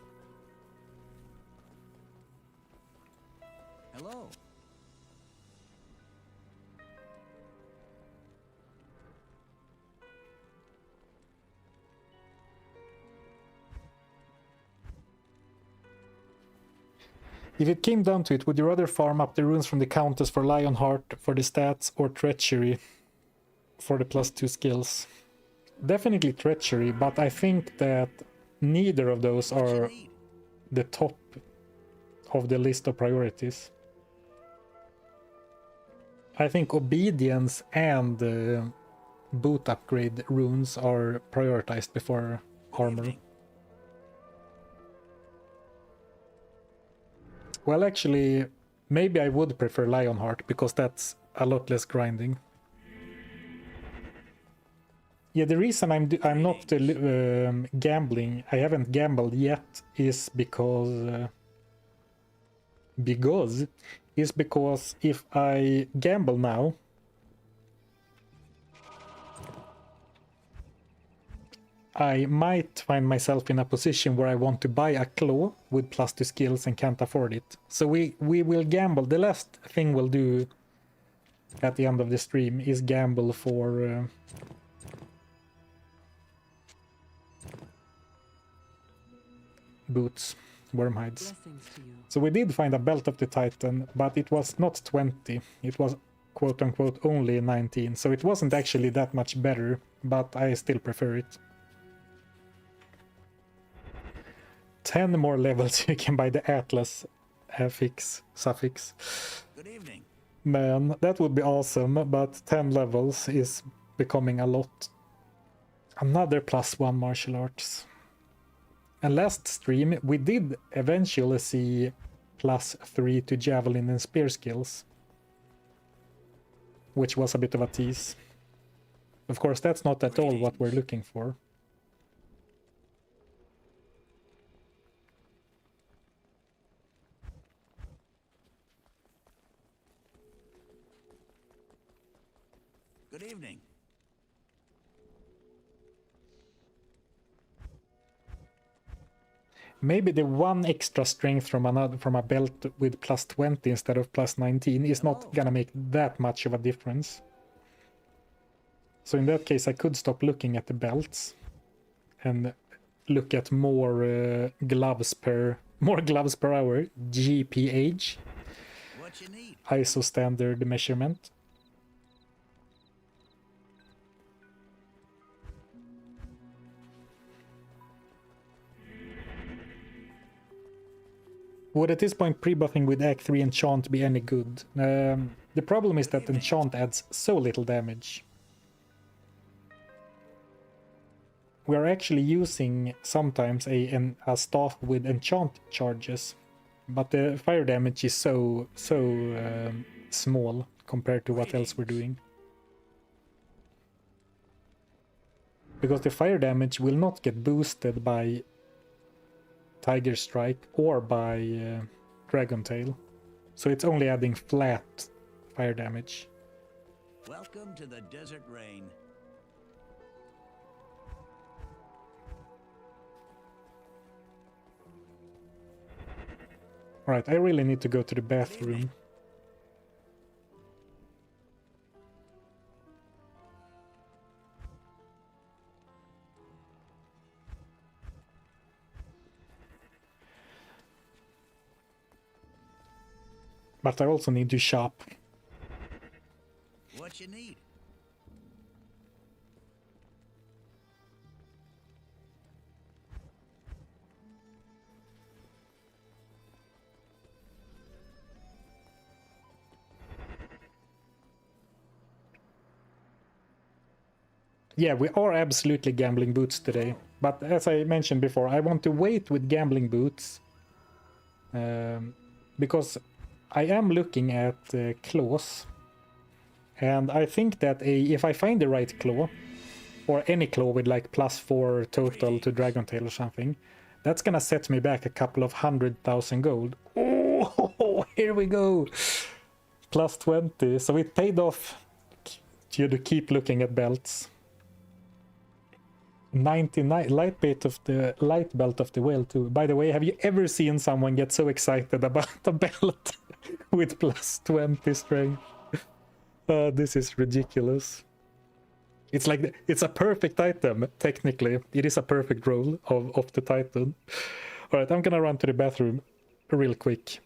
Hello. If it came down to it, would you rather farm up the runes from the Countess for Lionheart for the stats, or Treachery for the +2 skills? Definitely Treachery, but I think that neither of those What you are need? the top of the list of priorities. I think Obedience and boot upgrade runes are prioritized before armor. Evening. Well, actually, maybe I would prefer Lionheart, because that's a lot less grinding. Yeah, the reason I'm not gambling, I haven't gambled yet, is because if I gamble now, I might find myself in a position where I want to buy a claw with +2 skills and can't afford it. So we will gamble. The last thing we'll do at the end of the stream is gamble for boots, worm hides. Blessings to you. So we did find a belt of the Titan, but it was not 20. It was quote-unquote only 19. So it wasn't actually that much better, but I still prefer it. 10 more levels, you can buy the Atlas suffix. Good evening. Man, that would be awesome, but 10 levels is becoming a lot. Another +1 martial arts. And last stream, we did eventually see +3 to javelin and spear skills, which was a bit of a tease. Of course, that's not at all what we're looking for. Good evening. Maybe the one extra strength from a belt with +20 instead of +19 is not gonna make that much of a difference. So in that case, I could stop looking at the belts and look at more gloves per More gloves per hour, GPH, What you need? ISO standard measurement. Would at this point pre-buffing with Act 3 enchant be any good? The problem is that enchant adds so little damage. We are actually using sometimes a staff with enchant charges, but the fire damage is so small compared to what else we're doing. Because the fire damage will not get boosted by Tiger Strike or by Dragon Tail, so it's only adding flat fire damage. Welcome to the desert rain. Alright, I really need to go to the bathroom. But I also need to shop. What you need? Yeah, we are absolutely gambling boots today. But as I mentioned before, I want to wait with gambling boots. Because I am looking at claws. And I think that if I find the right claw, or any claw with like +4 total to Dragon Tail or something, that's gonna set me back a couple of 100,000 gold. Oh, here we go! +20, so it paid off to keep looking at belts. 99 light belt of the whale too. By the way, have you ever seen someone get so excited about a belt with +20 strength? This is ridiculous. It's like it's a perfect item. Technically, it is a perfect roll of the Titan. All right, I'm gonna run to the bathroom real quick.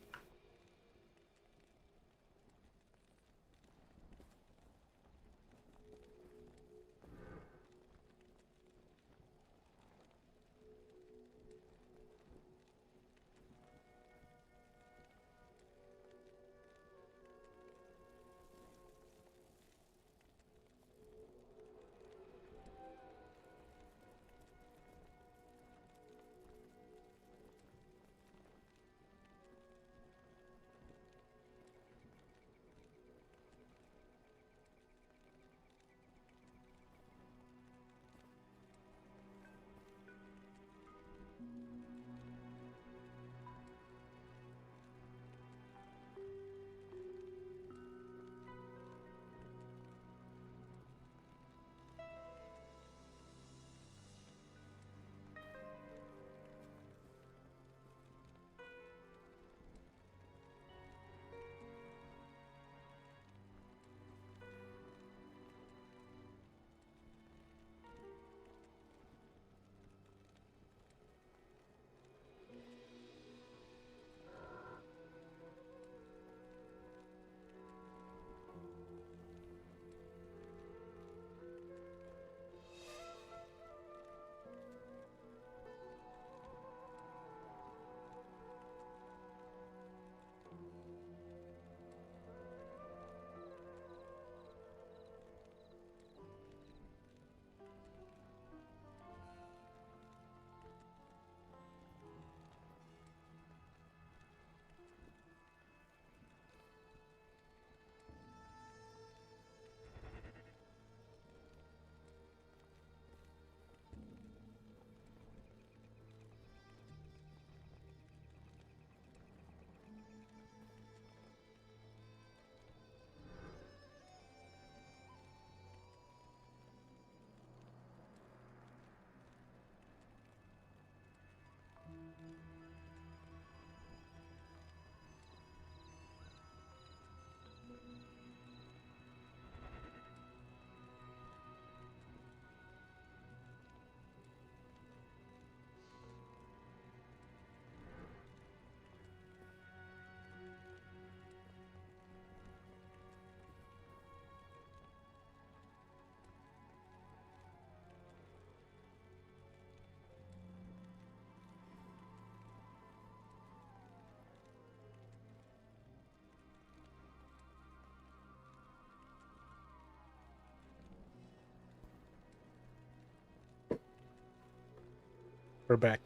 We're back.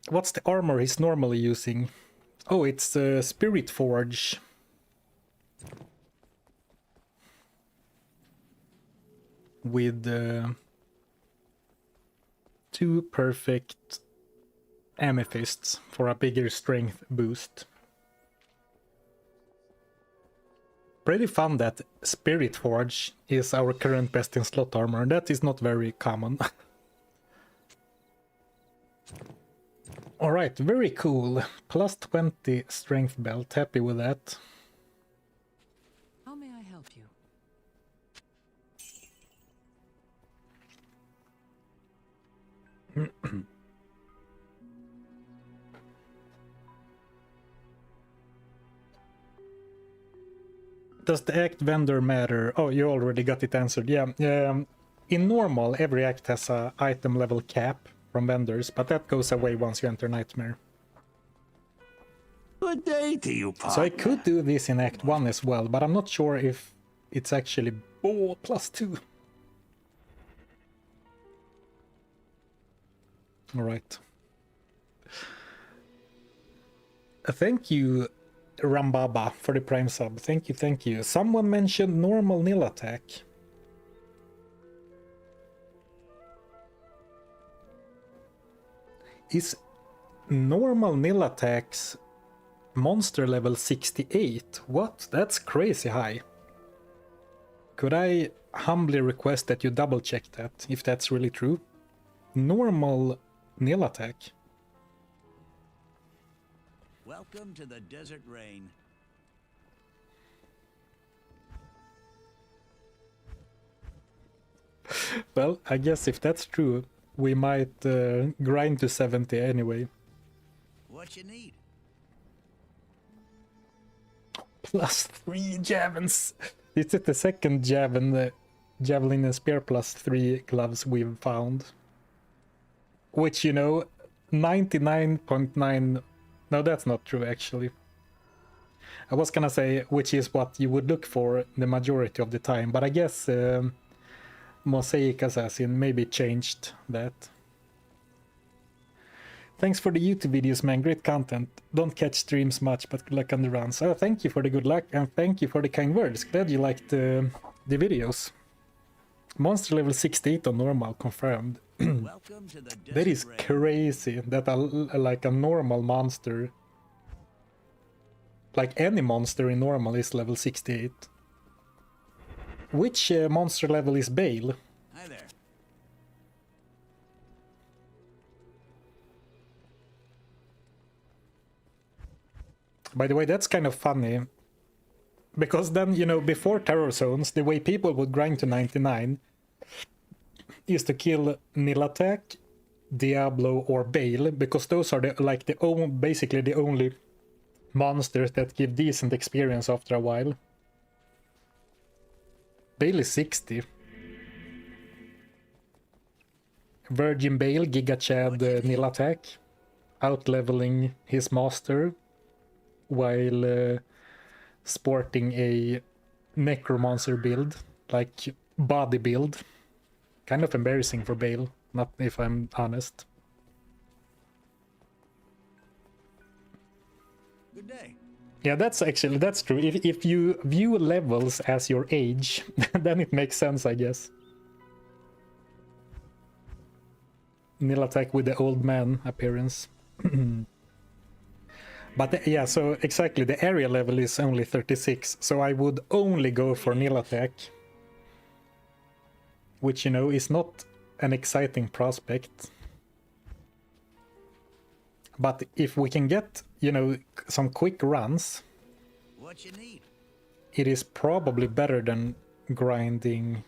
What's the armor he's normally using? Oh, it's Spirit Forge. With 2 perfect amethysts for a bigger strength boost. Pretty fun that Spirit Forge is our current best in slot armor. That is not very common. Alright, very cool. Plus 20 strength belt. Happy with that. How may I help you? Does the act vendor matter? Oh, you already got it answered. Yeah. In normal, every act has a item level cap from vendors, but that goes away once you enter Nightmare. Good day to you, partner. So I could do this in Act 1 as well, but I'm not sure if it's actually +2. Alright. Thank you, Rambaba, for the Prime sub. Thank you, thank you. Someone mentioned normal nil attack. Is normal nil attacks monster level 68? What? That's crazy high. Could I humbly request that you double check that, if that's really true? Normal nil attack. Welcome to the Desert Rain. Well, I guess if that's true, we might grind to 70 anyway. What you need? +3 javins. Is it the second javelin and spear +3 gloves we've found? Which, you know, 99.9... No, that's not true, actually. I was gonna say, which is what you would look for the majority of the time, but I guess Mosaic Assassin maybe changed that. Thanks for the YouTube videos, man. Great content. Don't catch streams much, but good luck on the runs. Oh, thank you for the good luck, and thank you for the kind words. Glad you liked the videos. Monster level 68 on normal, confirmed. Welcome to the Desert That is Rain. crazy that like a normal monster, like any monster in normal, is level 68. Which monster level is Bale? Hi there. By the way, that's kind of funny. Because then, you know, before Terror Zones, the way people would grind to 99 is to kill Nil Attack, Diablo, or Bale, because those are basically the only monsters that give decent experience after a while. Bale is 60. Virgin Bale, Giga Chad, Nil Attack, outleveling his master while sporting a necromancer build, like body build. Kind of embarrassing for Bale, not if I'm honest. Good day. Yeah, that's true. If you view levels as your age, then it makes sense, I guess. Nil Attack with the old man appearance. But yeah, so exactly, the area level is only 36, so I would only go for Nil Attack. Which, you know, is not an exciting prospect. But if we can get, you know, some quick runs, What you need? it is probably better than grinding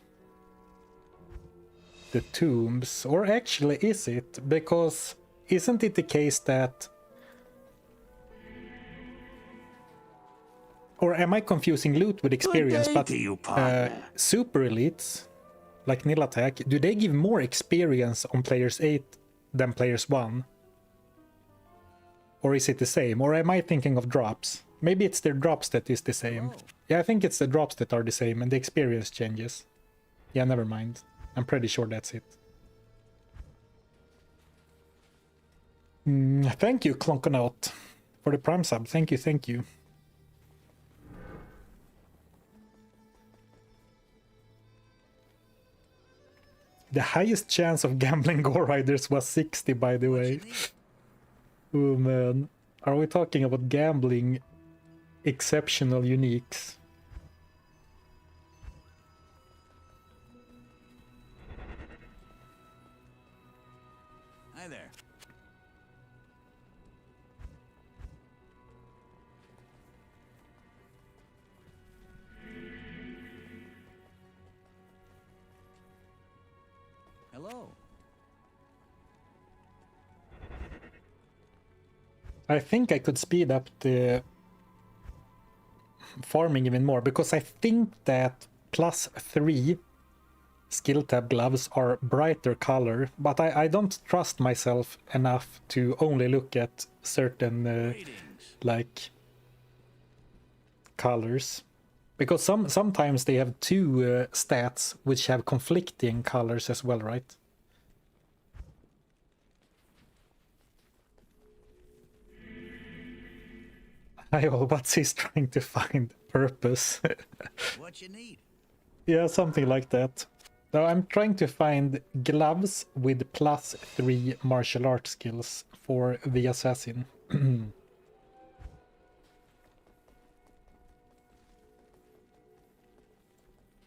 the tombs. Or actually, is it? Because isn't it the case that... Or am I confusing loot with experience? Good day But to you, partner. super elites, like Nil Attack, do they give more experience on players 8 than players 1? Or is it the same? Or am I thinking of drops? Maybe it's their drops that is the same. Oh. Yeah, I think it's the drops that are the same and the experience changes. Yeah, never mind. I'm pretty sure that's it. Thank you, Clonkonaut, for the Prime sub. Thank you, thank you. The highest chance of gambling Gore Riders was 60, by the way. Oh man. Are we talking about gambling exceptional uniques? Hi there. Hello. I think I could speed up the farming even more, because I think that +3 skill tab gloves are brighter color, but I don't trust myself enough to only look at certain like colors, because sometimes they have two stats which have conflicting colors as well, right? What's he's trying to find purpose? What you need? Yeah, something like that. Now I'm trying to find gloves with +3 martial arts skills for the assassin.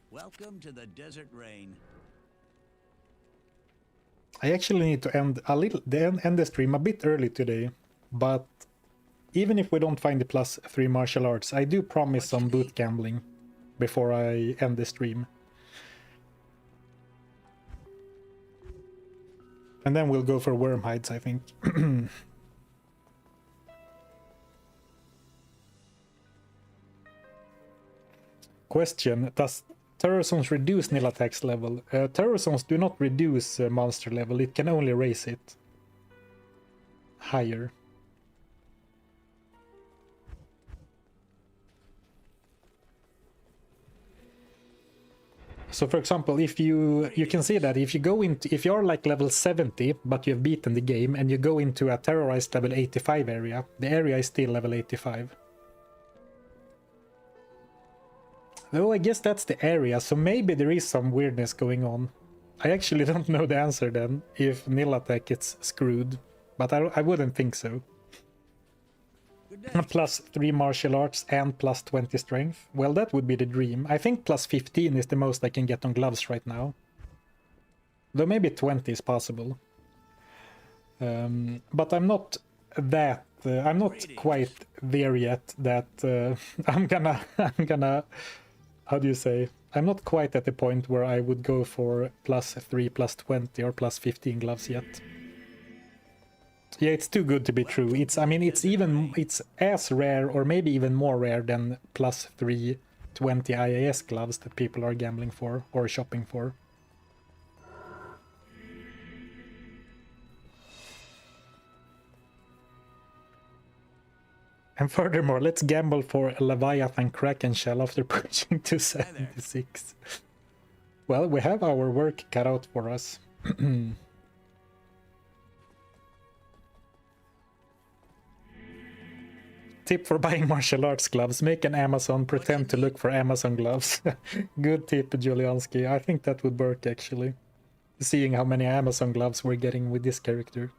Welcome to the desert rain. I actually need to end the stream a bit early today, but even if we don't find the +3 martial arts, I do promise some boot gambling before I end the stream. And then we'll go for worm hides, I think. Question: does terror zones reduce nil attacks level? Terror zones do not reduce monster level, it can only raise it higher. So for example, if you can see that if you're like level 70 but you've beaten the game and you go into a terrorized level 85 area, the area is still level 85. Though I guess that's the area, so maybe there is some weirdness going on. I actually don't know the answer then, if nil attack is screwed, but I wouldn't think so. Good day. +3 martial arts and +20 strength. Well, that would be the dream. I think +15 is the most I can get on gloves right now. Though maybe 20 is possible. But I'm not that... I'm not quite there yet that I'm gonna... How do you say? I'm not quite at the point where I would go for +3, +20 or +15 gloves yet. Yeah, it's too good to be true. It's as rare or maybe even more rare than +3 20 IAS gloves that people are gambling for or shopping for. And furthermore, let's gamble for a Leviathan Kraken shell after pushing to 76. Well, we have our work cut out for us. Tip for buying martial arts gloves: make an Amazon, pretend to look for Amazon gloves. Good tip, Juliansky. I think that would work actually. Seeing how many Amazon gloves we're getting with this character.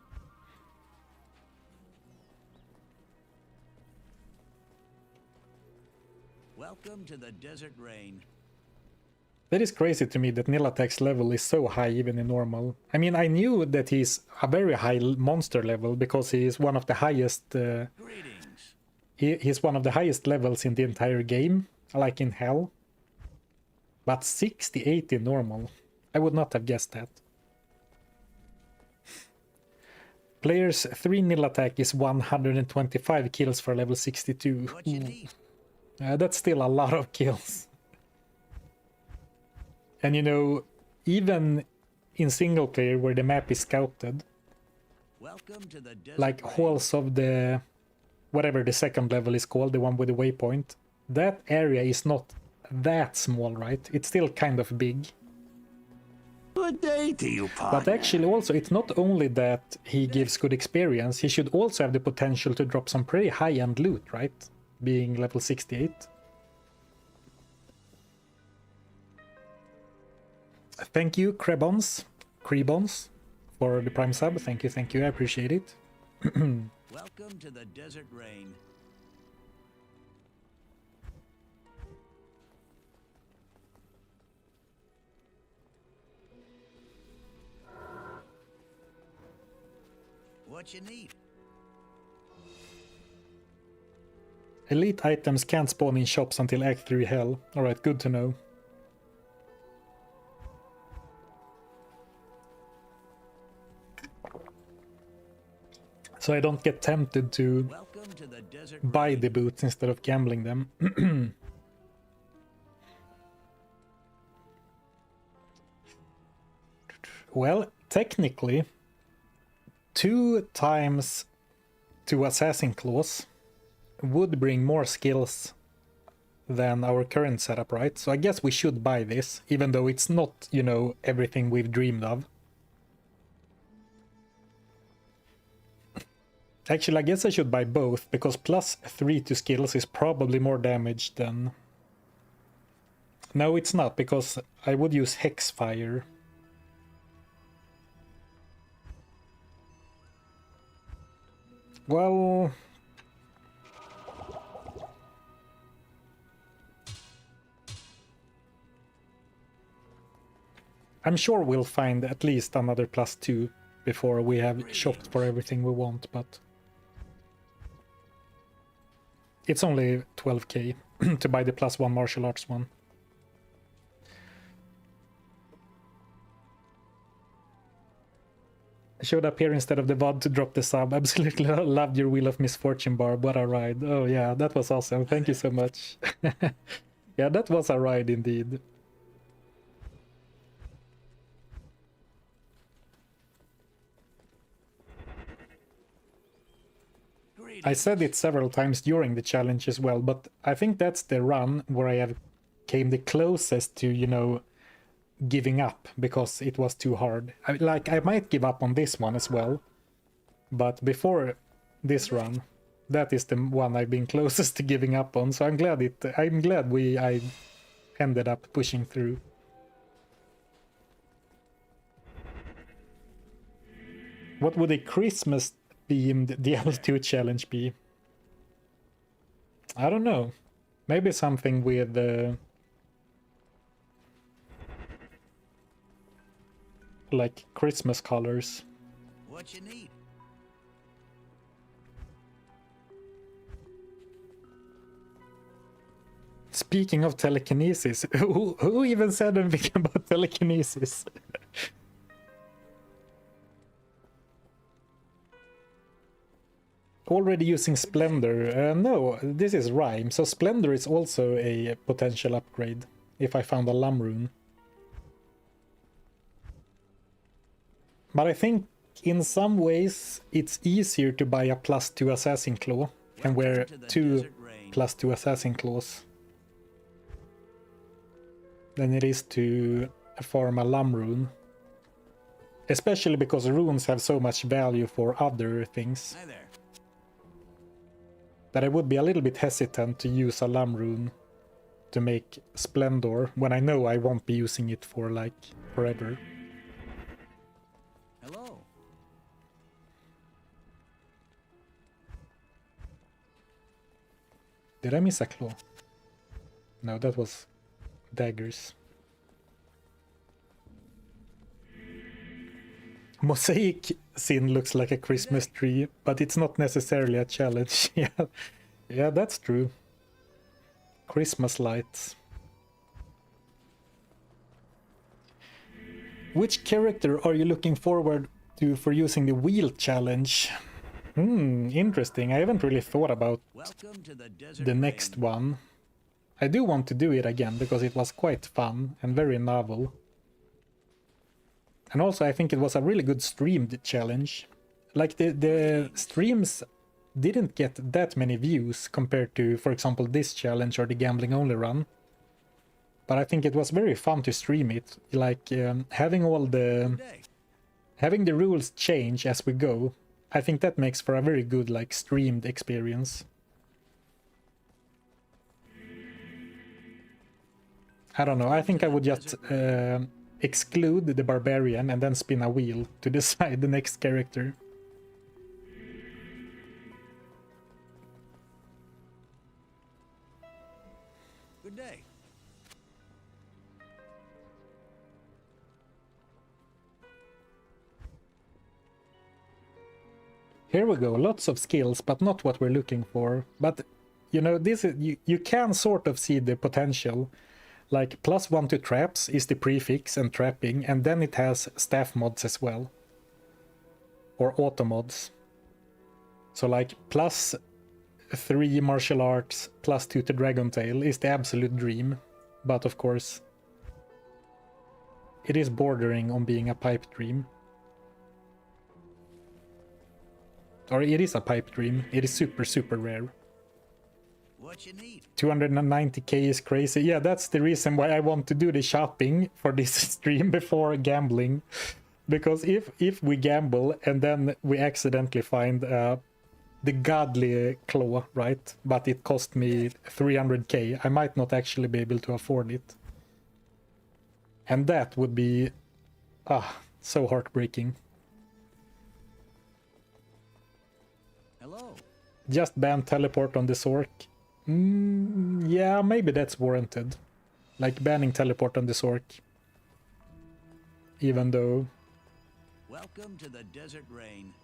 Welcome to the desert rain. That is crazy to me that nil attack's level is so high even in normal. I mean, I knew that he's a very high monster level because he is one of the highest... Greetings. He's one of the highest levels in the entire game, like in Hell. But 68 in normal. I would not have guessed that. Player's 3 nil attack is 125 kills for level 62. What you need? That's still a lot of kills. And you know, even in single player where the map is scouted, Welcome to the desert like rain. halls of the... whatever the second level is called, the one with the waypoint, that area is not that small, right? It's still kind of big. Good day to you, partner. But actually also, it's not only that he gives good experience, he should also have the potential to drop some pretty high-end loot, right? Being level 68. Thank you, Krebons, for the Prime sub. Thank you, I appreciate it. Welcome to the Desert Rain. What you need? Elite items can't spawn in shops until Act 3 Hell. Alright, good to know. So I don't get tempted to Welcome to the Desert buy Rain. the boots instead of gambling them. Well, technically, 2 times 2 Assassin Claws would bring more skills than our current setup, right? So I guess we should buy this, even though it's not, you know, everything we've dreamed of. Actually, I guess I should buy both, because plus 3 to skills is probably more damage than... No, it's not, because I would use Hexfire. Well... I'm sure we'll find at least another plus 2 before we have shopped for everything we want, but... It's only 12k to buy the plus 1 martial arts one. I showed up here instead of the VOD to drop the sub. Absolutely loved your Wheel of Misfortune, Barb. What a ride. Oh yeah, that was awesome. Thank you so much. Yeah, that was a ride indeed. I said it several times during the challenge as well, but I think that's the run where I have came the closest to, you know, giving up because it was too hard. I might give up on this one as well, but before this run, that is the one I've been closest to giving up on. So I'm glad I ended up pushing through. What would a Christmas themed Diablo 2 challenge be? I don't know. Maybe something with like Christmas colors. What you need? Speaking of telekinesis, who even said anything about telekinesis? Already using Splendor? No, this is Rhyme, so Splendor is also a potential upgrade if I found a Lum Rune. But I think in some ways it's easier to buy a plus 2 Assassin Claw and wear 2 plus 2 Assassin Claws than it is to farm a Lum Rune. Especially because runes have so much value for other things. Hi there. That I would be a little bit hesitant to use a Lum Rune to make Splendor when I know I won't be using it for like forever. Hello. Did I miss a claw? No, that was daggers. Mosaic Sin looks like a Christmas tree, but it's not necessarily a challenge. Yeah, that's true. Christmas lights. Which character are you looking forward to for using the wheel challenge? Interesting. I haven't really thought about Welcome to the Desert the next Rain. one. I do want to do it again because it was quite fun and very novel. And also I think it was a really good streamed challenge. Like the streams didn't get that many views compared to, for example, this challenge or the gambling only run. but I think it was very fun to stream it. Like having the rules change as we go. I think that makes for a very good like streamed experience. I don't know. I think I would just exclude the barbarian and then spin a wheel to decide the next character. Good day. Here we go, lots of skills, but not what we're looking for. But, you know, this is you can sort of see the potential. Like, +1 to traps is the prefix and trapping, and then it has staff mods as well. Or auto mods. So like, +3 martial arts, +2 to Dragon Tail is the absolute dream. But of course, it is bordering on being a pipe dream. Or it is a pipe dream. It is super, super rare. What you need? 290k is crazy. Yeah, that's the reason why I want to do the shopping for this stream before gambling. Because if we gamble and then we accidentally find the godly claw, right? But it cost me 300k, I might not actually be able to afford it. And that would be so heartbreaking. Hello. Just ban teleport on the Zork. Yeah, maybe that's warranted. Like banning teleport on the Zork. Even though... Welcome to the Desert Rain.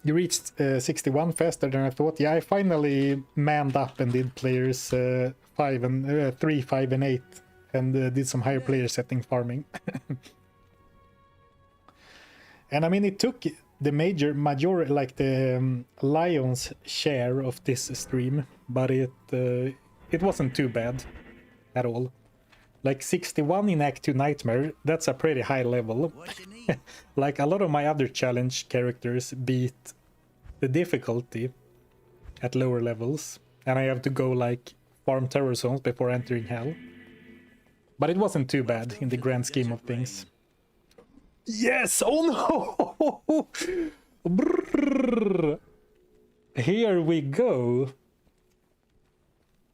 You reached 61 faster than I thought. Yeah, I finally manned up and did players 3, 5, and 8. And did some higher player setting farming. And I mean, it took the majority, like the lion's share of this stream, but it wasn't too bad at all. Like 61 in Act 2 Nightmare, that's a pretty high level. What you need? Like a lot of my other challenge characters beat the difficulty at lower levels, and I have to go like farm terror zones before entering hell. But it wasn't too bad in the grand scheme of things. Yes! Oh no! Brrr. Here we go.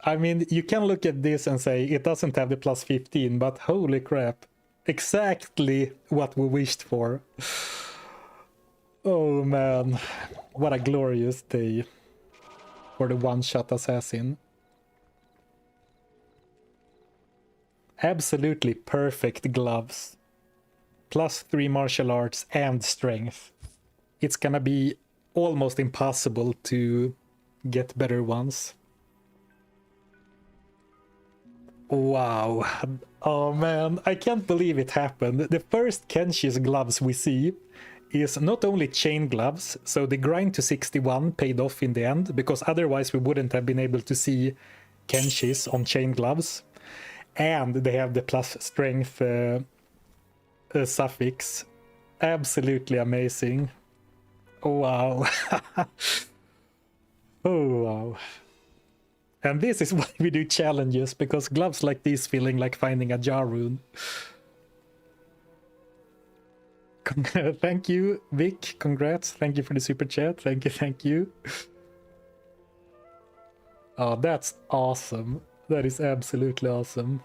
I mean, you can look at this and say it doesn't have the +15, but holy crap. Exactly what we wished for. Oh man, what a glorious day for the one-shot assassin. Absolutely perfect gloves. +3 martial arts and strength. It's gonna be almost impossible to get better ones. Wow. Oh man, I can't believe it happened. The first Kenshi's gloves we see is not only chain gloves, so the grind to 61 paid off in the end, because otherwise we wouldn't have been able to see Kenshi's on chain gloves. And they have the plus strength suffix. Absolutely amazing. Wow. Oh wow. And this is why we do challenges, because gloves like these feeling like finding a jar rune. Thank you, Vic. Congrats. Thank you for the super chat. Thank you, thank you. Oh, that's awesome. That is absolutely awesome.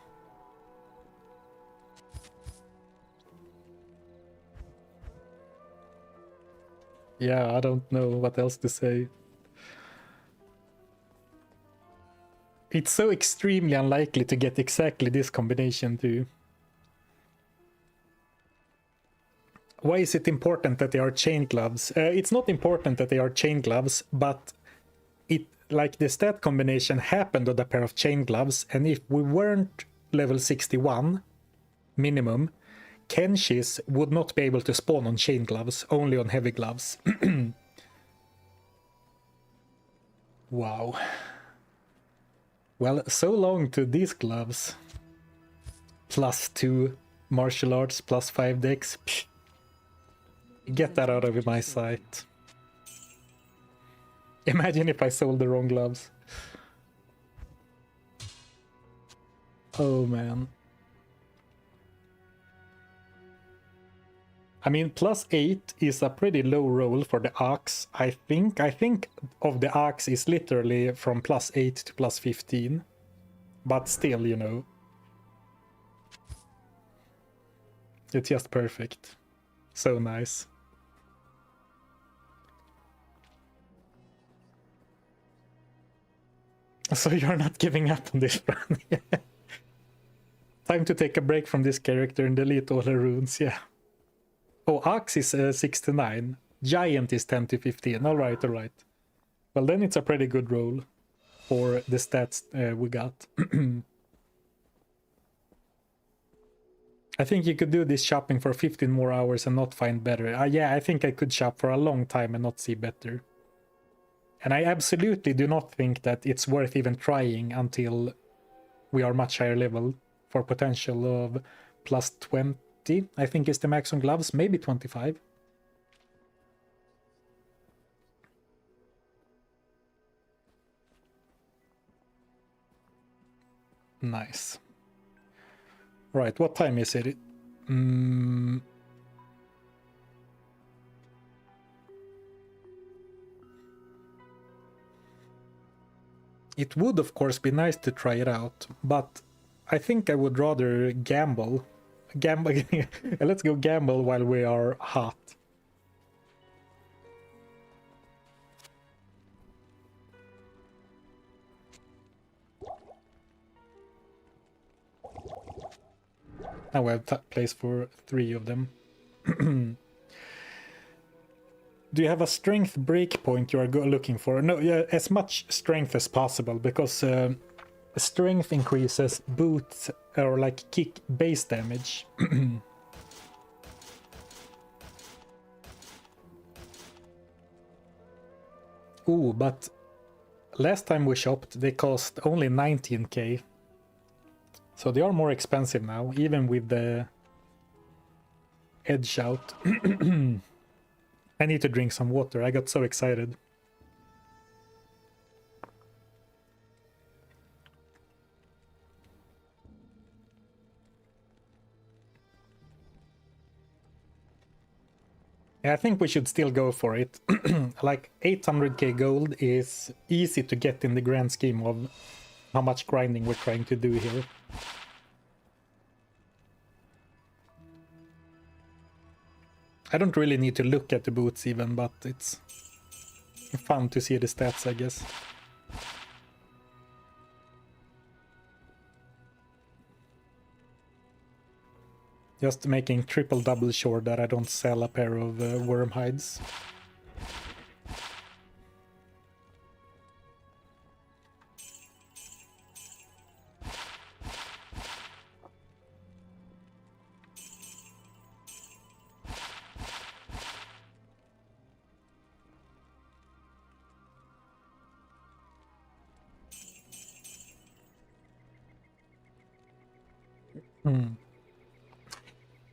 Yeah, I don't know what else to say. It's so extremely unlikely to get exactly this combination too. Why is it important that they are chain gloves? It's not important that they are chain gloves, but it, like, the stat combination happened on a pair of chain gloves, and if we weren't level 61 minimum, Kenshi's would not be able to spawn on chain gloves, only on heavy gloves. Wow. Well, so long to these gloves. +2 martial arts, +5 dex. Psh. Get that out of my sight. Imagine if I sold the wrong gloves. Oh man. I mean, +8 is a pretty low roll for the axe, I think. I think of the axe is literally from +8 to +15. But still, you know. It's just perfect. So nice. So you're not giving up on this run. Time to take a break from this character and delete all the runes, yeah. Oh, Axe is 69. Giant is 10 to 15. Alright, alright. Well, then it's a pretty good roll for the stats we got. I think you could do this shopping for 15 more hours and not find better. Yeah, I think I could shop for a long time and not see better. And I absolutely do not think that it's worth even trying until we are much higher level for potential of +20. I think is the max on gloves, maybe 25. Nice. Right, what time is it? It would, of course, be nice to try it out, but I think I would rather gamble. Let's go gamble while we are hot. Now we have place for 3 of them. Do you have a strength breakpoint you are looking for? No, yeah, as much strength as possible, because strength increases boot or like kick base damage. Ooh, but last time we shopped, they cost only 19k. So they are more expensive now, even with the edge out. I need to drink some water, I got so excited. Yeah, I think we should still go for it. Like 800k gold is easy to get in the grand scheme of how much grinding we're trying to do here. I don't really need to look at the boots even, but it's fun to see the stats, I guess. Just making triple-double sure that I don't sell a pair of worm hides.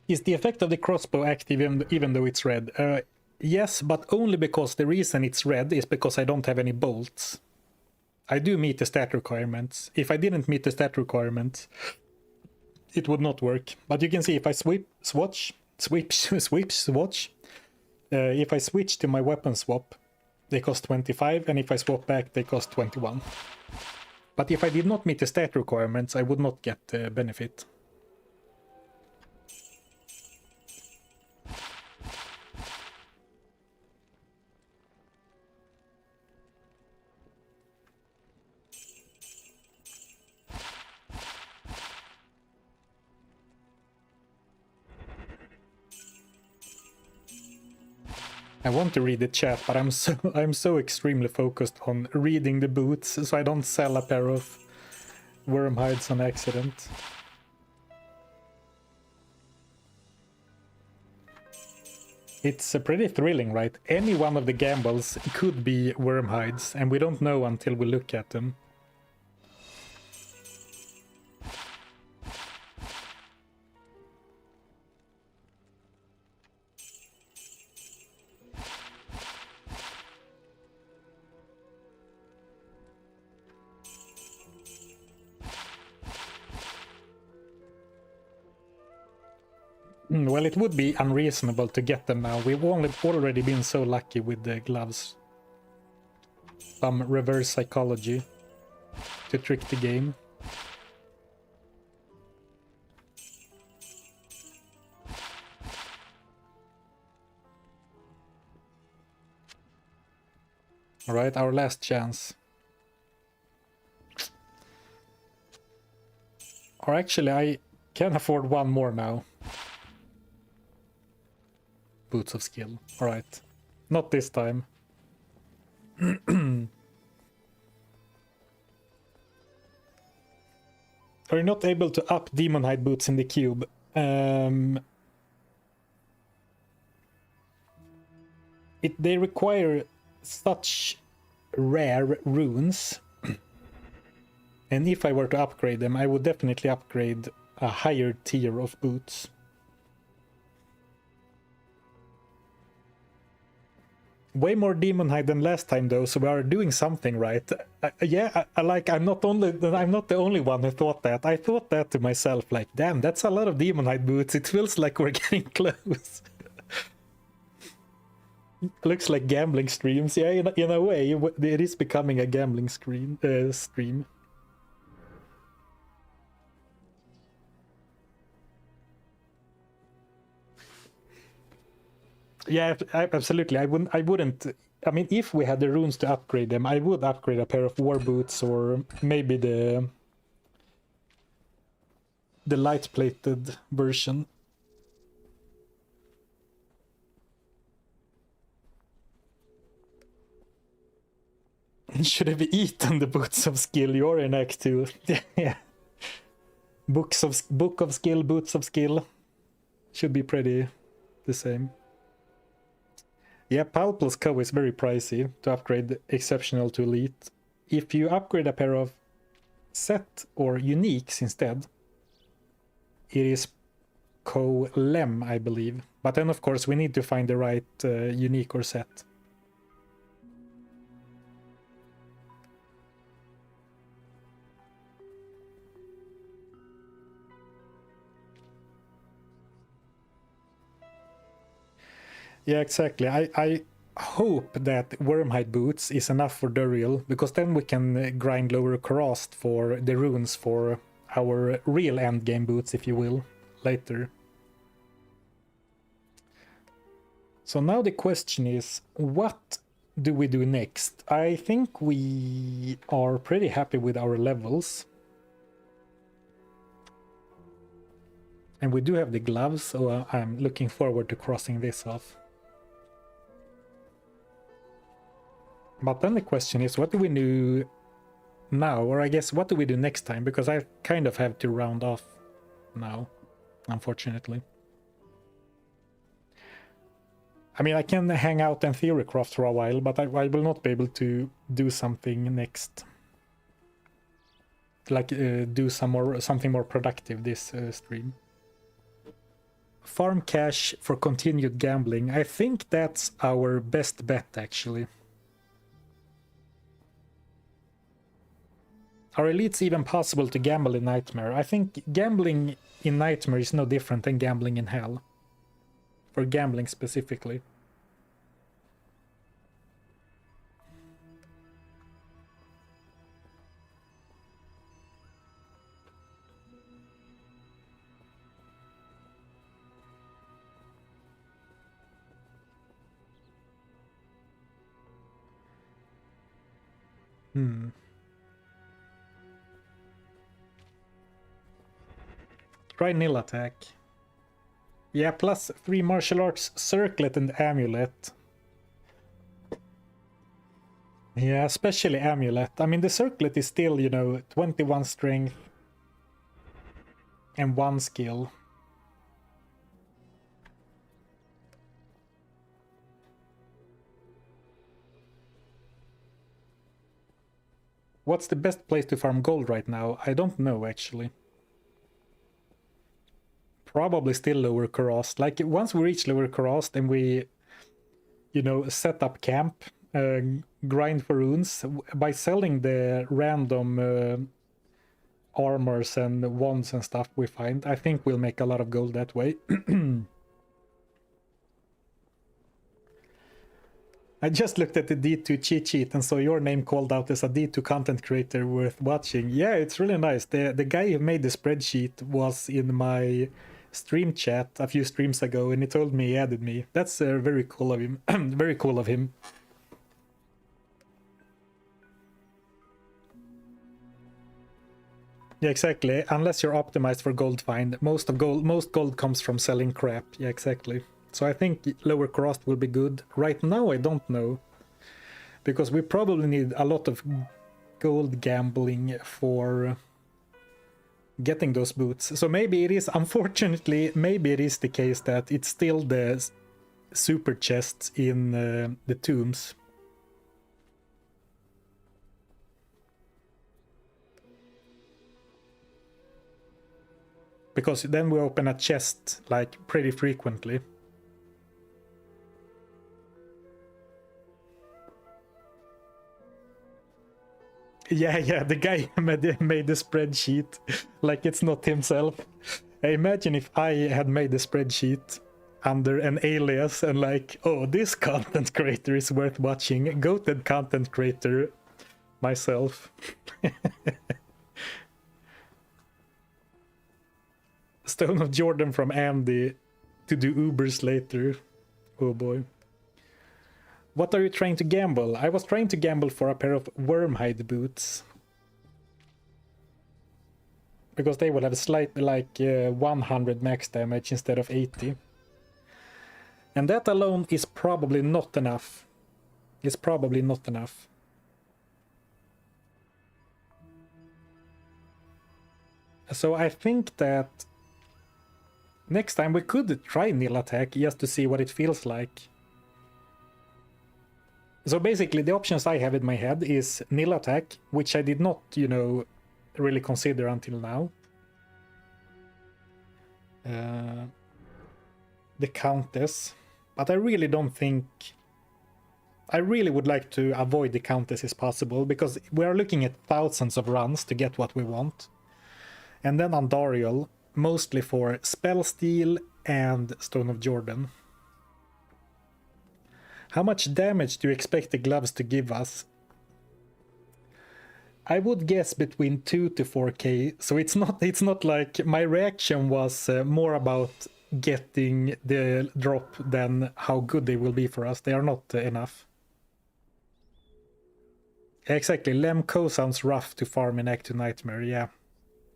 Is the effect of the crossbow active even though it's red? Yes, but only because the reason it's red is because I don't have any bolts. I do meet the stat requirements. If I didn't meet the stat requirements, it would not work. But you can see if I switch, if I switch to my weapon swap, they cost 25, and if I swap back, they cost 21. But if I did not meet the stat requirements, I would not get the benefit. I want to read the chat, but I'm so extremely focused on reading the boots, so I don't sell a pair of worm hides on accident. It's pretty thrilling, right? Any one of the gambles could be worm hides, and we don't know until we look at them. Well, it would be unreasonable to get them now. We've already been so lucky with the gloves. Some reverse psychology to trick the game. Alright, our last chance. Or actually, I can afford one more now. Boots of skill. Alright. Not this time. Are you not able to up Demon Hide boots in the cube? They require such rare runes. And if I were to upgrade them, I would definitely upgrade a higher tier of boots. Way more Demon Hide than last time though, so we are doing something right. I'm not the only one who thought that. I thought that to myself, like, damn, that's a lot of Demon Hide boots. It feels like we're getting close. Looks like gambling streams. Yeah, in a way, it is becoming a gambling stream. Yeah, absolutely. I wouldn't. I mean, if we had the runes to upgrade them, I would upgrade a pair of war boots or maybe the light-plated version. Should have eaten the boots of skill. You're in Act 2. Yeah. Book of skill, boots of skill. Should be pretty the same. Yeah, Pal plus Co is very pricey to upgrade exceptional to elite. If you upgrade a pair of set or uniques instead, it is Co Lem, I believe. But then of course we need to find the right unique or set. Yeah, exactly. I hope that Wormhide boots is enough for Duriel, because then we can grind lower Karast for the runes for our real endgame boots, if you will, later. So now the question is, what do we do next? I think we are pretty happy with our levels. And we do have the gloves, so I'm looking forward to crossing this off. But then the question is, what do we do now? Or I guess, what do we do next time? Because I kind of have to round off now, unfortunately. I mean, I can hang out and theorycraft for a while, but I will not be able to do something next. Like, do something more productive this stream. Farm cash for continued gambling. I think that's our best bet, actually. Are elites even possible to gamble in Nightmare? I think gambling in Nightmare is no different than gambling in Hell. For gambling specifically. Try nil attack. Yeah, plus 3 martial arts, circlet and amulet. Yeah, especially amulet. I mean, the circlet is still, you know, 21 strength and 1 skill. What's the best place to farm gold right now? I don't know, actually. Probably still lower Karast. Like, once we reach lower Karast and we, you know, set up camp, grind for runes, by selling the random armors and wands and stuff we find. I think we'll make a lot of gold that way. I just looked at the D2 cheat sheet and saw your name called out as a D2 content creator worth watching. Yeah, it's really nice. The guy who made the spreadsheet was in my stream chat a few streams ago, and he told me he added me. That's very cool of him. Very cool of him. Yeah, exactly. Unless you're optimized for gold find, most gold comes from selling crap. Yeah, exactly. So I think lower cost will be good. Right now, I don't know, because we probably need a lot of gold gambling for getting those boots. So maybe it is, unfortunately, maybe it is the case that it's still the super chests in the tombs. Because then we open a chest like pretty frequently. Yeah, the guy made the spreadsheet like it's not himself. I imagine if I had made the spreadsheet under an alias and like, oh, this content creator is worth watching, goated content creator myself. Stone of Jordan from Andy to do Ubers later. Oh boy. What are you trying to gamble? I was trying to gamble for a pair of wormhide boots. Because they will have slightly like 100 max damage instead of 80. And that alone is probably not enough. It's probably not enough. So I think that next time we could try nil attack just to see what it feels like. So basically the options I have in my head is nil attack, which I did not, you know, really consider until now. The Countess, but I really don't think... I really would like to avoid the Countess as possible, because we are looking at thousands of runs to get what we want. And then on Duriel, mostly for Spell Steal and Stone of Jordan. How much damage do you expect the gloves to give us? I would guess between 2 to 4k, so it's not like my reaction was more about getting the drop than how good they will be for us. They are not enough. Exactly, Lemko sounds rough to farm in Act 2 Nightmare, yeah.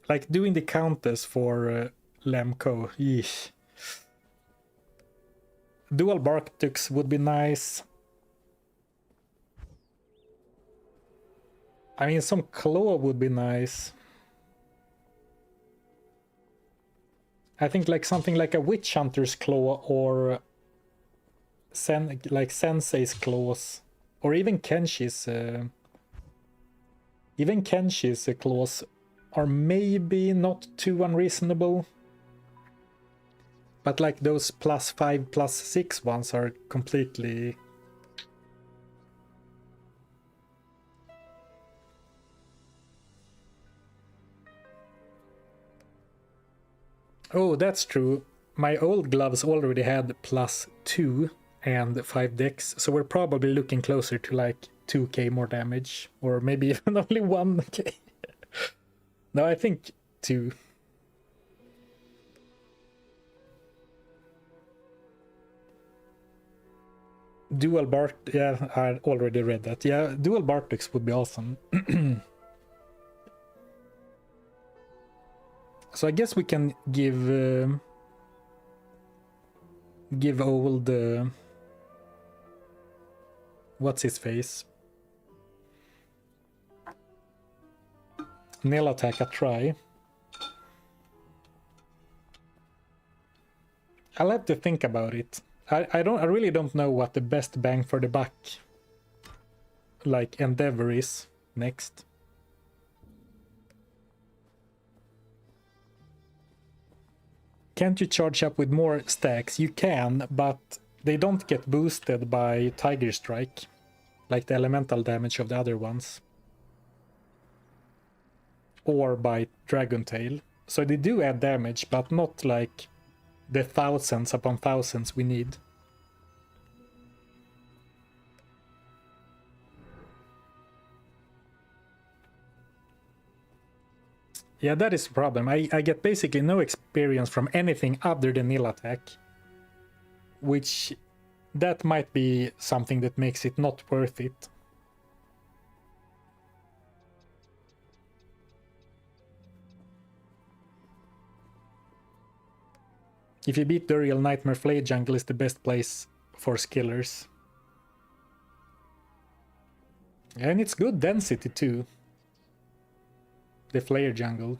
Like doing the Countess for Lemko, yeesh. Dual Barktux would be nice. I mean, some Claw would be nice. I think like something like a Witch Hunter's Claw or like Sensei's Claws. Or even Kenshi's... even Kenshi's Claws are maybe not too unreasonable. But like those +5, +6 ones are completely... Oh, that's true. My old gloves already had +2 and 5 dex, so we're probably looking closer to like 2k more damage. Or maybe even only 1k. No, I think 2. Dual Bart, yeah, I already read that. Yeah, Dual Bartix would be awesome. So I guess we can give old what's his face? Nil attack a try. I'll have to think about it. I really don't know what the best bang for the buck like endeavor is next. Can't you charge up with more stacks? You can, but they don't get boosted by Tiger Strike, like the elemental damage of the other ones. or by Dragon Tail. So they do add damage, but not like the thousands upon thousands we need. Yeah, that is the problem. I get basically no experience from anything other than nil attack. Which, that might be something that makes it not worth it. If you beat Duriel, Nightmare Flay jungle is the best place for skillers. And it's good density too. The Flayer jungle.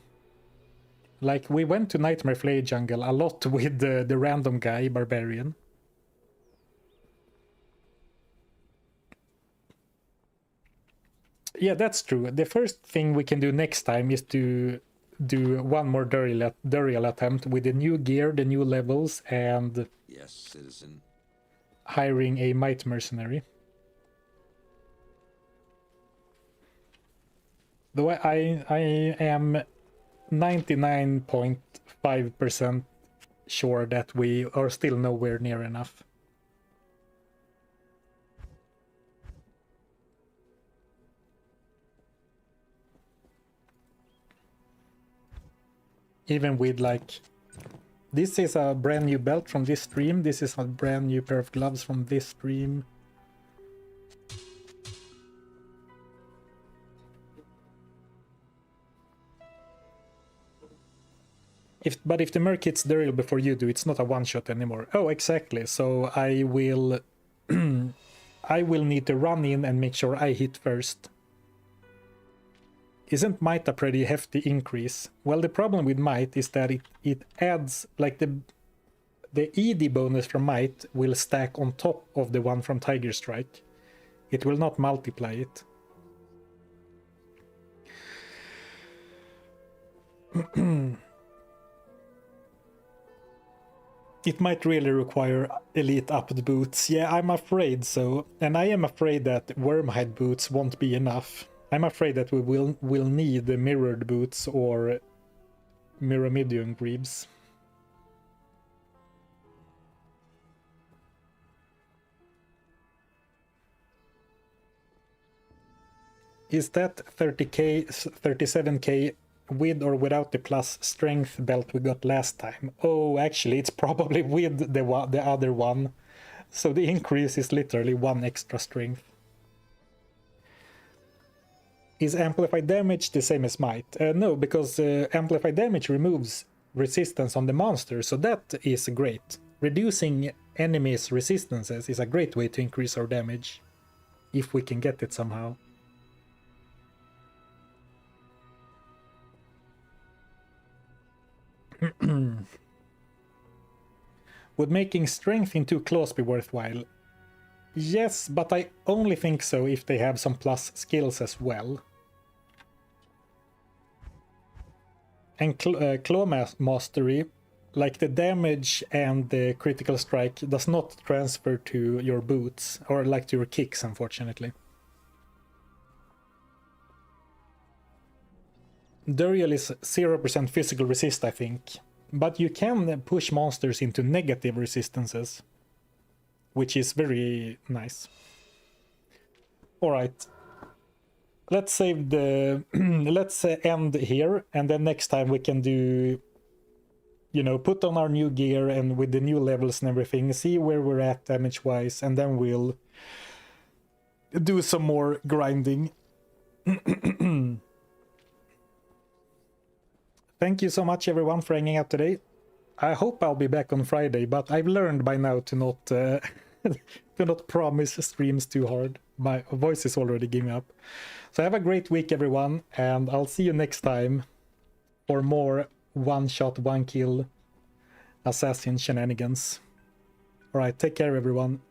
Like, we went to Nightmare Flay jungle a lot with the random guy, Barbarian. Yeah, that's true. The first thing we can do next time is to do one more Duriel attempt with the new gear, the new levels, and Yes, citizen. hiring a Might Mercenary. Though I am 99.5% sure that we are still nowhere near enough. Even with like, this is a brand new belt from this stream, this is a brand new pair of gloves from this stream. But if the Merc hits Duriel before you do, it's not a one-shot anymore. Oh, exactly. So I will I will need to run in and make sure I hit first. Isn't Might a pretty hefty increase? Well, the problem with Might is that it adds, like, the ED bonus from Might will stack on top of the one from Tiger Strike. It will not multiply it. It might really require elite upped boots. Yeah, I'm afraid so. And I am afraid that Wormhide boots won't be enough. I'm afraid that we will need the mirrored boots or Myrmidion greaves. Is that 30k, 37k with or without the plus strength belt we got last time? Oh, actually, it's probably with the other one. So the increase is literally 1 extra strength. Is amplified damage the same as might? No, because amplified damage removes resistance on the monster, so that is great. Reducing enemies' resistances is a great way to increase our damage, if we can get it somehow. Would making strength into claws be worthwhile? Yes, but I only think so if they have some plus skills as well. And claw mastery, like the damage and the critical strike, does not transfer to your boots, or like to your kicks, unfortunately. Duriel is 0% physical resist, I think. But you can push monsters into negative resistances, which is very nice. Alright. Let's save the... let's end here, and then next time we can do... You know, put on our new gear and with the new levels and everything, see where we're at damage-wise, and then we'll do some more grinding. Thank you so much, everyone, for hanging out today. I hope I'll be back on Friday, but I've learned by now to not to not promise streams too hard. My voice is already giving up. So have a great week, everyone, and I'll see you next time for more one-shot, one-kill assassin shenanigans. All right, take care, everyone.